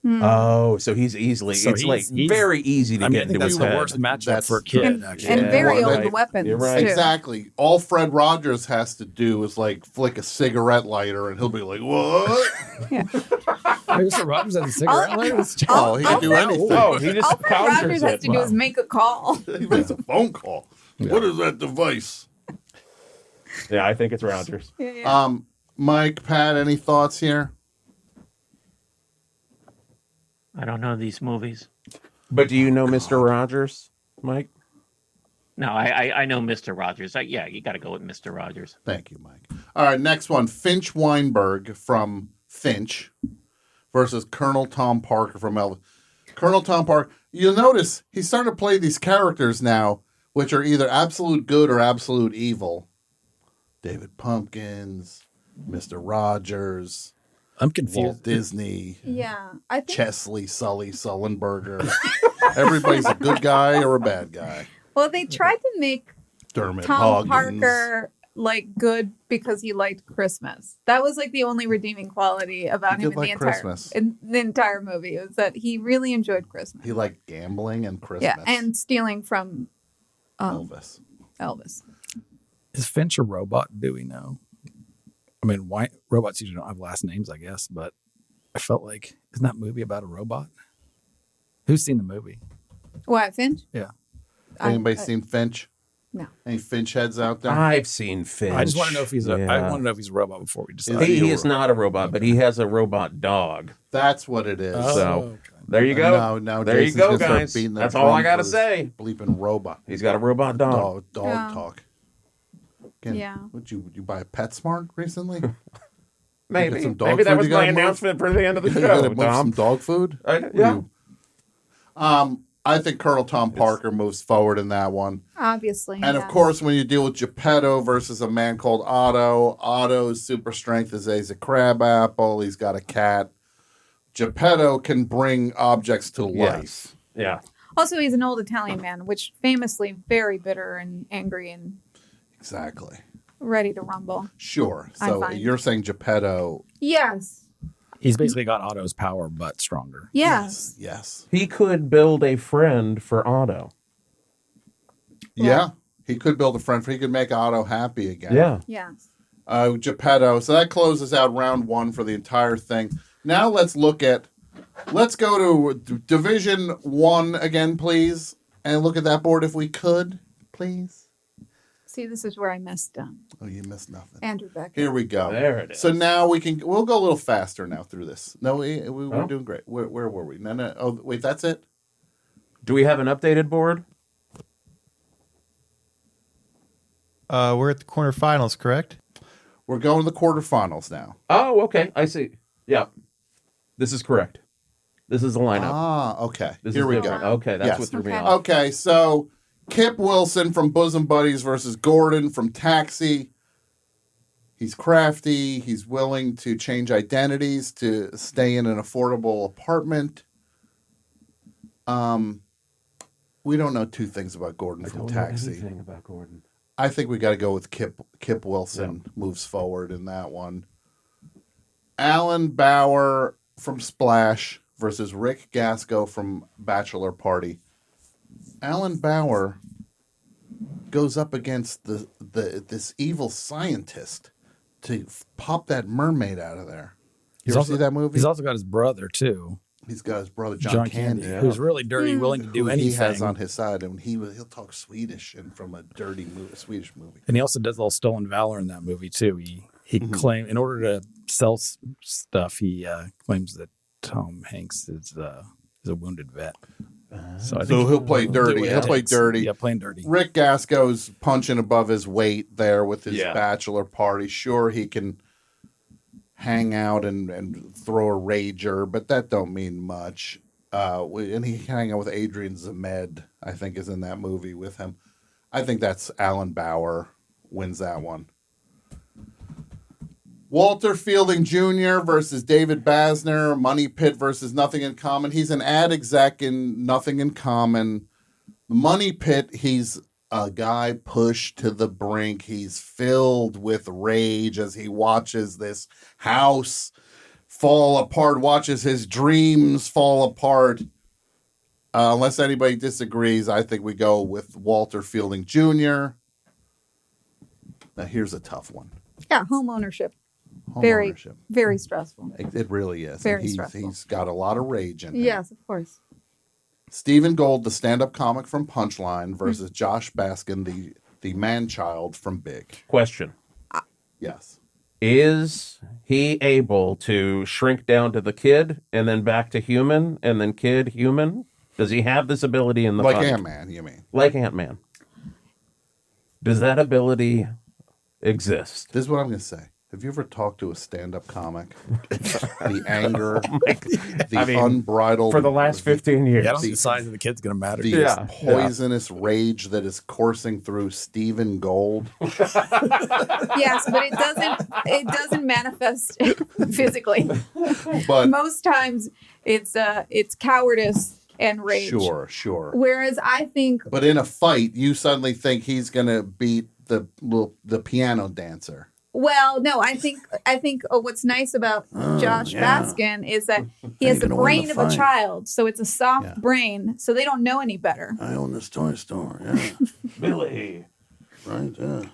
Oh, so he's easily, So it's he's very easy to I mean, get I think into that's his the head. worst matchup for a kid, actually. And very Yeah. old Right. weapons. You're right. Too. Exactly. All Fred Rogers has to do is like flick a cigarette lighter, and he'll be like, "What?" Mr. Rogers has a cigarette lighter? Oh, he can do anything. Oh, he just All Fred counters Rogers has it. to do is make a call. He makes a phone call. What is that device? Yeah, I think it's Rogers. Mike, Pat, any thoughts here? I don't know these movies. But do you know Mr. Rogers, Mike? No, I know Mr. Rogers. Yeah, you got to go with Mr. Rogers. Thank you, Mike. All right, next one. Finch Weinberg from Finch versus Colonel Tom Parker from Elvis. Colonel Tom Parker. You'll notice he's starting to play these characters now, which are either absolute good or absolute evil. David Pumpkins, Mr. Rogers. I'm confused. Walt Disney. Yeah, I think. Chesley, Sully, Sullenberger. Everybody's a good guy or a bad guy. Well, they tried to make Dermot Tom Hoggins. Parker like good because he liked Christmas. That was like the only redeeming quality about He him did like Christmas. in the entire movie was that he really enjoyed Christmas. He liked gambling and Christmas. Yeah, and stealing from Elvis. Elvis. Is Finch a robot? Do we know? I mean, why robots usually don't have last names, I guess, but I felt like, isn't that movie about a robot? Who's seen the movie? What, Finch? Yeah. Anybody seen Finch? No. Any Finch heads out there? I've seen Finch. I just want to know if he's I Yeah. want to know if he's a robot before we decide. He is not a robot, but he has a robot dog. That's what it is. So there you go. Now there you Jason's go, gonna start guys. beating the That's all I drum got to for his say. Bleeping robot. He's got a robot dog. Dog Yeah. talk. Again, Yeah. Would you buy a PetSmart recently? Maybe. Get some dog Maybe that food was you gotta my move? announcement for the end of the You show, gotta move Tom. some dog food. Yeah. I think Colonel Tom Parker moves forward in that one. Obviously. And of course, when you deal with Geppetto versus a man called Otto, Otto's super strength is he's a crabapple. He's got a cat. Geppetto can bring objects to life. Yeah. Also, he's an old Italian man, which famously very bitter and angry and Exactly. ready to rumble. Sure. I So find. you're saying Geppetto. Yes. He's basically got Otto's power, but stronger. Yes. Yes. He could build a friend for Otto. Yeah. He could build a friend. He could make Otto happy again. Yeah. Yes. Geppetto. So that closes out round one for the entire thing. Now let's go to Division 1 again, please. And look at that board if we could, please. See, this is where I messed up. Oh, you missed nothing. Andrew Becker. Here we go. There it is. So now we'll go a little faster now through this. No, we're doing great. Where were we? No. Oh, wait, that's it? Do we have an updated board? We're at the quarterfinals, correct? We're going to the quarterfinals now. Oh, okay. I see. Yeah. This is correct. This is the lineup. Ah, okay. This Here is we different. go. Okay, that's Yes. what threw me off. Okay, so Kip Wilson from Bosom Buddies versus Gordon from Taxi. He's crafty. He's willing to change identities to stay in an affordable apartment. We don't know two things about Gordon from Taxi. Anything about Gordon. I think we got to go with Kip Wilson moves forward in that one. Alan Bauer from Splash versus Rick Gasco from Bachelor Party. Alan Bauer goes up against this evil scientist to pop that mermaid out of there. You ever see that movie? He's also got his brother too. He's got his brother John Candy, who's really dirty, willing to do who anything. he has on his side, and he'll talk Swedish and from a dirty Swedish movie. And he also does a little stolen valor in that movie too. He claimed in order to sell stuff, he claims that Tom Hanks is a wounded vet. So he'll play dirty. He'll play dirty. Yeah, playing dirty. Rick Gasco's punching above his weight there with his bachelor party. Sure, he can hang out and throw a rager, but that don't mean much. And he hang out with Adrian Zemed, I think, is in that movie with him. I think that's Alan Bauer wins that one. Walter Fielding Jr. versus David Basner. Money Pit versus Nothing in Common. He's an ad exec in Nothing in Common. Money Pit, he's a guy pushed to the brink. He's filled with rage as he watches this house fall apart, watches his dreams fall apart. Unless anybody disagrees, I think we go with Walter Fielding Jr. Now, here's a tough one. Yeah, home ownership. Home Very, ownership. very stressful. It really is. Very And stressful. He's got a lot of rage in him. Yes, of course. Stephen Gold, the stand-up comic from Punchline, versus Josh Baskin, the man-child from Big. Question. Yes. Is he able to shrink down to the kid and then back to human and then kid human? Does he have this ability in the Like fight? Ant-Man, you mean? Like Ant-Man. Does that ability exist? This is what I'm going to say. Have you ever talked to a stand-up comic? The anger, unbridled... For the last 15 years. Yeah, I don't think the size of the kid's going to matter. The poisonous rage that is coursing through Stephen Gold. Yes, but it doesn't manifest physically. But most times it's cowardice and rage. Sure. Whereas I think But in a fight, you suddenly think he's going to beat the piano dancer. well, no, I think what's nice about Josh Baskin is that he has the brain of a child, so it's a soft brain, so they don't know any better. I own this toy store, yeah. Billy. Right, yeah.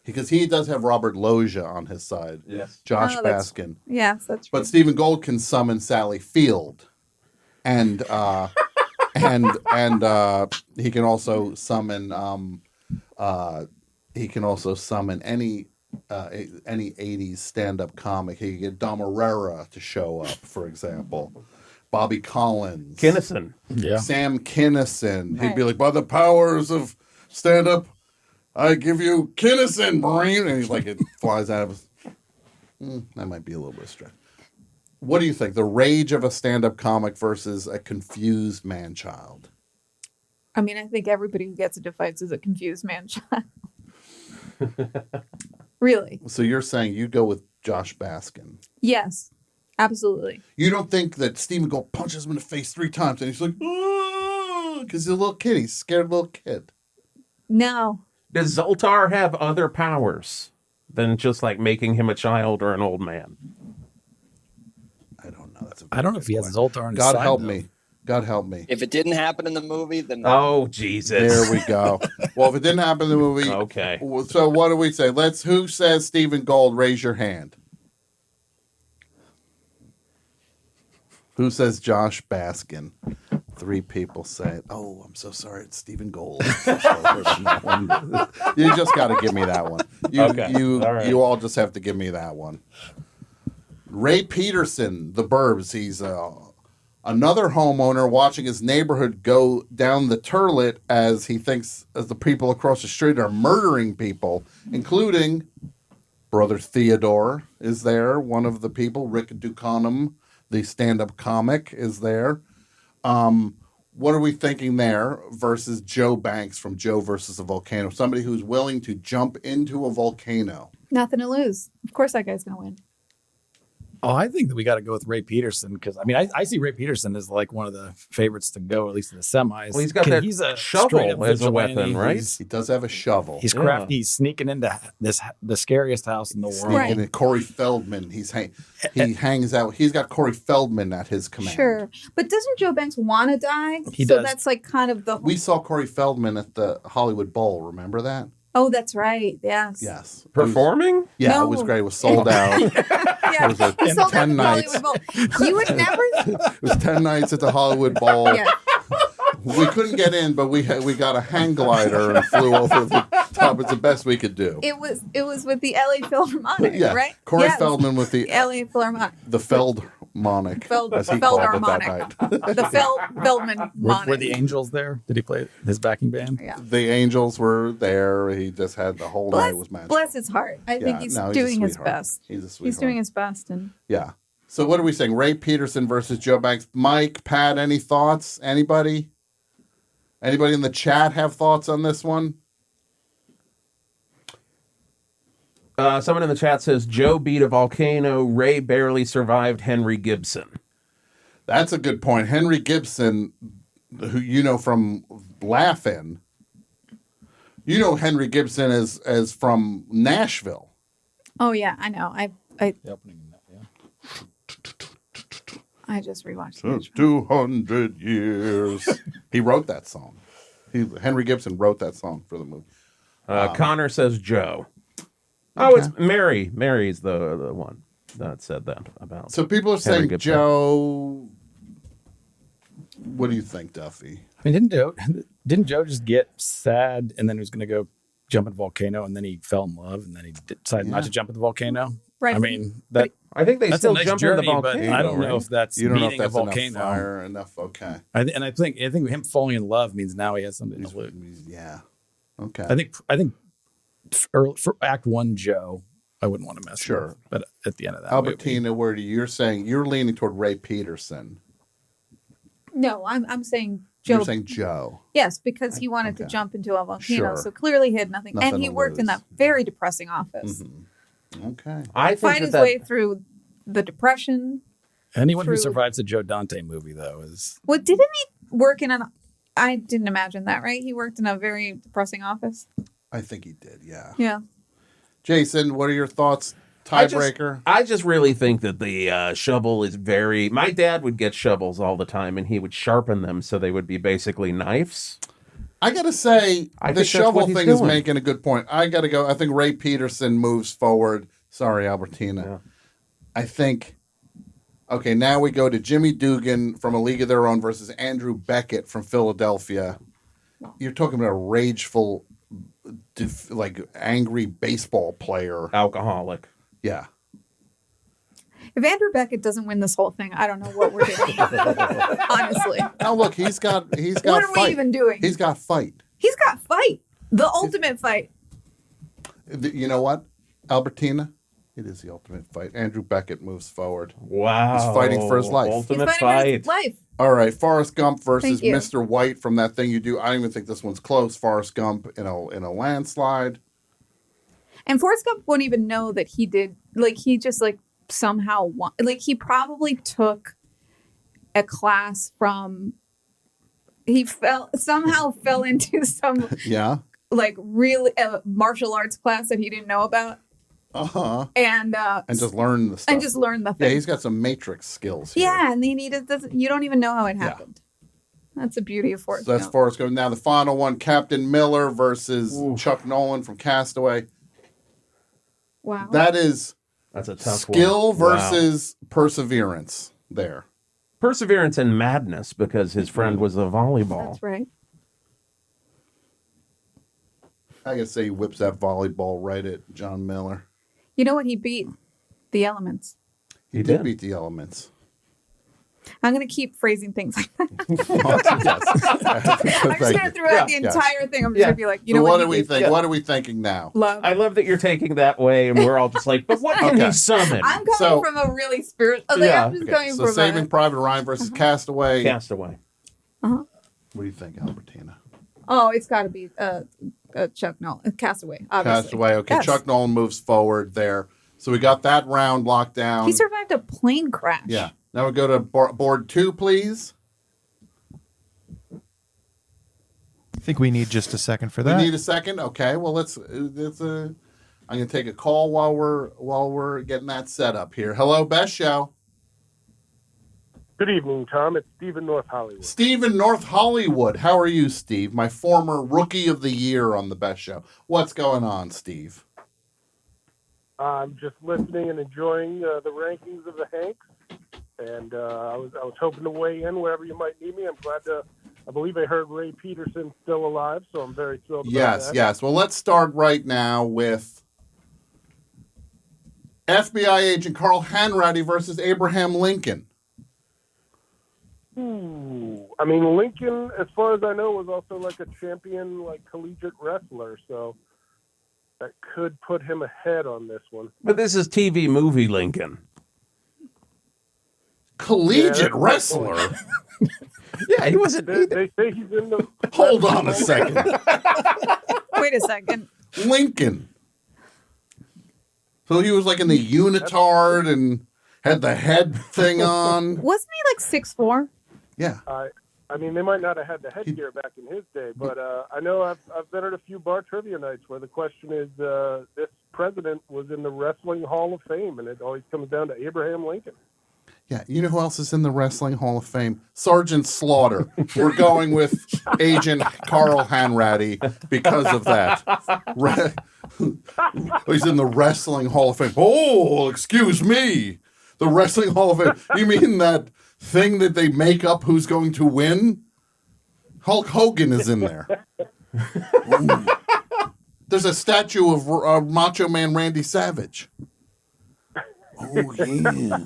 Because he does have Robert Loggia on his side. Yes. Josh Oh, that's- Baskin. Yes, that's true. But Stephen Gold can summon Sally Field. And he can also summon any 80s stand-up comic. He could get Dom Herrera to show up, for example. Bobby Collins. Kinnison. Yeah. Sam Kinison. He'd be Right. like, by the powers of stand-up, I give you Kinnison, brain. And he's like, it flies out of his... that might be a little bit stretch. What do you think? The rage of a stand-up comic versus a confused man-child? I mean, I think everybody who gets into fights is a confused man-child. Really? So you're saying you go with Josh Baskin. Yes, absolutely. You don't think that Stephen Gold punches him in the face 3 times and he's like, because he's a little kid. He's a scared little kid. No. Does Zoltar have other powers than just like making him a child or an old man? I don't know if he has Zoltar on his God side, help though. me. God help me. If it didn't happen in the movie, then Oh, Jesus. There we go. Well, if it didn't happen in the movie. Okay. So what do we say? Who says Stephen Gold? Raise your hand. Who says Josh Baskin? 3 people say, oh, I'm so sorry. It's Stephen Gold. You just got to give me that one. You all just have to give me that one. Ray Peterson, The Burbs. He's another homeowner watching his neighborhood go down the turlet as he thinks as the people across the street are murdering people, including Brother Theodore is there, one of the people. Rick Ducanum, the stand-up comic, is there. What are we thinking there versus Joe Banks from Joe versus a Volcano? Somebody who's willing to jump into a volcano. Nothing to lose. Of course that guy's going to win. Oh, I think that we got to go with Ray Peterson because I mean I see Ray Peterson as like one of the favorites to go at least in the semis. Well, he's got that he's a shovel straight-up as a vigilante. weapon, right? He does have a shovel. He's crafty. He's sneaking into the scariest house in the world. Right. And Corey Feldman, he hangs out. He's got Corey Feldman at his command. Sure. But doesn't Joe Banks want to die? He so does. that's like kind of the... We saw Corey Feldman at the Hollywood Bowl. Remember that? Oh, that's right. Yes. Yes. Performing? Yeah, No. it was great. It was sold out. Yeah. It was He sold out 10 the nights. Hollywood Bowl. You would never... It was 10 nights at the Hollywood Bowl. Yeah. We couldn't get in, but we got a hang glider and flew over the top. It's the best we could do. It was with the LA Philharmonic, Yeah, right? Corey Yes. Feldman with the LA Philharmonic. Feldmonic, as he called it that night. The Feldman Were the Angels there? Did he play his backing band? Yeah. The Angels were there. He just had the whole night was magic. Bless his heart. I think he's no, doing his sweetheart. best. He's a sweetheart. He's doing his best. And Yeah. So what are we saying? Ray Peterson versus Joe Banks. Mike, Pat, any thoughts? Anybody? Anybody in the chat have thoughts on this one? Someone in the chat says Joe beat a volcano. Ray barely survived Henry Gibson. That's a good point. Henry Gibson, who you know from Laugh-In, You know Henry Gibson as from Nashville. Oh yeah, I know. I The opening, yeah. I just rewatched it. Since 200 years. He wrote that song. Henry Gibson wrote that song for the movie. Connor says Joe. Oh, it's Mary. Mary's the one that said that about. So people are Henry saying Gibson. Joe. What do you think, Duffy? I mean, didn't Joe just get sad and then he was going to go jump in a volcano and then he fell in love and then he decided not to jump in the volcano? Right. I mean, that I think they that's still a nice jump journey, in the volcano. but I don't know right? if that's You don't know if meeting a that's volcano. enough fire, enough. Okay. I think him falling in love means now he has something to lose. Yeah. Okay. I think for Act 1 Joe, I wouldn't want to mess with. But at the end of that, Albertina, where you're saying you're leaning toward Ray Peterson. No, I'm saying Joe. You're saying Joe. Yes, because he wanted to jump into a volcano, Sure. so clearly he had nothing. Nothing And he to worked in lose. that very depressing office. Okay. I think Fight his way through the depression. anyone who through- survives a Joe Dante movie though is What didn't he work in an? I didn't imagine that. Right, he worked in a very depressing office. I think he did. Yeah. Yeah. Jason, what are your thoughts? Tiebreaker. I just really think that the shovel is very. My dad would get shovels all the time, and he would sharpen them so they would be basically knives. I gotta say, I the think that's shovel what he's thing is doing. making a good point. I gotta go. I think Ray Peterson moves forward. Sorry, Albertina. I think. Okay, now we go to Jimmy Dugan from A League of Their Own versus Andrew Beckett from Philadelphia. You're talking about a rageful, angry baseball player, alcoholic. Yeah. If Andrew Beckett doesn't win this whole thing, I don't know what we're doing. Honestly, Now look, he's got what are fight. we even doing? He's got fight. He's got fight. The ultimate fight. You know what, Albertina? It is the ultimate fight. Andrew Beckett moves forward. Wow. He's fighting for his life. Ultimate He's fighting for his life. All right, Forrest Gump versus Thank you. Mr. White from That Thing You Do. I don't even think this one's close. Forrest Gump in a landslide. And Forrest Gump won't even know that he did. He just somehow won. He probably took a class from. He somehow fell into some Yeah. really martial arts class that he didn't know about. And just learn the stuff. And just learn the Yeah, thing. he's got some matrix skills here. Yeah, and then he doesn't. You don't even know how it happened. That's the beauty of Forrest So that's Gump. Forrest Gump. Now the final one, Captain Miller versus Chuck Nolan from Castaway. Wow. That's a tough skill one. Wow. versus perseverance there. Perseverance and madness because his friend was a volleyball. That's right. I gotta say he whips that volleyball right at John Miller. You know what? He beat the elements. He did beat the elements. I'm going to keep phrasing things like that. I'm I'm just going to throw out the entire thing. I'm just going to be like, you know what what? do we think? What are we thinking now? Love. I love that you're taking that way, and we're all just like, but what can he summon? I'm coming from a really spiritual. I'm just coming So from Saving Private Ryan versus Castaway. Castaway. Uh-huh. What do you think, Albertina? Oh, it's got to be Chuck Nolan, Castaway. Obviously. Castaway. Okay, Yes. Chuck Nolan moves forward there. So we got that round locked down. He survived a plane crash. Yeah. Now we go to board 2, please. I think we need just a second for We that. need a second. Okay. Well, let's. I'm gonna take a call while we're getting that set up here. Hello, Best Show. Good evening, Tom. It's Stephen North Hollywood. Steve in North Hollywood. How are you, Steve? My former Rookie of the Year on the Best Show. What's going on, Steve? I'm just listening and enjoying the rankings of the Hanks, and I was hoping to weigh in wherever you might need me. I'm glad to. I believe I heard Ray Peterson's still alive, so I'm very thrilled about that. Yes. Well, let's start right now with FBI agent Carl Hanratty versus Abraham Lincoln. Ooh. I mean, Lincoln, as far as I know, was also like a champion, collegiate wrestler, so that could put him ahead on this one. But this is TV movie Lincoln. Collegiate wrestler? Yeah, he wasn't. They say he's in the. Hold on a second. Wait a second. Lincoln. So he was in the unitard and had the head thing on. Wasn't he 6'4"? Yeah. I mean, they might not have had the headgear back in his day, but I know I've been at a few bar trivia nights where the question is, this president was in the Wrestling Hall of Fame, and it always comes down to Abraham Lincoln. Yeah, you know who else is in the Wrestling Hall of Fame? Sergeant Slaughter. We're going with Agent Carl Hanratty because of that. He's in the Wrestling Hall of Fame. Oh, excuse me. The Wrestling Hall of Fame. You mean that thing that they make up who's going to win? Hulk Hogan is in there. There's a statue of Macho Man Randy Savage. Oh, yeah.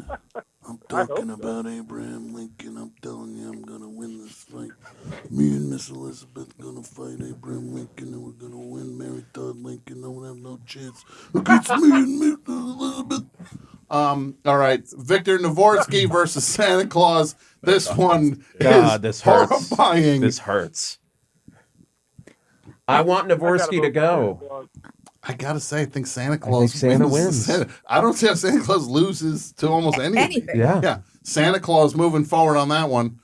I'm talking about Abraham Lincoln. I'm telling you, I'm going to win this fight. Me and Miss Elizabeth going to fight Abraham Lincoln, and we're going to win. Mary Todd Lincoln don't have no chance against me and Miss Elizabeth. All right. Victor Navorsky versus Santa Claus. This one is horrifying. This hurts. I want Navorsky to go. I gotta say, I think Santa Claus Santa wins. I don't see how Santa Claus loses to almost anything. Yeah. Santa Claus moving forward on that one.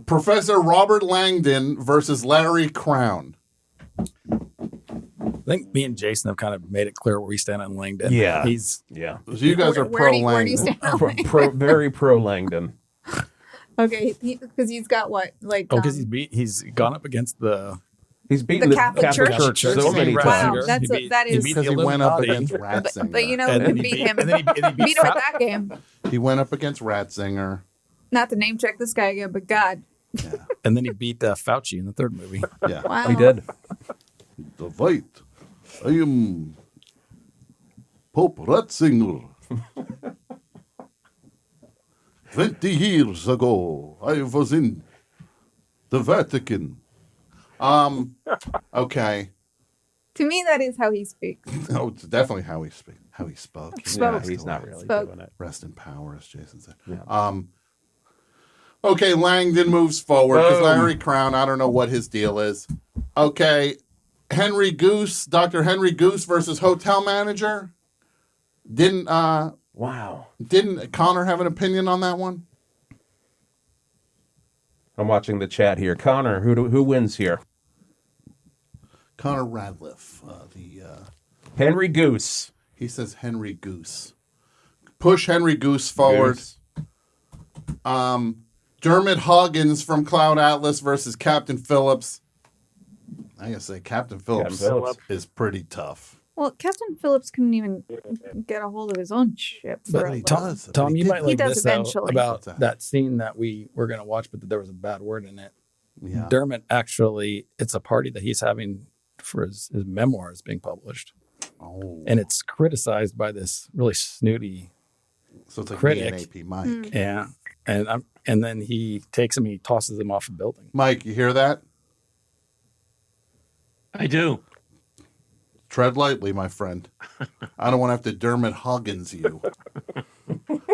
Professor Robert Langdon versus Larry Crown. I think me and Jason have kind of made it clear where we stand on Langdon. Yeah. So you guys are pro Langdon. Where do you stand on Langdon? Very pro Langdon. Okay, because he's got what? Like, because he's gone up against He's beaten the Catholic Church so many times. Wow, that is because he went up against Ratzinger. But you know who beat him? Beat him at that game. He went up against Ratzinger. Not to name check this guy again, but God. And then he beat Fauci in the third movie. Yeah, wow. He did. The fight. I am Pope Ratzinger. 20 years ago, I was in the Vatican. Okay. To me, that is how he speaks. No, it's definitely how he spoke. Spoke. Yeah, he's not really Spoke. doing it. Rest in power, as Jason said. Yeah. Okay, Langdon moves forward because Boom. Larry Crown, I don't know what his deal is. Okay, Henry Goose, Dr. Henry Goose versus Hotel Manager. Didn't Connor have an opinion on that one? I'm watching the chat here. Connor, who wins here? Connor Radcliffe, Henry Goose. He says Henry Goose. Push Henry Goose forward. Goose. Dermot Huggins from Cloud Atlas versus Captain Phillips. I gotta say, Captain Phillips is pretty tough. Well, Captain Phillips couldn't even get a hold of his own ship. But Tom, you might like does this though, eventually. about that scene that we were going to watch, but there was a bad word in it. Yeah. Dermot actually, it's a party that he's having for his memoirs being published. Oh. And it's criticized by this really snooty So it's like critic. me and AP Mike. Yeah. And then he takes him, he tosses him off a building. Mike, you hear that? I do. Tread lightly, my friend. I don't want to have to Dermot Huggins you.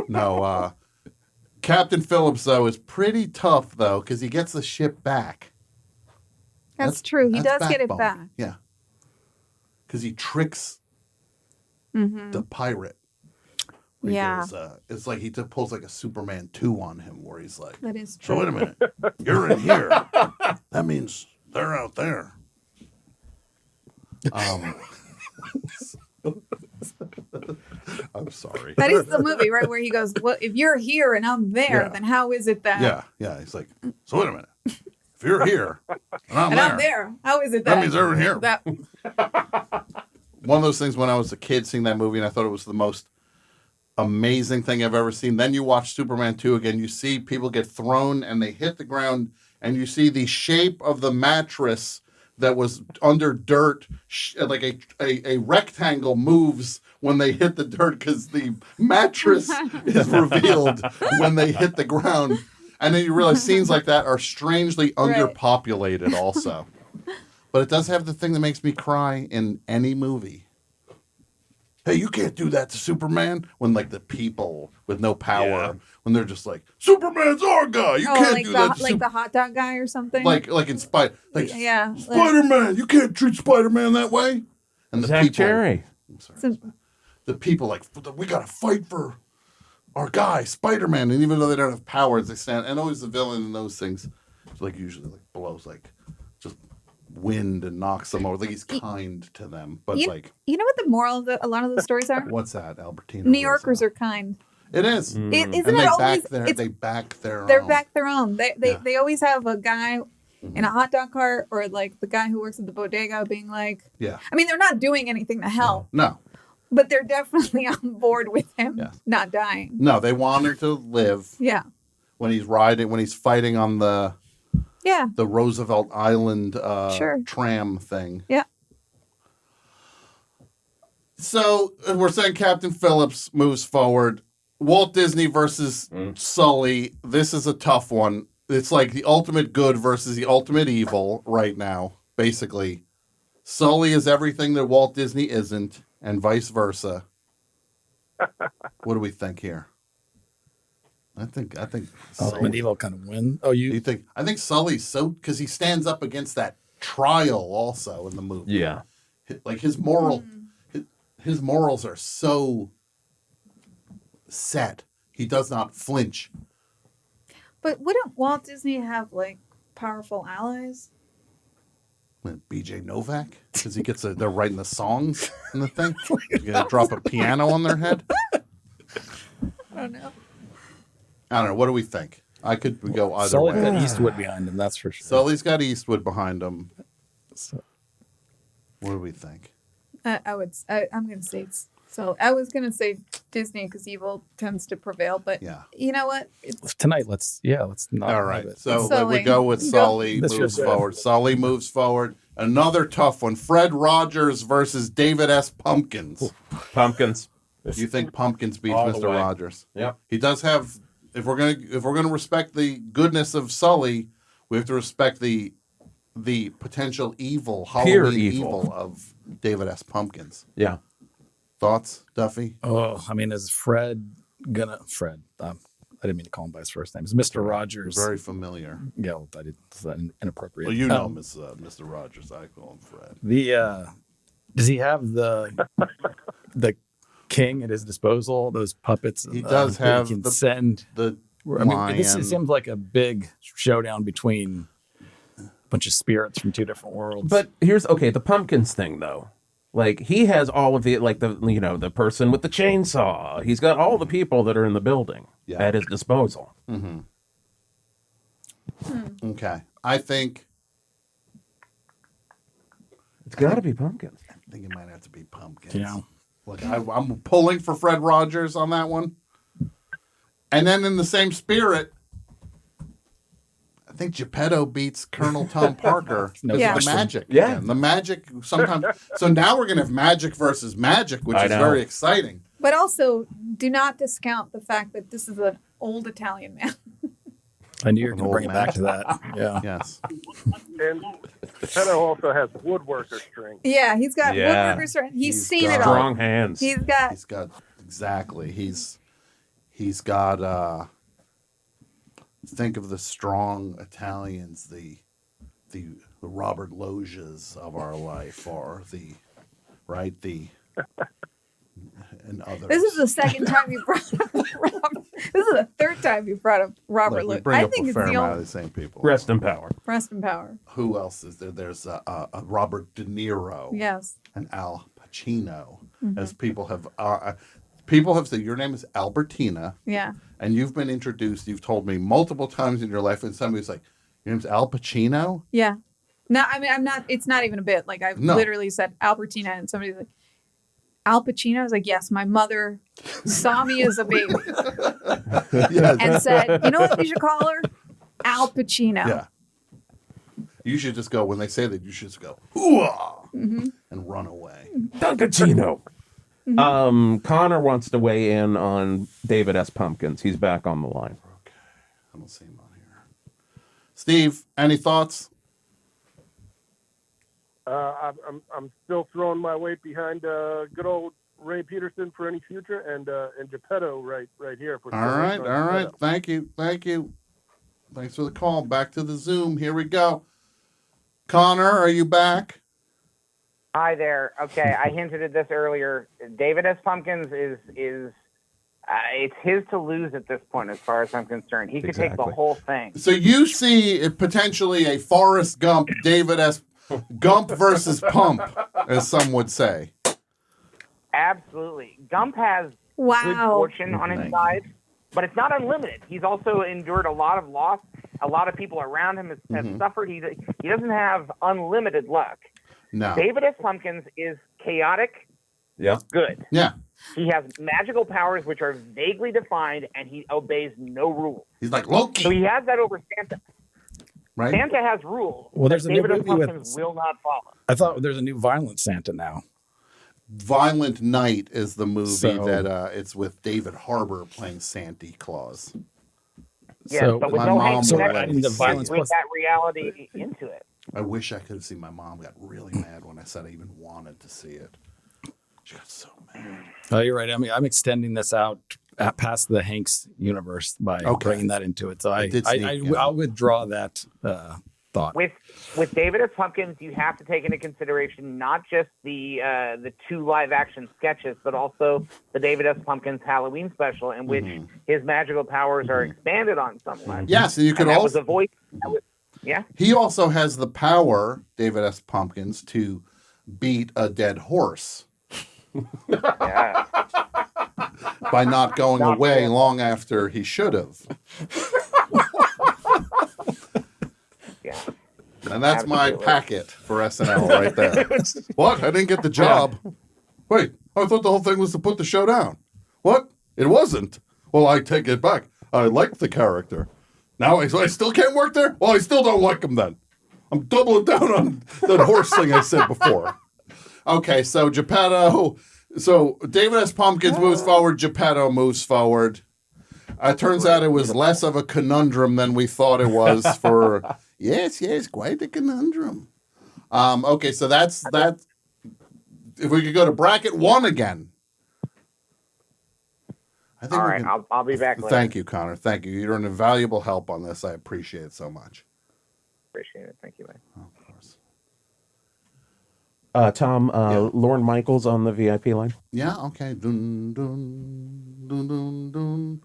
No, Captain Phillips, though, is pretty tough, though, because he gets the ship back. That's true. He that's does get it backbone. back. Yeah. Because he tricks the pirate. Where he Yeah. goes, it's like he pulls like a Superman 2 on him, where he's like, That is so true. wait a minute, you're in here. That means they're out there. I'm sorry. That is the movie, right? Where he goes, well, if you're here and I'm there, Yeah. then how is it that? Yeah. He's like, so wait a minute. If you're here and I'm And there, I'm there. How is it that that? means they're in here. That, One of those things when I was a kid seeing that movie, and I thought it was the most amazing thing I've ever seen. Then you watch Superman 2 again, you see people get thrown and they hit the ground, and you see the shape of the mattress that was under dirt, like a rectangle moves when they hit the dirt because the mattress is revealed when they hit the ground. And then you realize scenes like that are strangely underpopulated also. But it does have the thing that makes me cry in any movie. Hey, you can't do that to Superman. When like the people with no power, when they're just like, Superman's our guy. You can't like do that to the hot dog guy or something. like in yeah, Spider-Man. You can't treat Spider-Man that way. And the Zach people, Cherry. the people like, we got to fight for our guy, Spider-Man. And even though they don't have powers, they stand, and always the villain in those things. like usually like blows like just wind and knocks them over. Like he's kind to them, but you, like you know what the moral of a lot of the stories are? what's that, Albertina? New Yorkers are kind. It is. Isn't And it they always? they back their They're own. back their own. They always have a guy in a hot dog cart, or like the guy who works at the bodega being like, Yeah. I mean, they're not doing anything to help, No. but they're definitely on board with him not dying. No, they want her to live. Yeah. When he's fighting on the Roosevelt Island tram thing. Yeah. So we're saying Captain Phillips moves forward. Walt Disney versus Sully. This is a tough one. It's like the ultimate good versus the ultimate evil right now, basically. Sully is everything that Walt Disney isn't, and vice versa. What do we think here? I think ultimate evil kind of win. Oh, you think? I think Sully's because he stands up against that trial also in the movie. Yeah, like his morals are so set. He does not flinch. But wouldn't Walt Disney have like powerful allies? BJ Novak, because he gets they're writing the songs in the thing. You gonna drop a piano on their head? I don't know. What do we think? I could go either Sully's way. got Eastwood behind him, that's for sure. Sully's got Eastwood behind him. What do we think? I'm gonna say so. I was gonna say Disney because evil tends to prevail, but you know what? Tonight, let's not. All right, have it. so we go with Sully moves forward. Sully moves forward. Another tough one: Fred Rogers versus David S. Pumpkins. Pumpkins. You think Pumpkins beats All the Mr. way. Rogers? Yep. He does have. If we're gonna respect the goodness of Sully, we have to respect the potential evil, Pure Halloween evil. evil of David S. Pumpkins. Yeah. Thoughts, Duffy? Oh, I mean, is Fred gonna Fred? I didn't mean to call him by his first name. It's Mr. Rogers. Very familiar. Yeah, well, I did. Is that inappropriate? Well, you know Mr. Rogers. I call him Fred. Does he have the king at his disposal? Those puppets. He does have he can the send. The I mean, this seems like a big showdown between a bunch of spirits from two different worlds. But here's the Pumpkins thing though. Like he has all of the the person with the chainsaw. He's got all the people that are in the building at his disposal. Mm-hmm. Okay, I think it's got to be Pumpkins. I think it might have to be Pumpkins. Yeah. Look, I'm pulling for Fred Rogers on that one. And then in the same spirit, I think Geppetto beats Colonel Tom Parker. No The question. magic. Yeah. again. The magic sometimes. So now we're going to have magic versus magic, which I is know. very exciting. But also, do not discount the fact that this is an old Italian man. I knew you were going to bring it back to that. Yeah. Yes. And Geppetto also has woodworker strength. Yeah, he's got Yeah. woodworker strength. He's He's seen got it all. Strong hands. He's got Exactly. He's got think of the strong Italians, the Robert Loggias of our life, or and others. This is the second time you brought up Robert. This is the third time you brought up Robert. Look, we Look, bring I up think a it's fair the amount of only the same people. Rest in power. Rest in power. Who else is there? There's Robert De Niro Yes. and Al Pacino, Mhm. as people have said. Your name is Albertina, Yeah. and you've been introduced. You've told me multiple times in your life, and somebody's like, "Your name's Al Pacino." Yeah. No, I mean, I'm not. It's not even a bit. Like I've No. literally said Albertina, and somebody's like, Al Pacino. I was like, yes, my mother saw me as a baby and said, you know what we should call her? Al Pacino. Yeah. You should just go when they say that. You should just go hoo-ah, Mhm. and run away. Dunkachino. Mm-hmm. Connor wants to weigh in on David S. Pumpkins. He's back on the line. I don't see him on here. Steve, any thoughts? I'm still throwing my weight behind good old Ray Peterson for any future, and Geppetto right here for. All right. Thank you. Thanks for the call. Back to the Zoom. Here we go. Connor, are you back? Hi there. Okay, I hinted at this earlier. David S. Pumpkins is It's his to lose at this point, as far as I'm concerned. He could take the whole thing. So you see potentially a Forrest Gump, David S. Gump versus Pump, as some would say. Absolutely. Gump has good fortune on his side, but it's not unlimited. He's also endured a lot of loss. A lot of people around him have suffered. He doesn't have unlimited luck. No. David S. Pumpkins is chaotic, good. Yeah. He has magical powers which are vaguely defined, and he obeys no rules. He's like Loki. So he has that over Santa. Right? Santa has rules. Well, there's a David new S. movie Pumpkins will not follow. I thought there's a new Violent Santa now. Violent Night is the movie So- that it's with David Harbour playing Santa Claus. Yes, So- but with My no mom Hanks will connection, let me the see violence it. bring that reality into it. I wish I could have seen. My mom got really mad when I said I even wanted to see it. She got so mad. Oh, you're right. I mean, I'm extending this out past the Hanks universe by bringing that into it. So I'll withdraw that thought. With David S. Pumpkins, you have to take into consideration not just the 2 live action sketches, but also the David S. Pumpkins Halloween special, in which his magical powers are expanded on somewhat. Yes, and you could that also was a voice. Yeah. He also has the power, David S. Pumpkins, to beat a dead horse. Yeah. By not going away long after he should have. Yeah. And that's my Absolutely. packet for SNL right there. What? I didn't get the job. Wait, I thought the whole thing was to put the show down. What? It wasn't. Well, I take it back. I liked the character. Now I still can't work there? Well, I still don't like him then. I'm doubling down on that horse thing I said before. Okay, so Geppetto. So David S. Pumpkins moves forward. Geppetto moves forward. It turns out it was less of a conundrum than we thought it was for... Yes, quite a conundrum. Okay, so that's that. If we could go to bracket 1 again. I think All right, I'll be back later. Thank you, Connor. Thank you. You're an invaluable help on this. I appreciate it so much. Appreciate it. Thank you, man. Of course. Tom, Lorne Michaels on the VIP line. Yeah, okay. Dun, dun, dun, dun, dun.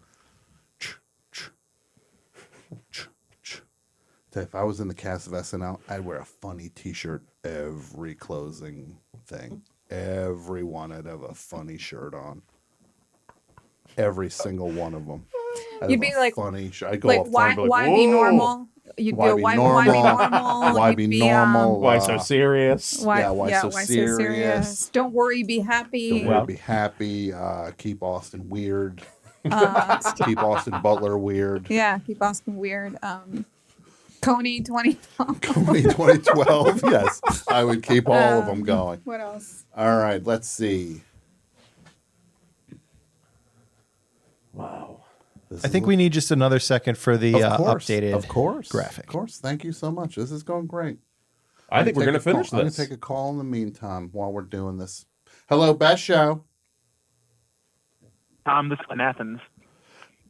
If I was in the cast of SNL, I'd wear a funny T-shirt every closing thing. Every one, I'd have a funny shirt on. Every single one of them. You'd be like, funny. I'd go like up front and be why like, be "Whoa! normal? You'd be why be normal? Why You'd be be, normal? Why so serious? Why so serious? Don't worry, be happy. Don't worry, be happy. Keep Austin weird. Keep Austin Butler weird. Yeah, keep Austin weird. Coney 2012. Coney 2012. Yes, I would keep all of them going. What else? All right, let's see. Wow. I think we need just another second for the updated graphic. Of course. Thank you so much. This is going great. I think we're going to finish I'm going this. to take a call in the meantime while we're doing this. Hello, Best Show. Tom, this is in Athens.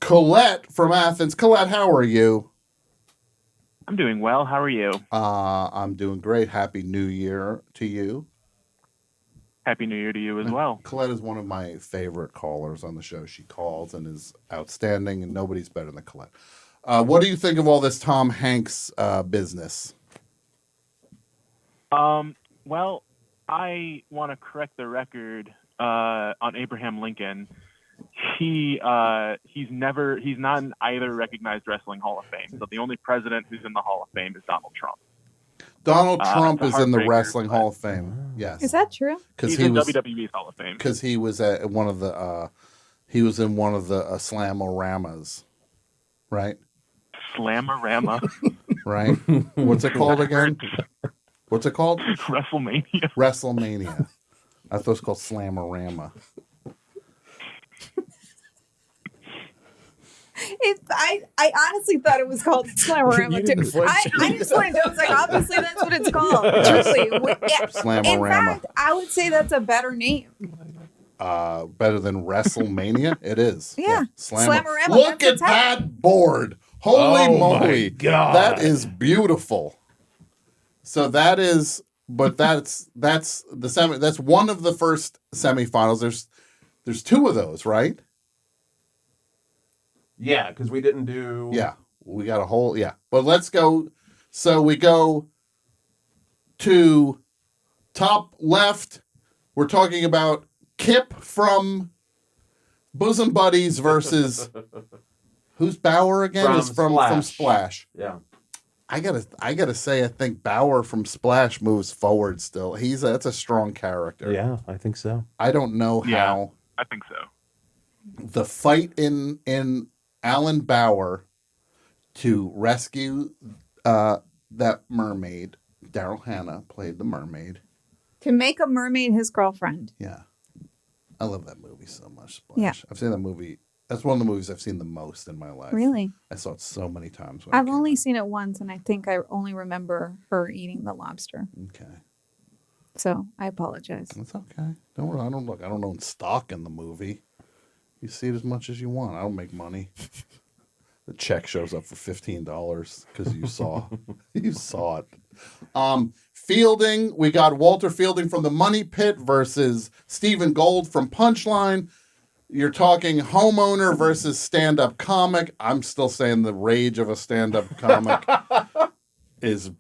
Colette from Athens. Colette, how are you? I'm doing well. How are you? I'm doing great. Happy New Year to you. Happy New Year to you as well. Colette is one of my favorite callers on the show. She calls and is outstanding, and nobody's better than Colette. What do you think of all this Tom Hanks business? Well, I want to correct the record on Abraham Lincoln. He's not in either recognized wrestling Hall of Fame. So the only president who's in the Hall of Fame is Donald Trump. Donald Trump it's is a in the heartbreaker, Wrestling Hall of Fame. Yes, Is that true? because He's he in was WWE's Hall of Fame. because he was at one of the he was in one of the Slam-O-Ramas, right? Slamorama. Right. What's it called again? What's it called? WrestleMania. WrestleMania. I thought it was called Slamorama. I honestly thought it was called Slamorama. You didn't flinch. I just wanted to. I was like, obviously that's what it's called. Truthfully, in Slamorama. fact, I would say that's a better name. Better than WrestleMania? It is. Yeah. Slamorama. Slamorama, Look that's at the that board. Holy Oh, my moly. God. That is beautiful. So that is, but that's the semi. That's one of the first semifinals. There's two of those, right? Yeah, because we didn't do. Yeah, we got a whole. Yeah, but let's go. So we go to top left. We're talking about Kip from Bosom Buddies versus who's Bauer again? From Is from Splash. Splash. Yeah. I gotta say, I think Bauer from Splash moves forward still. That's a strong character. Yeah, I think so. I don't know how I think so. the fight in Alan Bauer to rescue that mermaid. Daryl Hannah played the mermaid. To make a mermaid his girlfriend. Yeah, I love that movie so much. Splash. Yeah. I've seen that movie. That's one of the movies I've seen the most in my life. Really? I saw it so many times. I've only seen it once, and I think I only remember her eating the lobster. Okay. So I apologize. That's okay. Don't worry. I don't own stock in the movie. You see it as much as you want. I don't make money. The check shows up for $15 because you saw it. Fielding, we got Walter Fielding from the Money Pit versus Stephen Gold from Punchline. You're talking homeowner versus stand-up comic. I'm still saying the rage of a stand-up comic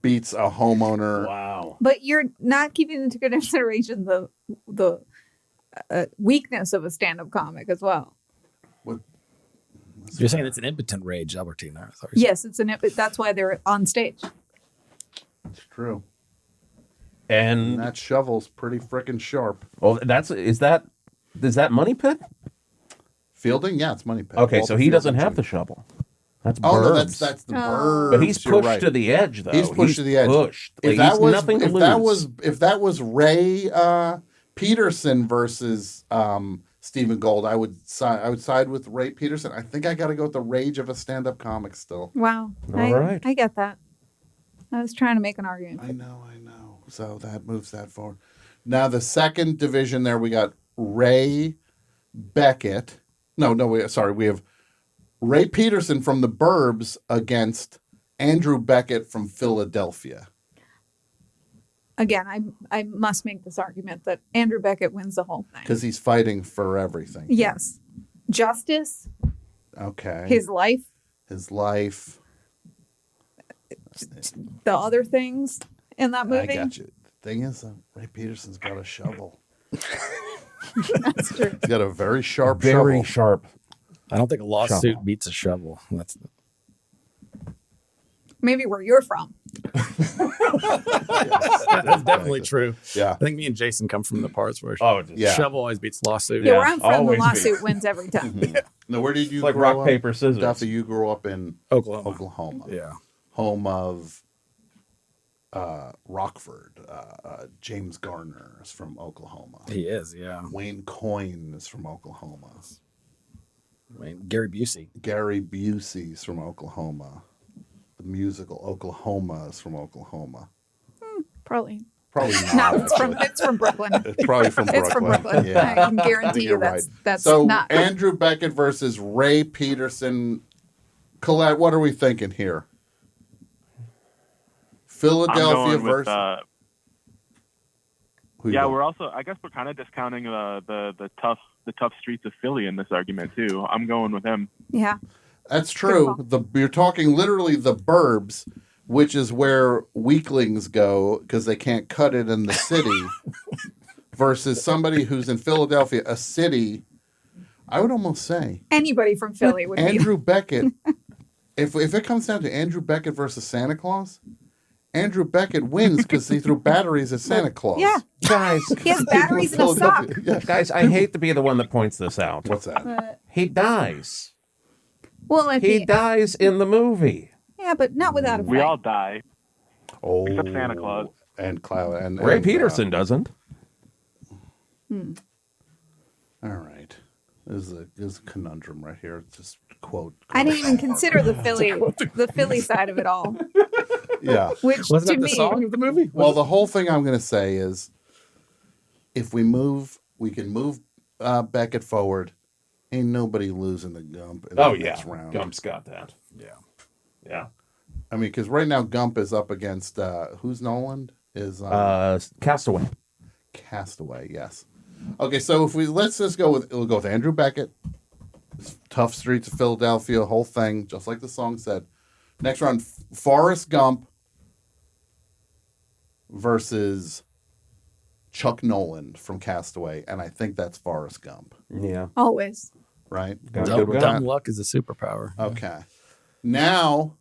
beats a homeowner. Wow. But you're not keeping into consideration the weakness of a stand-up comic as well. You're saying it's an impotent rage, Albertina. Yes, that's why they're on stage. It's true. And that shovel's pretty freaking sharp. Oh, is that Money Pit? Fielding? Yeah, it's Money Pit. Okay, Walter so he doesn't Fielding have Jr. the shovel. That's Oh, no, Burbs. that's the Burbs. But he's You're pushed right. to the edge, though. He's pushed to the edge. Pushed. If Like, that was nothing to if lose. that was Ray Peterson versus Stephen Gold, I would side with Ray Peterson. I think I got to go with the rage of a stand-up comic still. Wow. All right. I get that. I was trying to make an argument. I know. So that moves that forward. Now the second division there, we got Ray Beckett. We have Ray Peterson from the Burbs against Andrew Beckett from Philadelphia. Again, I must make this argument that Andrew Beckett wins the whole thing. Because he's fighting for everything. Yes. Justice, Okay. his life, the other things in that movie. I got you. The thing is, Ray Peterson's got a shovel. That's true. He's got a very sharp Very shovel. sharp. I don't think a lawsuit Shovel. beats a shovel. That's Maybe where you're from. that's definitely true. Yeah. I think me and Jason come from the parts where yeah. shovel always beats lawsuit. Yeah, where I'm from, the lawsuit wins every time. Now, where did you Like grow rock, up? paper, scissors. Duffy, you grew up in Oklahoma. Yeah. Home of Rockford. James Garner is from Oklahoma. He is, yeah. Wayne Coyne is from Oklahoma. Gary Busey. Gary Busey's from Oklahoma. The musical Oklahoma is from Oklahoma. Probably. Probably No, not. it's from Brooklyn. It's probably from Brooklyn. It's from Brooklyn. Yeah. I can I guarantee think you you're that's so not. Andrew Beckett versus Ray Peterson. Colette, what are we thinking here? Philadelphia I'm going versus. with, yeah, we're also. I guess we're kind of discounting the tough streets of Philly in this argument too. I'm going with him. Yeah. That's true. You're talking literally the burbs, which is where weaklings go because they can't cut it in the city, versus somebody who's in Philadelphia, a city. I would almost say Anybody from Philly would Andrew Beckett. If it comes down to Andrew Beckett versus Santa Claus, Andrew Beckett wins because he threw batteries at Santa Claus. Yeah. Guys, He has batteries in a sock. Yeah. guys, I hate to be the one that points this out. What's that? He dies. Well, at He the, dies in the movie. yeah, but not without a We fight. all die. Oh, Except Santa Claus. and Cloud and Ray and, Peterson doesn't. Hmm. All right, this is a conundrum right here. Just quote. I didn't even consider the Philly side of it all. Yeah. Which Wasn't to that the me, song of the movie? Well, the whole thing I'm going to say is, if we can move Beckett forward. Ain't nobody losing the Gump in the next round. Gump's got that. Yeah. I mean, because right now Gump is up against who's Noland is Castaway. Castaway. Yes. Okay, so if we'll go with Andrew Beckett Tough Streets of Philadelphia, whole thing, just like the song said. Next round, Forrest Gump versus Chuck Nolan from Castaway, and I think that's Forrest Gump. Yeah. Always. Right? Dumb luck is a superpower. Okay. Now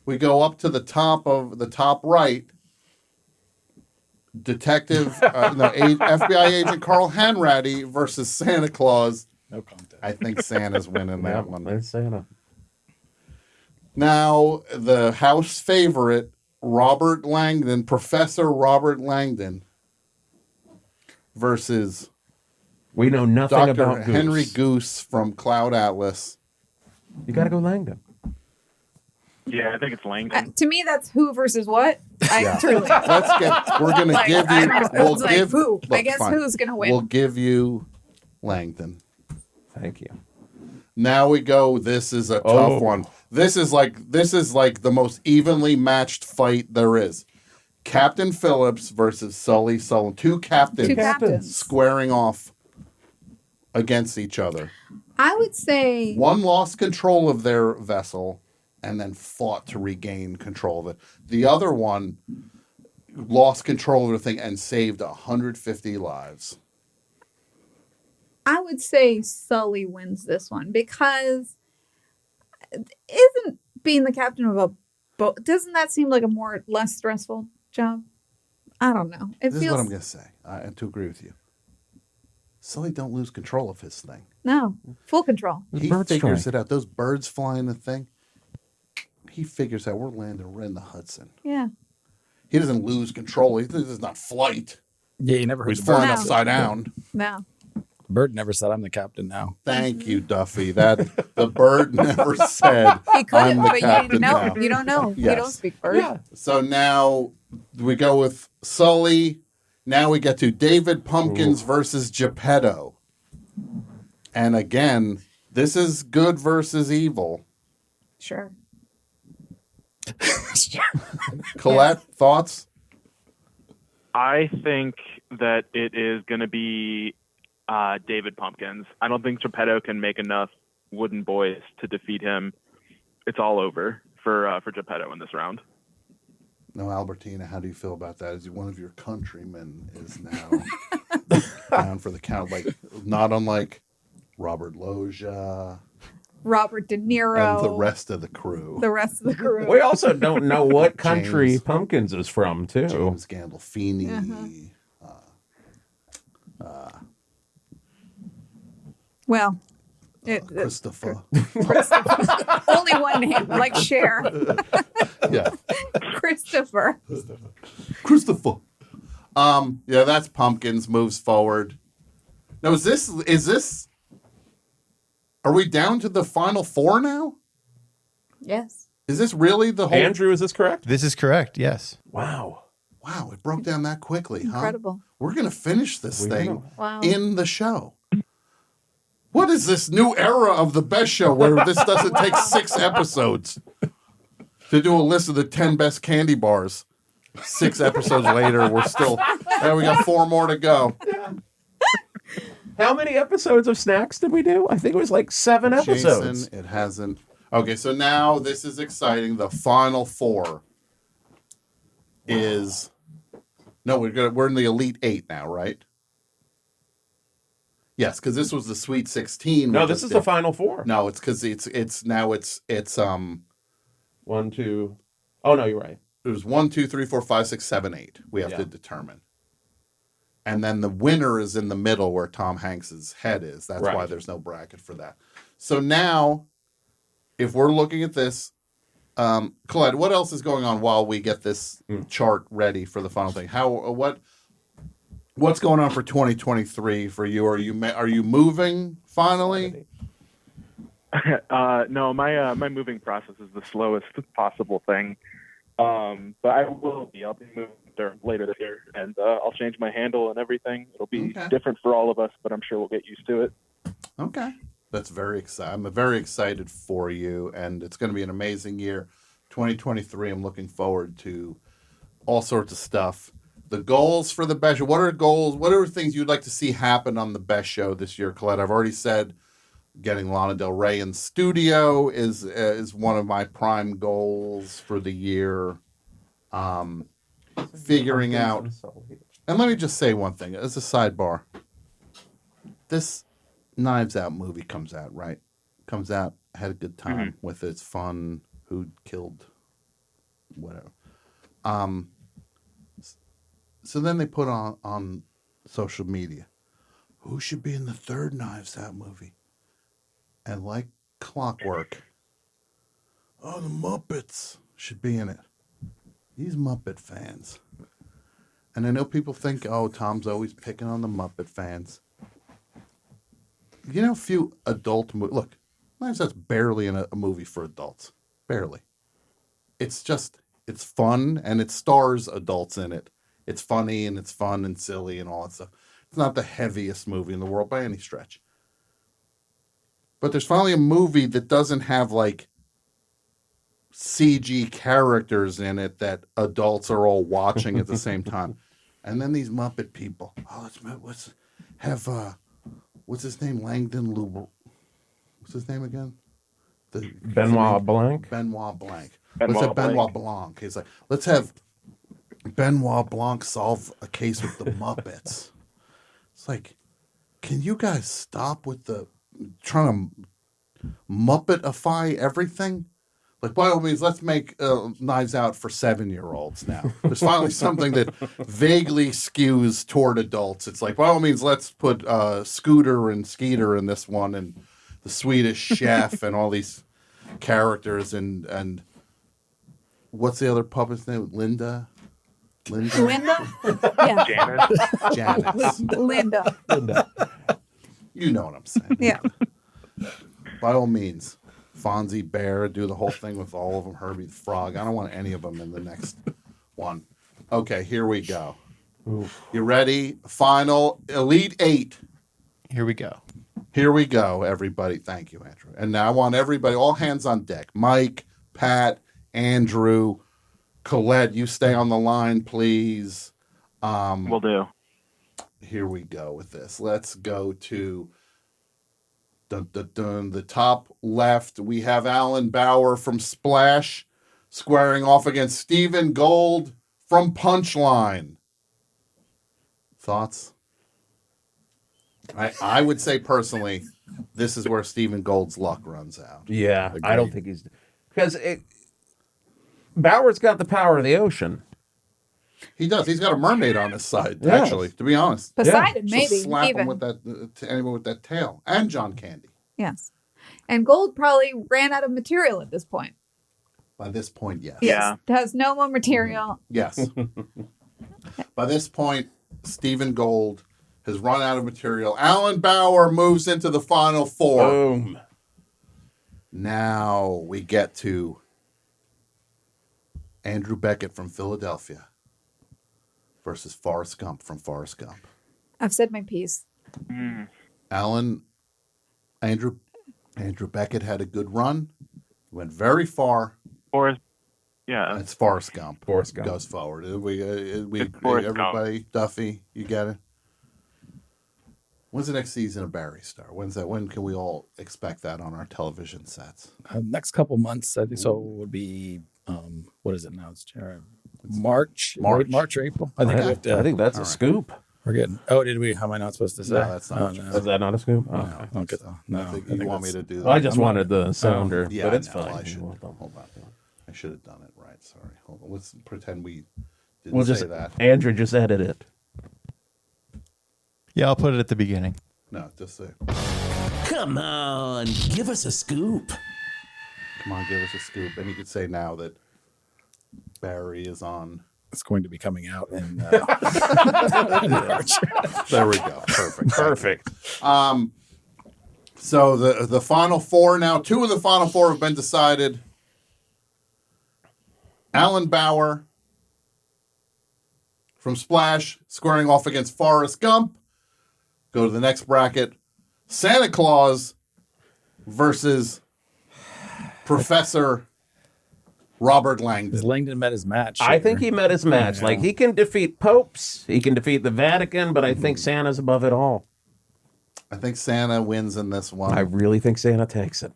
we go up to the top right. FBI agent Carl Hanratty versus Santa Claus. No contest. I think Santa's winning that one. There's Santa. Now the house favorite, Professor Robert Langdon, versus we know nothing Dr. about Goose. Henry Goose from Cloud Atlas. You got to go Langdon. Yeah, I think it's Langdon. To me, that's who versus what. Truly. We're going to give you. We'll It's like, give. who? I look, guess fine. who's going to win? We'll give you Langdon. Thank you. Now we go. This is a tough one. This is like the most evenly matched fight there is. Captain Phillips versus Sully Sullivan. Two captains squaring off against each other. I would say One lost control of their vessel and then fought to regain control of it. The other one lost control of the thing and saved 150 lives. I would say Sully wins this one because isn't being the captain of a boat, doesn't that seem like a less stressful job? I don't know. This is what I'm going to say. And to agree with you. Sully don't lose control of his thing. No, full control. He figures it out. Those birds flying the thing. He figures out we're in the Hudson. Yeah. He doesn't lose control. This is not flight. Yeah, you never heard He's flying upside down. No. Bird never said I'm the captain now. Thank you, Duffy. That the bird never said He could, I'm the but captain you now. don't know. Yes. You don't speak bird. Yeah. So now we go with Sully. Now we get to David Pumpkins versus Geppetto. And again, this is good versus evil. Sure. Colette, thoughts? I think that it is going to be David Pumpkins. I don't think Geppetto can make enough wooden boys to defeat him. It's all over for Geppetto in this round. No, Albertina, how do you feel about that? As one of your countrymen is now down for the count, like not unlike Robert Loggia, Robert De Niro. and the rest of the crew. We also don't know what country James- Pumpkins is from, too. James Gandolfini. Well, Christopher. only one name, like Cher. Yeah. Christopher. Yeah, that's Pumpkins moves forward. Now, is this are we down to the final four now? Yes. Is this really the whole Andrew, is this correct? This is correct, yes. Wow. Wow, it broke down that quickly, huh? Incredible. We're going to finish this thing Wow. in the show. What is this new era of the best show where this doesn't take 6 episodes to do a list of the 10 best candy bars? 6 episodes later, we're still, we got 4 more to go. How many episodes of Snacks did we do? I think it was like 7 episodes. Jason, it hasn't. Okay, so now this is exciting. The final 4 is we're in the Elite 8 now, right? Yes, because this was the Sweet 16. No, this is the Final 4. No, it's because it's 1, 2. Oh no, you're right. It was 1, 2, 3, 4, 5, 6, 7, 8. We have to determine. And then the winner is in the middle where Tom Hanks's head is. That's why there's no bracket for that. So now, if we're looking at this, Colette, what else is going on while we get this chart ready for the final thing? What's going on for 2023 for you? Are you moving finally? No, my moving process is the slowest possible thing. But I will be. I'll be moving later this year, and I'll change my handle and everything. It'll be different for all of us, but I'm sure we'll get used to it. Okay. That's very exciting. I'm very excited for you, and it's going to be an amazing year. 2023, I'm looking forward to all sorts of stuff. The goals for the best show. What are goals? What are things you'd like to see happen on the best show this year, Colette? I've already said getting Lana Del Rey in studio is one of my prime goals for the year. Figuring out, and let me just say one thing as a sidebar. This Knives Out movie comes out, right? Comes out, had a good time with it. It's fun. Who killed whatever. So then they put on social media, who should be in the third Knives Out movie? And like clockwork, oh, the Muppets should be in it. These Muppet fans. And I know people think, oh, Tom's always picking on the Muppet fans. You know, a few adult movies. Look, Knives Out's barely in a movie for adults. Barely. It's just, it's fun, and it stars adults in it. It's funny, and it's fun and silly and all that stuff. It's not the heaviest movie in the world by any stretch. But there's finally a movie that doesn't have, like, CG characters in it that adults are all watching at the same time. And then these Muppet people. Oh, what's his name? Langdon Lubel. What's his name again? Benoit Blanc. Benoit Blanc. Let's have Benoit Blanc. He's like, let's have Benoit Blanc solve a case with the Muppets. It's like, can you guys stop with the trying to Muppetify everything? Like, by all means, let's make Knives Out for 7-year-olds now. There's finally something that vaguely skews toward adults. It's like, by all means, let's put Scooter and Skeeter in this one, and the Swedish Chef, and all these characters, and what's the other puppet's name? Linda? Yeah. Janice. Linda. You know what I'm saying. Yeah. By all means. Fonzie Bear, do the whole thing with all of them. Herbie the Frog. I don't want any of them in the next one. Okay, here we go. Oof. You ready? Final Elite 8. Here we go. Here we go, everybody. Thank you, Andrew. And now I want everybody, all hands on deck. Mike, Pat, Andrew, Colette, you stay on the line, please. Will do. Here we go with this. Let's go to the top left. We have Alan Bauer from Splash squaring off against Stephen Gold from Punchline. Thoughts? I would say personally, this is where Stephen Gold's luck runs out. Yeah, I don't think he's... Because Bauer's got the power of the ocean. He does. He's got a mermaid on his side, Yes. actually, to be honest. Poseidon, She'll maybe, slap even. him with that, to anyone with that tail. And John Candy. Yes. And Gold probably ran out of material at this point. By this point, yes. Yes. Has no more material. Yes. By this point, Stephen Gold has run out of material. Alan Bauer moves into the final four. Boom. Now we get to Andrew Beckett from Philadelphia versus Forrest Gump from Forrest Gump. I've said my piece. Andrew Beckett had a good run. Went very far. Yeah. It's Forrest Gump. Forrest Gump Goes forward. It's Forrest Everybody, Duffy, you get it? When's the next season of Barry Star? When's that? When can we all expect that on our television sets? Next couple months, I think so. Would be what is it now? It's March or April. I think that's a scoop. We're getting. Oh, did we? How am I not supposed to say? No, that's not. No. Is that not a scoop? No, I don't get that. No, I think you want me to do that. Well, I just wanted the sounder, Yeah, but it's no, fine. I should. Hold on. I should have done it right. Sorry. Hold on. Let's pretend we didn't We'll say just that. Andrew just edit it. Yeah, I'll put it at the beginning. No, just say. Come on, give us a scoop. Come on, give us a scoop. And you could say now that Barry is on. It's going to be coming out in March. There we go. Perfect. Perfect. So the final four now, 2 of the final 4 have been decided. Alan Bauer from Splash squaring off against Forrest Gump. Go to the next bracket. Santa Claus versus Professor Robert Langdon. Has Langdon met his match? I think he met his match. Yeah. Like, he can defeat popes, he can defeat the Vatican, but I think Santa's above it all. I think Santa wins in this one. I really think Santa takes it.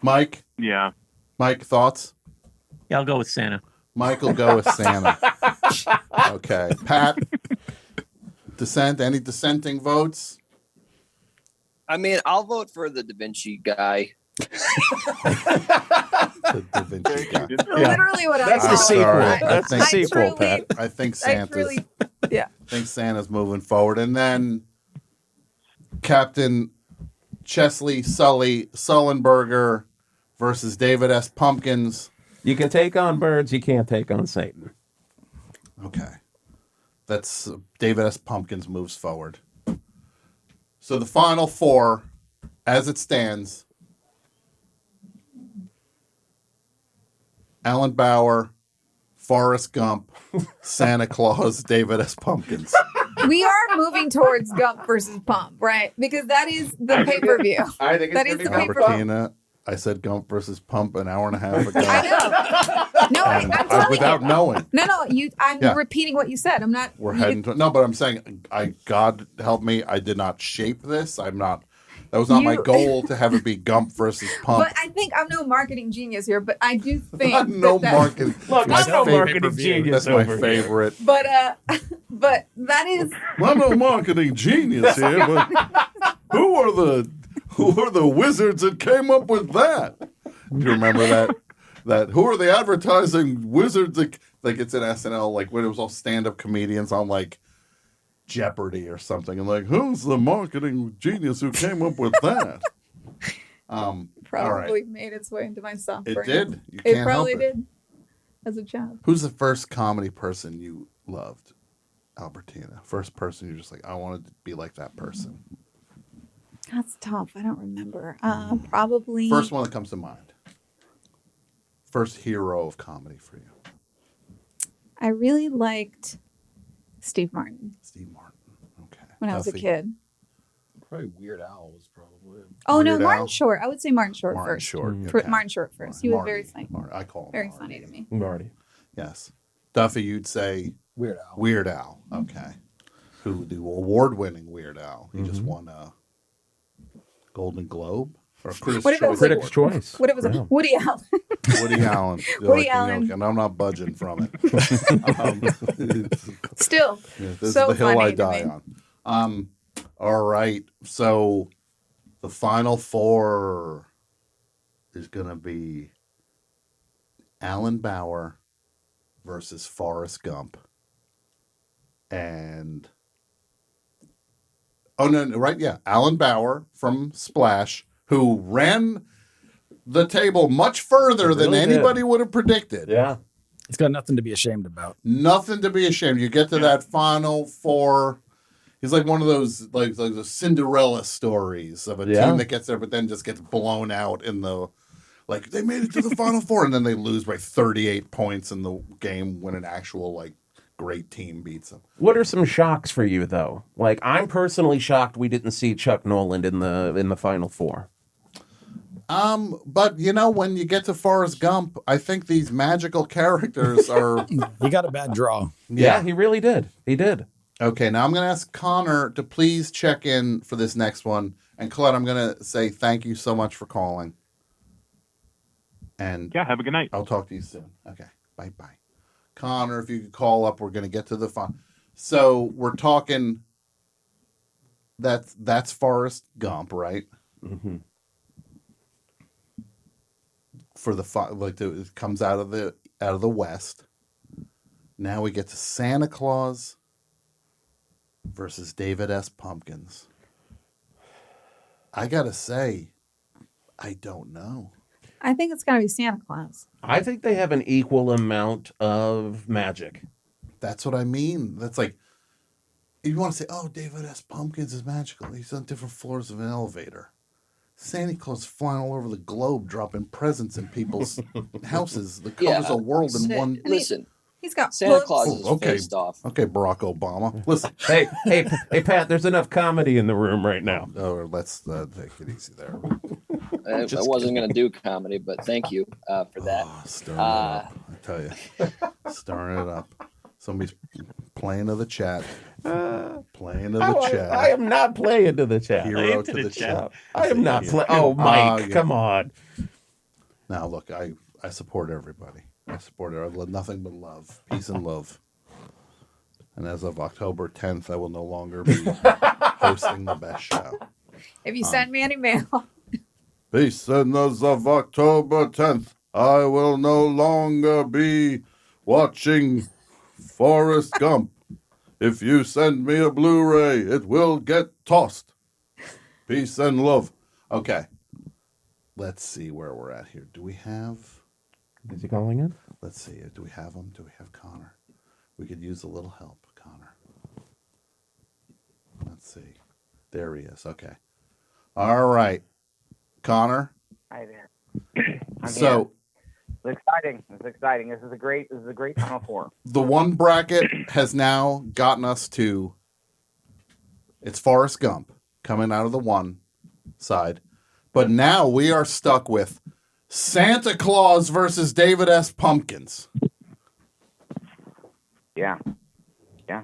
Mike? Yeah. Mike, thoughts? Yeah, I'll go with Santa. Mike will go with Santa. Okay. Pat? Dissent? Any dissenting votes? I mean, I'll vote for the Da Vinci guy. The Da Vinci guy. Literally what I That's the call sequel. it. That's the sequel, Pat. I think I Santa's. truly, yeah. I think Santa's moving forward, and then Captain Chesley Sullenberger versus David S. Pumpkins. You can take on birds, you can't take on Satan. Okay, that's David S. Pumpkins moves forward. So the final four, as it stands: Alan Bauer, Forrest Gump, Santa Claus, David S. Pumpkins. We are moving towards Gump versus Pump, right? Because that is the pay-per-view. I think that is the pay-per-view. Albertina, I said Gump versus Pump an hour and a half ago. I know. No, And I'm telling without you. knowing. No, I'm Yeah. repeating what you said. I'm not. We're you- heading to no, but I'm saying, God help me, I did not shape this. I'm not. That was not my You- goal to have it be Gump versus Pump. But I think I'm no marketing genius here, but I do think I'm no that- marketing. Look, my I'm no favorite- marketing genius That's my over here. favorite. But but that is I'm no marketing genius here, but who are the wizards that came up with that? Do you remember that who are the advertising wizards that, like, it's an SNL, like when it was all stand-up comedians on like Jeopardy or something, and like, who's the marketing genius who came up with that? All probably right. made its way into my soft It brain. did. You It can't probably help it. did as a child. Who's the first comedy person you loved, Albertina? First person you're just like, I wanted to be like that person. That's tough. I don't remember. Probably First one that comes to mind. First hero of comedy for you. I really liked Steve Martin. Steve Martin. Okay. When I was a Duffy. kid. Probably Weird Al was probably. Oh no, Weird Martin Al? Short. I would say Martin Short Martin first. Short, For- okay. Martin Short first. He was Marty, very funny. I call him very Marty. funny to me. Marty. Yes. Duffy, you'd say Weird Al. Weird Al. Okay. Who the award-winning Weird Al? He just won a Golden Globe or Critics' What if it was Choice. Critics' Choice. What it was Yeah. Woody Allen. Woody Allen. Woody Allen. And I'm not budging from it. Still. Yeah, this so is the hill I funny to die me. on. All right. So the final four is going to be Alan Bauer versus Forrest Gump. And no, right, yeah, Alan Bauer from Splash, who ran the table much further than really did. anybody would have predicted. Yeah. He's got nothing to be ashamed about. Nothing to be ashamed. You get to that final four. He's like one of those like the Cinderella stories of a Yeah. team that gets there, but then just gets blown out in the like they made it to the final four, and then they lose by 38 points in the game when an actual like great team beats them. What are some shocks for you though? Like I'm personally shocked we didn't see Chuck Noland in the final four. But you know, when you get to Forrest Gump, I think these magical characters are. He got a bad draw. Yeah, he really did. He did. Okay, now I'm going to ask Connor to please check in for this next one. And Colette, I'm going to say thank you so much for calling. And Yeah, have a good night. I'll talk to you soon. Okay, bye-bye. Connor, if you could call up, we're going to get to the fun. So we're talking, that's Forrest Gump, right? Mm-hmm. For the it comes out of the West. Now we get to Santa Claus versus David S. Pumpkins. I gotta say, I don't know. I think it's gotta be Santa Claus. I think they have an equal amount of magic. That's what I mean. That's like, if you want to say, oh, David S. Pumpkins is magical. He's on different floors of an elevator. Santa Claus is flying all over the globe, dropping presents in people's houses. The covers a world in one. Listen, He's got Santa hooks. Claus is okay. faced off. Okay, Barack Obama. Listen. Hey, Pat, there's enough comedy in the room right now. Oh, let's take it easy there. I wasn't going to do comedy, but thank you for that. Stirring it up. I tell you. Stirring it up. Somebody's playing to the chat. Playing to the chat. I am not playing to the chat. Hero to the chat. I am not playing. Oh, Mike, come on. Now, look, I support everybody. I support it. I love nothing but love, peace and love. And as of October 10th, I will no longer be hosting the best show. If you send me an email. Peace. And as of October 10th, I will no longer be watching Forrest Gump. If you send me a Blu-ray, it will get tossed. Peace and love. Okay. Let's see where we're at here. Do we have... Is he calling in? Let's see. Do we have him? Do we have Connor? We could use a little help, Connor. Let's see. There he is. Okay. All right. Connor? Hi there. I'm So... here. It's exciting. It's exciting. This is a great Final Four. The one bracket has now gotten us to... It's Forrest Gump coming out of the one side. But now we are stuck with Santa Claus versus David S. Pumpkins. Yeah. Yeah.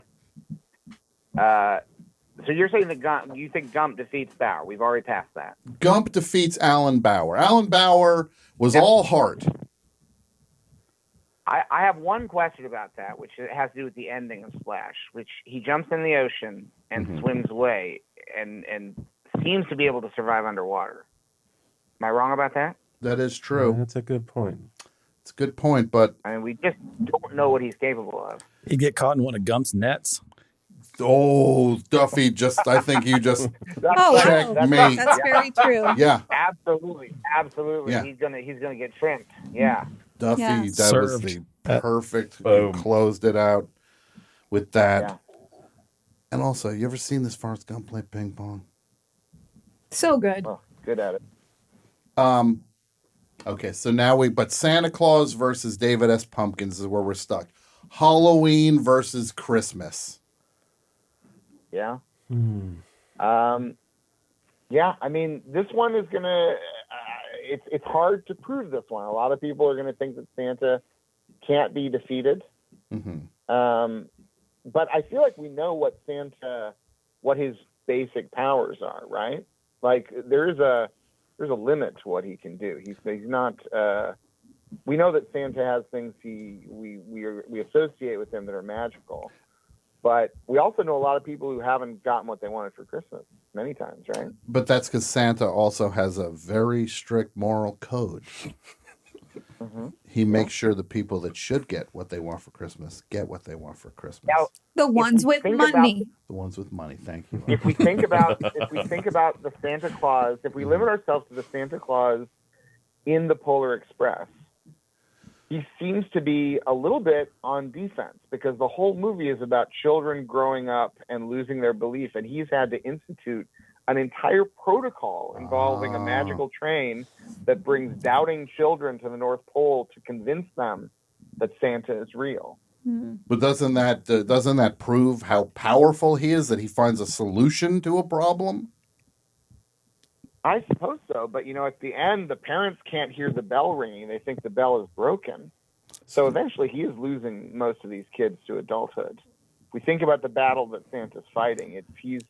So you're saying that you think Gump defeats Bauer? We've already passed that. Gump defeats Alan Bauer. Alan Bauer was all heart. I have one question about that, which has to do with the ending of Splash, which he jumps in the ocean and swims away and seems to be able to survive underwater. Am I wrong about that? That is true. That's a good point. It's a good point, but... I mean, we just don't know what he's capable of. He'd get caught in one of Gump's nets. Oh, Duffy, I think you just checkmate. That's very true. Yeah. Absolutely. Yeah. He's gonna get trimmed. Yeah. Duffy, Yeah. that Served. was the perfect. You closed it out with that. Yeah. And also, you ever seen this Forrest Gump play ping pong? So good. Oh, good at it. Okay, so now but Santa Claus versus David S. Pumpkins is where we're stuck. Halloween versus Christmas. Yeah. Yeah. I mean, this one is gonna. It's hard to prove this one. A lot of people are gonna think that Santa can't be defeated. But I feel like we know what his basic powers are, right? Like there's a limit to what he can do. He's not. We know that Santa has things we associate with him that are magical, but we also know a lot of people who haven't gotten what they wanted for Christmas many times, right? But that's because Santa also has a very strict moral code. He makes sure the people that should get what they want for Christmas get what they want for Christmas. Now, The ones with money. The ones with money. Thank you. If we think about the Santa Claus, if we limit ourselves to the Santa Claus in the Polar Express, he seems to be a little bit on defense because the whole movie is about children growing up and losing their belief, and he's had to institute an entire protocol involving a magical train that brings doubting children to the North Pole to convince them that Santa is real. But doesn't that prove how powerful he is, that he finds a solution to a problem? I suppose so, but at the end, the parents can't hear the bell ringing. They think the bell is broken. So eventually he is losing most of these kids to adulthood. If we think about the battle that Santa's fighting, he's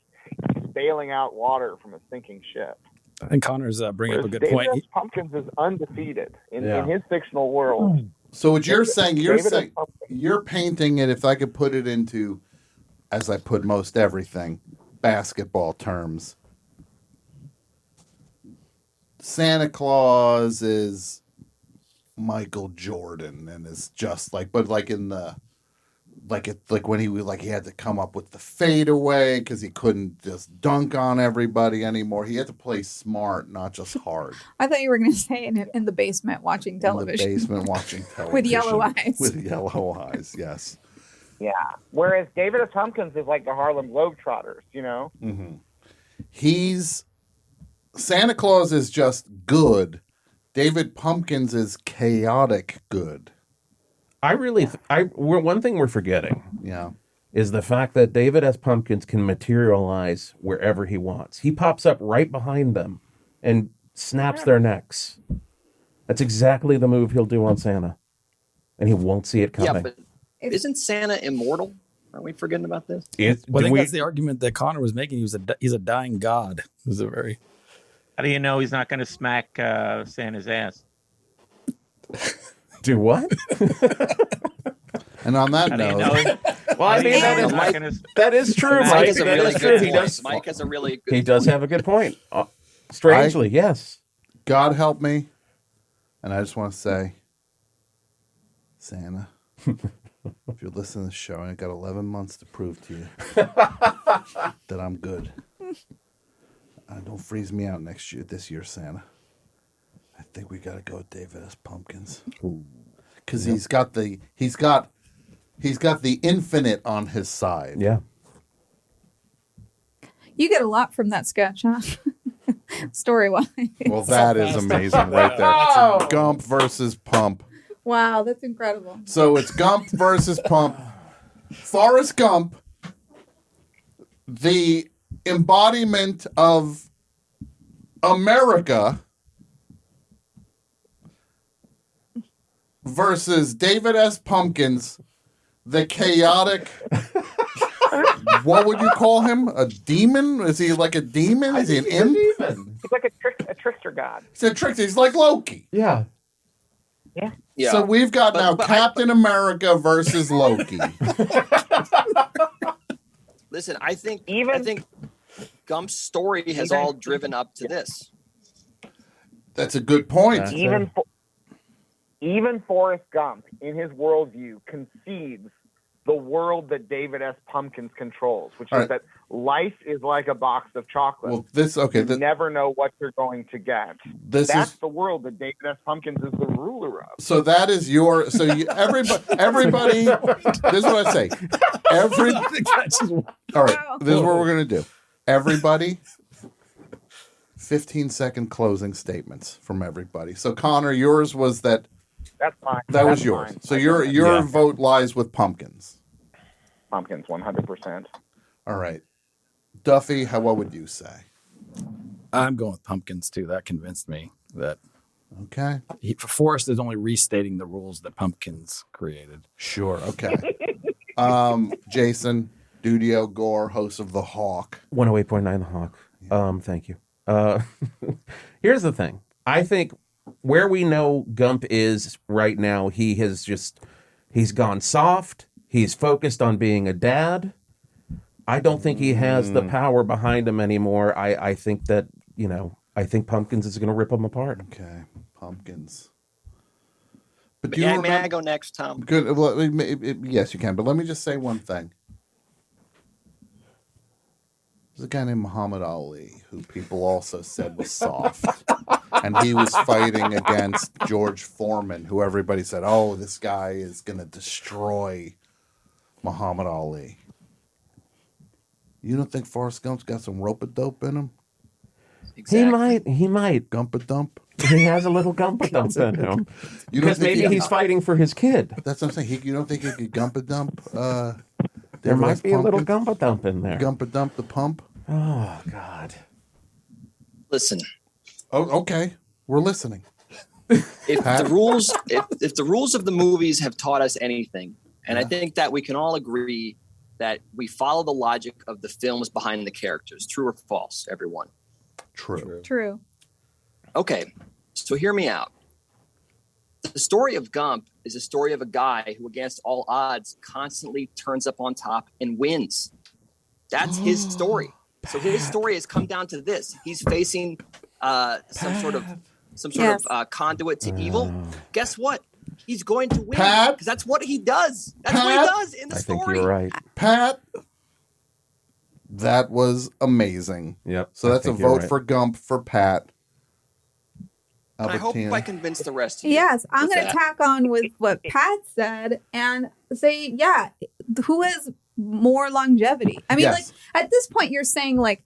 bailing out water from a sinking ship. I think Connor's bringing up a good David point. S. Pumpkins is undefeated in his fictional world. So what you're saying, David S. you're painting it, if I could put it into, as I put most everything, basketball terms. Santa Claus is Michael Jordan and is just but in the when he had to come up with the fadeaway because he couldn't just dunk on everybody anymore. He had to play smart, not just hard. I thought you were going to say in the basement watching television. In the basement watching television. With yellow eyes. With yellow eyes, yes. Yeah. Whereas David S. Pumpkins is like the Harlem Globetrotters, Santa Claus is just good. David Pumpkins is chaotic good. One thing we're forgetting, is the fact that David S. Pumpkins can materialize wherever he wants. He pops up right behind them and snaps their necks. That's exactly the move he'll do on Santa, and he won't see it coming. Yeah, but isn't Santa immortal? Are we forgetting about this? I think that's the argument that Connor was making. He's a dying god. It was a very. How do you know he's not going to smack Santa's ass? Do what? And on that How do you note, know? Well, I mean, that is true, Mike Mike. has a That really is good true. point. Mike has a really good He does have a good point. Strangely, yes. God help me. And I just want to say, Santa, if you're listening to the show, I got 11 months to prove to you that I'm good. Don't freeze me out this year, Santa. I think we got to go with David S. Pumpkins. Because he's got the infinite on his side. Yeah. You get a lot from that sketch, huh? Story-wise. Well, that is amazing right there. Oh. Gump versus Pump. Wow, that's incredible. So it's Gump versus Pump. Forrest Gump, the embodiment of America, versus David S. Pumpkins, the chaotic. What would you call him? A demon? Is he like a demon? Is he an imp? He's like a trickster god. He's a trickster. He's like Loki. Yeah. Yeah. So we've got now Captain America versus Loki. Listen, I think Gump's story has all driven up to this. That's a good point. Even Forrest Gump, in his worldview, concedes the world that David S. Pumpkins controls, which is that life is like a box of chocolates. Well, you never know what you're going to get. That's the world that David S. Pumpkins is the ruler of. So that is everybody. This is what I say. All right. This is what we're gonna do. Everybody. 15-second closing statements from everybody. So Connor, yours was that. That's mine. That was yours. Mine. So your vote lies with Pumpkins. Pumpkins, 100%. All right. Duffy, what would you say? I'm going with Pumpkins too. That convinced me that. Okay. Forrest is only restating the rules that Pumpkins created. Sure. Okay. Jason Dudio Gore, host of The Hawk. 108.9 The Hawk. Thank you. Here's the thing. I think where we know Gump is right now, he's gone soft. He's focused on being a dad. I don't think he has the power behind him anymore. I think that, I think Pumpkins is going to rip him apart. Okay. Pumpkins. But may I go next, Tom? Good. Well, yes, you can. But let me just say one thing. There's a guy named Muhammad Ali who people also said was soft. And he was fighting against George Foreman, who everybody said, oh, this guy is going to destroy Muhammad Ali. You don't think Forrest Gump's got some rope-a-dope in him? Exactly. He might. Gump-a-dump? He has a little gump-a-dump in him. Because maybe he's fighting for his kid. That's what I'm saying. You don't think he could gump-a-dump? There might be a little gump-a-dump in there. Gump-a-dump the pump? Oh, God. Listen. Oh, okay. We're listening. If the rules of the movies have taught us anything, and I think that we can all agree that we follow the logic of the films behind the characters. True or false, everyone? True. Okay, so hear me out. The story of Gump is a story of a guy who, against all odds, constantly turns up on top and wins. That's his story. So his story has come down to this. He's facing some sort of conduit to evil. Guess what? He's going to win because that's what he does. That's what he does in the story. I think you're right. Pat, that was amazing. Yep. So that's a vote for Gump for Pat. I hope I convinced the rest of you. Yes, I'm with going to that. tack on with what Pat said and say, who has more longevity? I mean, like at this point, you're saying like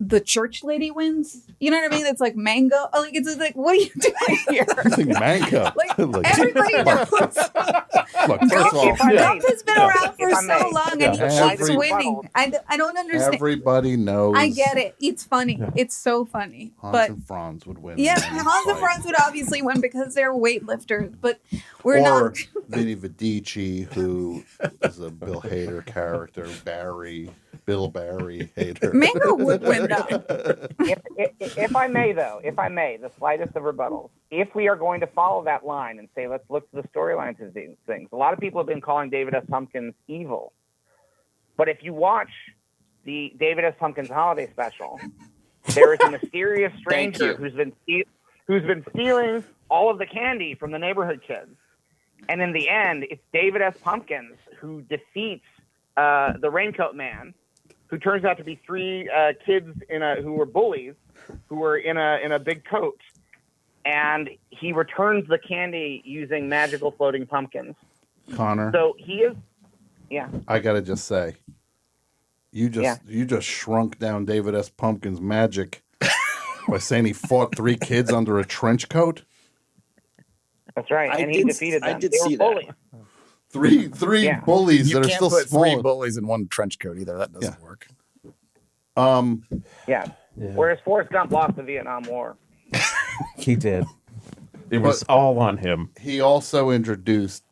the church lady wins. You know what I mean? It's like mango. Like it's just like, what are you doing here? I think mango. Like everybody knows. Look, first of all, Gump has been around for so may. long, Yeah. and he keeps winning. I don't understand. Everybody knows. I get it. It's funny. It's so funny. Hans but and Franz would win. yeah, in any Hans and fight. Franz would obviously win because they're weightlifters. But we're or not. Vinny Vidici, who is a Bill Hader character, Bill Barry Hader. Mango would win though. If I may, the slightest of rebuttals. If we are going to follow that line and say, let's look to the storylines of these things, a lot of people have been calling David S. Pumpkins evil. But if you watch the David S. Pumpkins holiday special, there is a mysterious stranger who's been stealing all of the candy from the neighborhood kids. And in the end, it's David S. Pumpkins who defeats the Raincoat Man, who turns out to be three kids who were bullies, who were in a big coat, and he returns the candy using magical floating pumpkins. Connor. So he is, yeah. I gotta just say, you just shrunk down David S. Pumpkin's magic by saying he fought three kids under a trench coat. That's right, and he defeated them. I did They see were bullies. Three bullies You that are can't still put small. three bullies in one trench coat either. That doesn't work. Yeah. Whereas Forrest Gump lost the Vietnam War. He did. It was all on him. He also introduced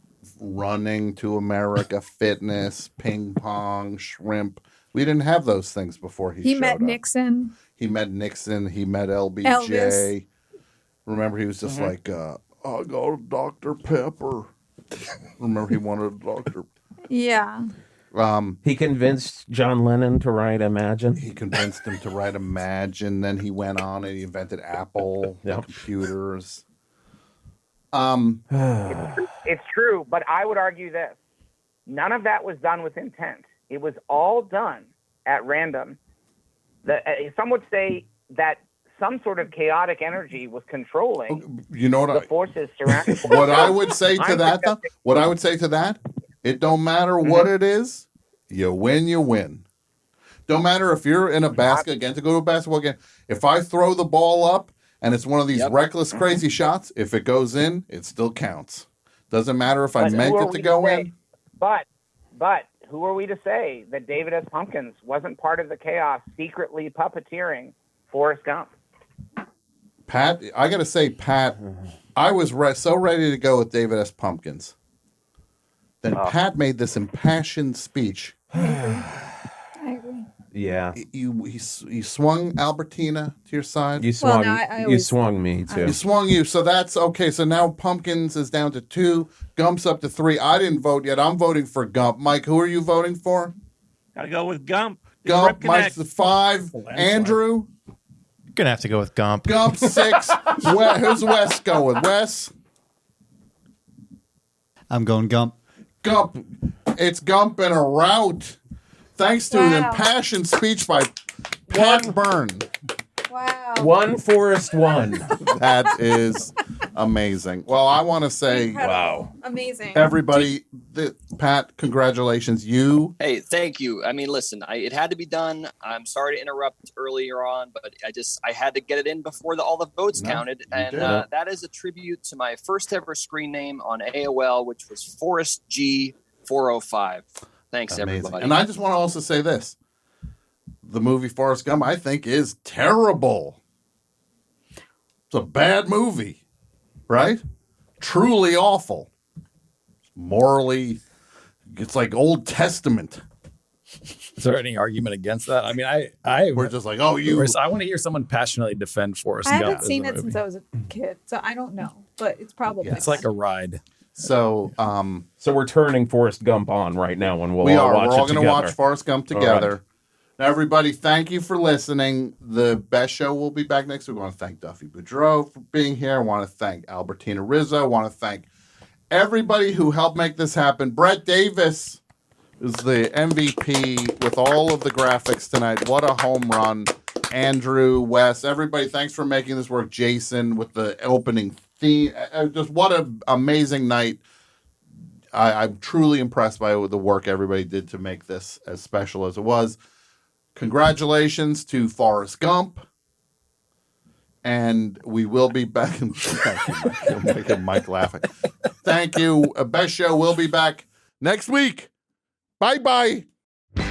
running to America, fitness, ping pong, shrimp. We didn't have those things before he showed met up. Nixon. He met Nixon. He met LBJ. Elvis. Remember, he was just like, I got a Dr. Pepper. Remember, he wanted a Dr. Yeah. He convinced John Lennon to write Imagine. He convinced him to write Imagine. Then he went on and he invented Apple, the computers. It's true, but I would argue this. None of that was done with intent. It was all done at random. Some would say that some sort of chaotic energy was controlling You know what the forces surrounding. What I would say to I'm that, though, suggesting- what I would say to that, it don't matter what it is, you win, you win. Don't matter if you're in a basket again to go to a basketball game. If I throw the ball up and it's one of these reckless, crazy shots, if it goes in, it still counts. Doesn't matter if I But meant who are it to we go say- in. But who are we to say that David S. Pumpkins wasn't part of the chaos, secretly puppeteering Forrest Gump? Pat, I got to say, Pat, I was so ready to go with David S. Pumpkins. Then Pat made this impassioned speech. I agree. Yeah. He swung Albertina to your side. You swung, no, I you always- swung me too. You swung you. So that's okay. So now Pumpkins is down to 2. Gump's up to 3. I didn't vote yet. I'm voting for Gump. Mike, who are you voting for? Gotta go with Gump. Gump. Rip Mike's Connect. the 5. Andrew? Gonna have to go with Gump. Gump 6. Who's Wes going? Wes? I'm going Gump. Gump. It's Gump in a rout. Thanks to an Wow. impassioned speech by Pat Byrne. Wow. One Forrest one. That is amazing. Well, I want to say, Incredible. Amazing. everybody, Pat, congratulations. You. Hey, thank you. I mean, listen, it had to be done. I'm sorry to interrupt earlier on, but I had to get it in before all the votes counted. And did. that is a tribute to my first ever screen name on AOL, which was Forrest G 405. Thanks, Amazing. everybody. And I just want to also say this. The movie Forrest Gump, I think, is terrible. It's a bad movie, right? Truly awful. Morally, it's like Old Testament. Is there any argument against that? I mean, we're just like, oh, you. I want to hear someone passionately defend Forrest I Gump. haven't as seen a it movie. since I was a kid, so I don't know. But it's probably It's like a ride. So, so we're turning Forrest Gump on right now, and we all are. watch We're all it going to together. watch Forrest Gump All together. right. Now, everybody, thank you for listening. The best show will be back next week. I want to thank Duffy Boudreau for being here. I want to thank Albertina Rizzo. I want to thank everybody who helped make this happen. Brett Davis is the MVP with all of the graphics tonight. What a home run. Andrew, Wes, everybody, thanks for making this work. Jason with the opening theme. Just what an amazing night. I'm truly impressed by the work everybody did to make this as special as it was. Congratulations to Forrest Gump. And we will be back. Thank you, Mike. Mike laughing. Thank you. Best Show will be back next week. Bye-bye. The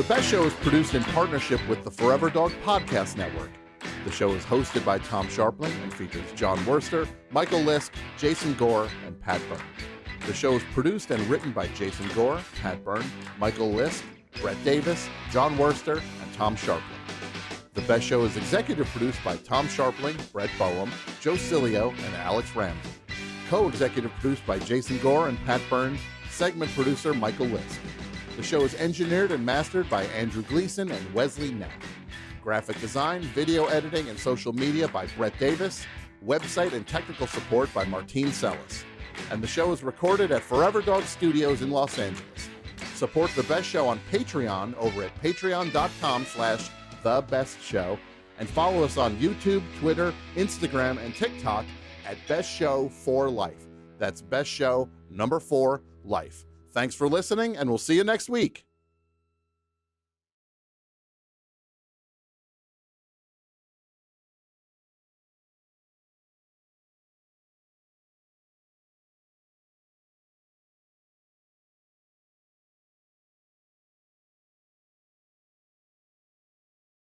Best Show is produced in partnership with the Forever Dog Podcast Network. The show is hosted by Tom Scharpling and features John Worster, Michael Lisk, Jason Gore, and Pat Byrne. The show is produced and written by Jason Gore, Pat Byrne, Michael Lisk, Brett Davis, John Worster, and Tom Scharpling. The Best Show is executive produced by Tom Scharpling, Brett Boehm, Joe Cilio, and Alex Ramsey. Co-executive produced by Jason Gore and Pat Byrne. Segment producer Michael Lisk. The show is engineered and mastered by Andrew Gleason and Wesley Knapp. Graphic design, video editing, and social media by Brett Davis. Website and technical support by Martine Sellis. And the show is recorded at Forever Dog Studios in Los Angeles. Support The Best Show on Patreon over at patreon.com/thebestshow. And follow us on YouTube, Twitter, Instagram, and TikTok at Best Show 4 Life. That's Best Show number 4 Life. Thanks for listening, and we'll see you next week.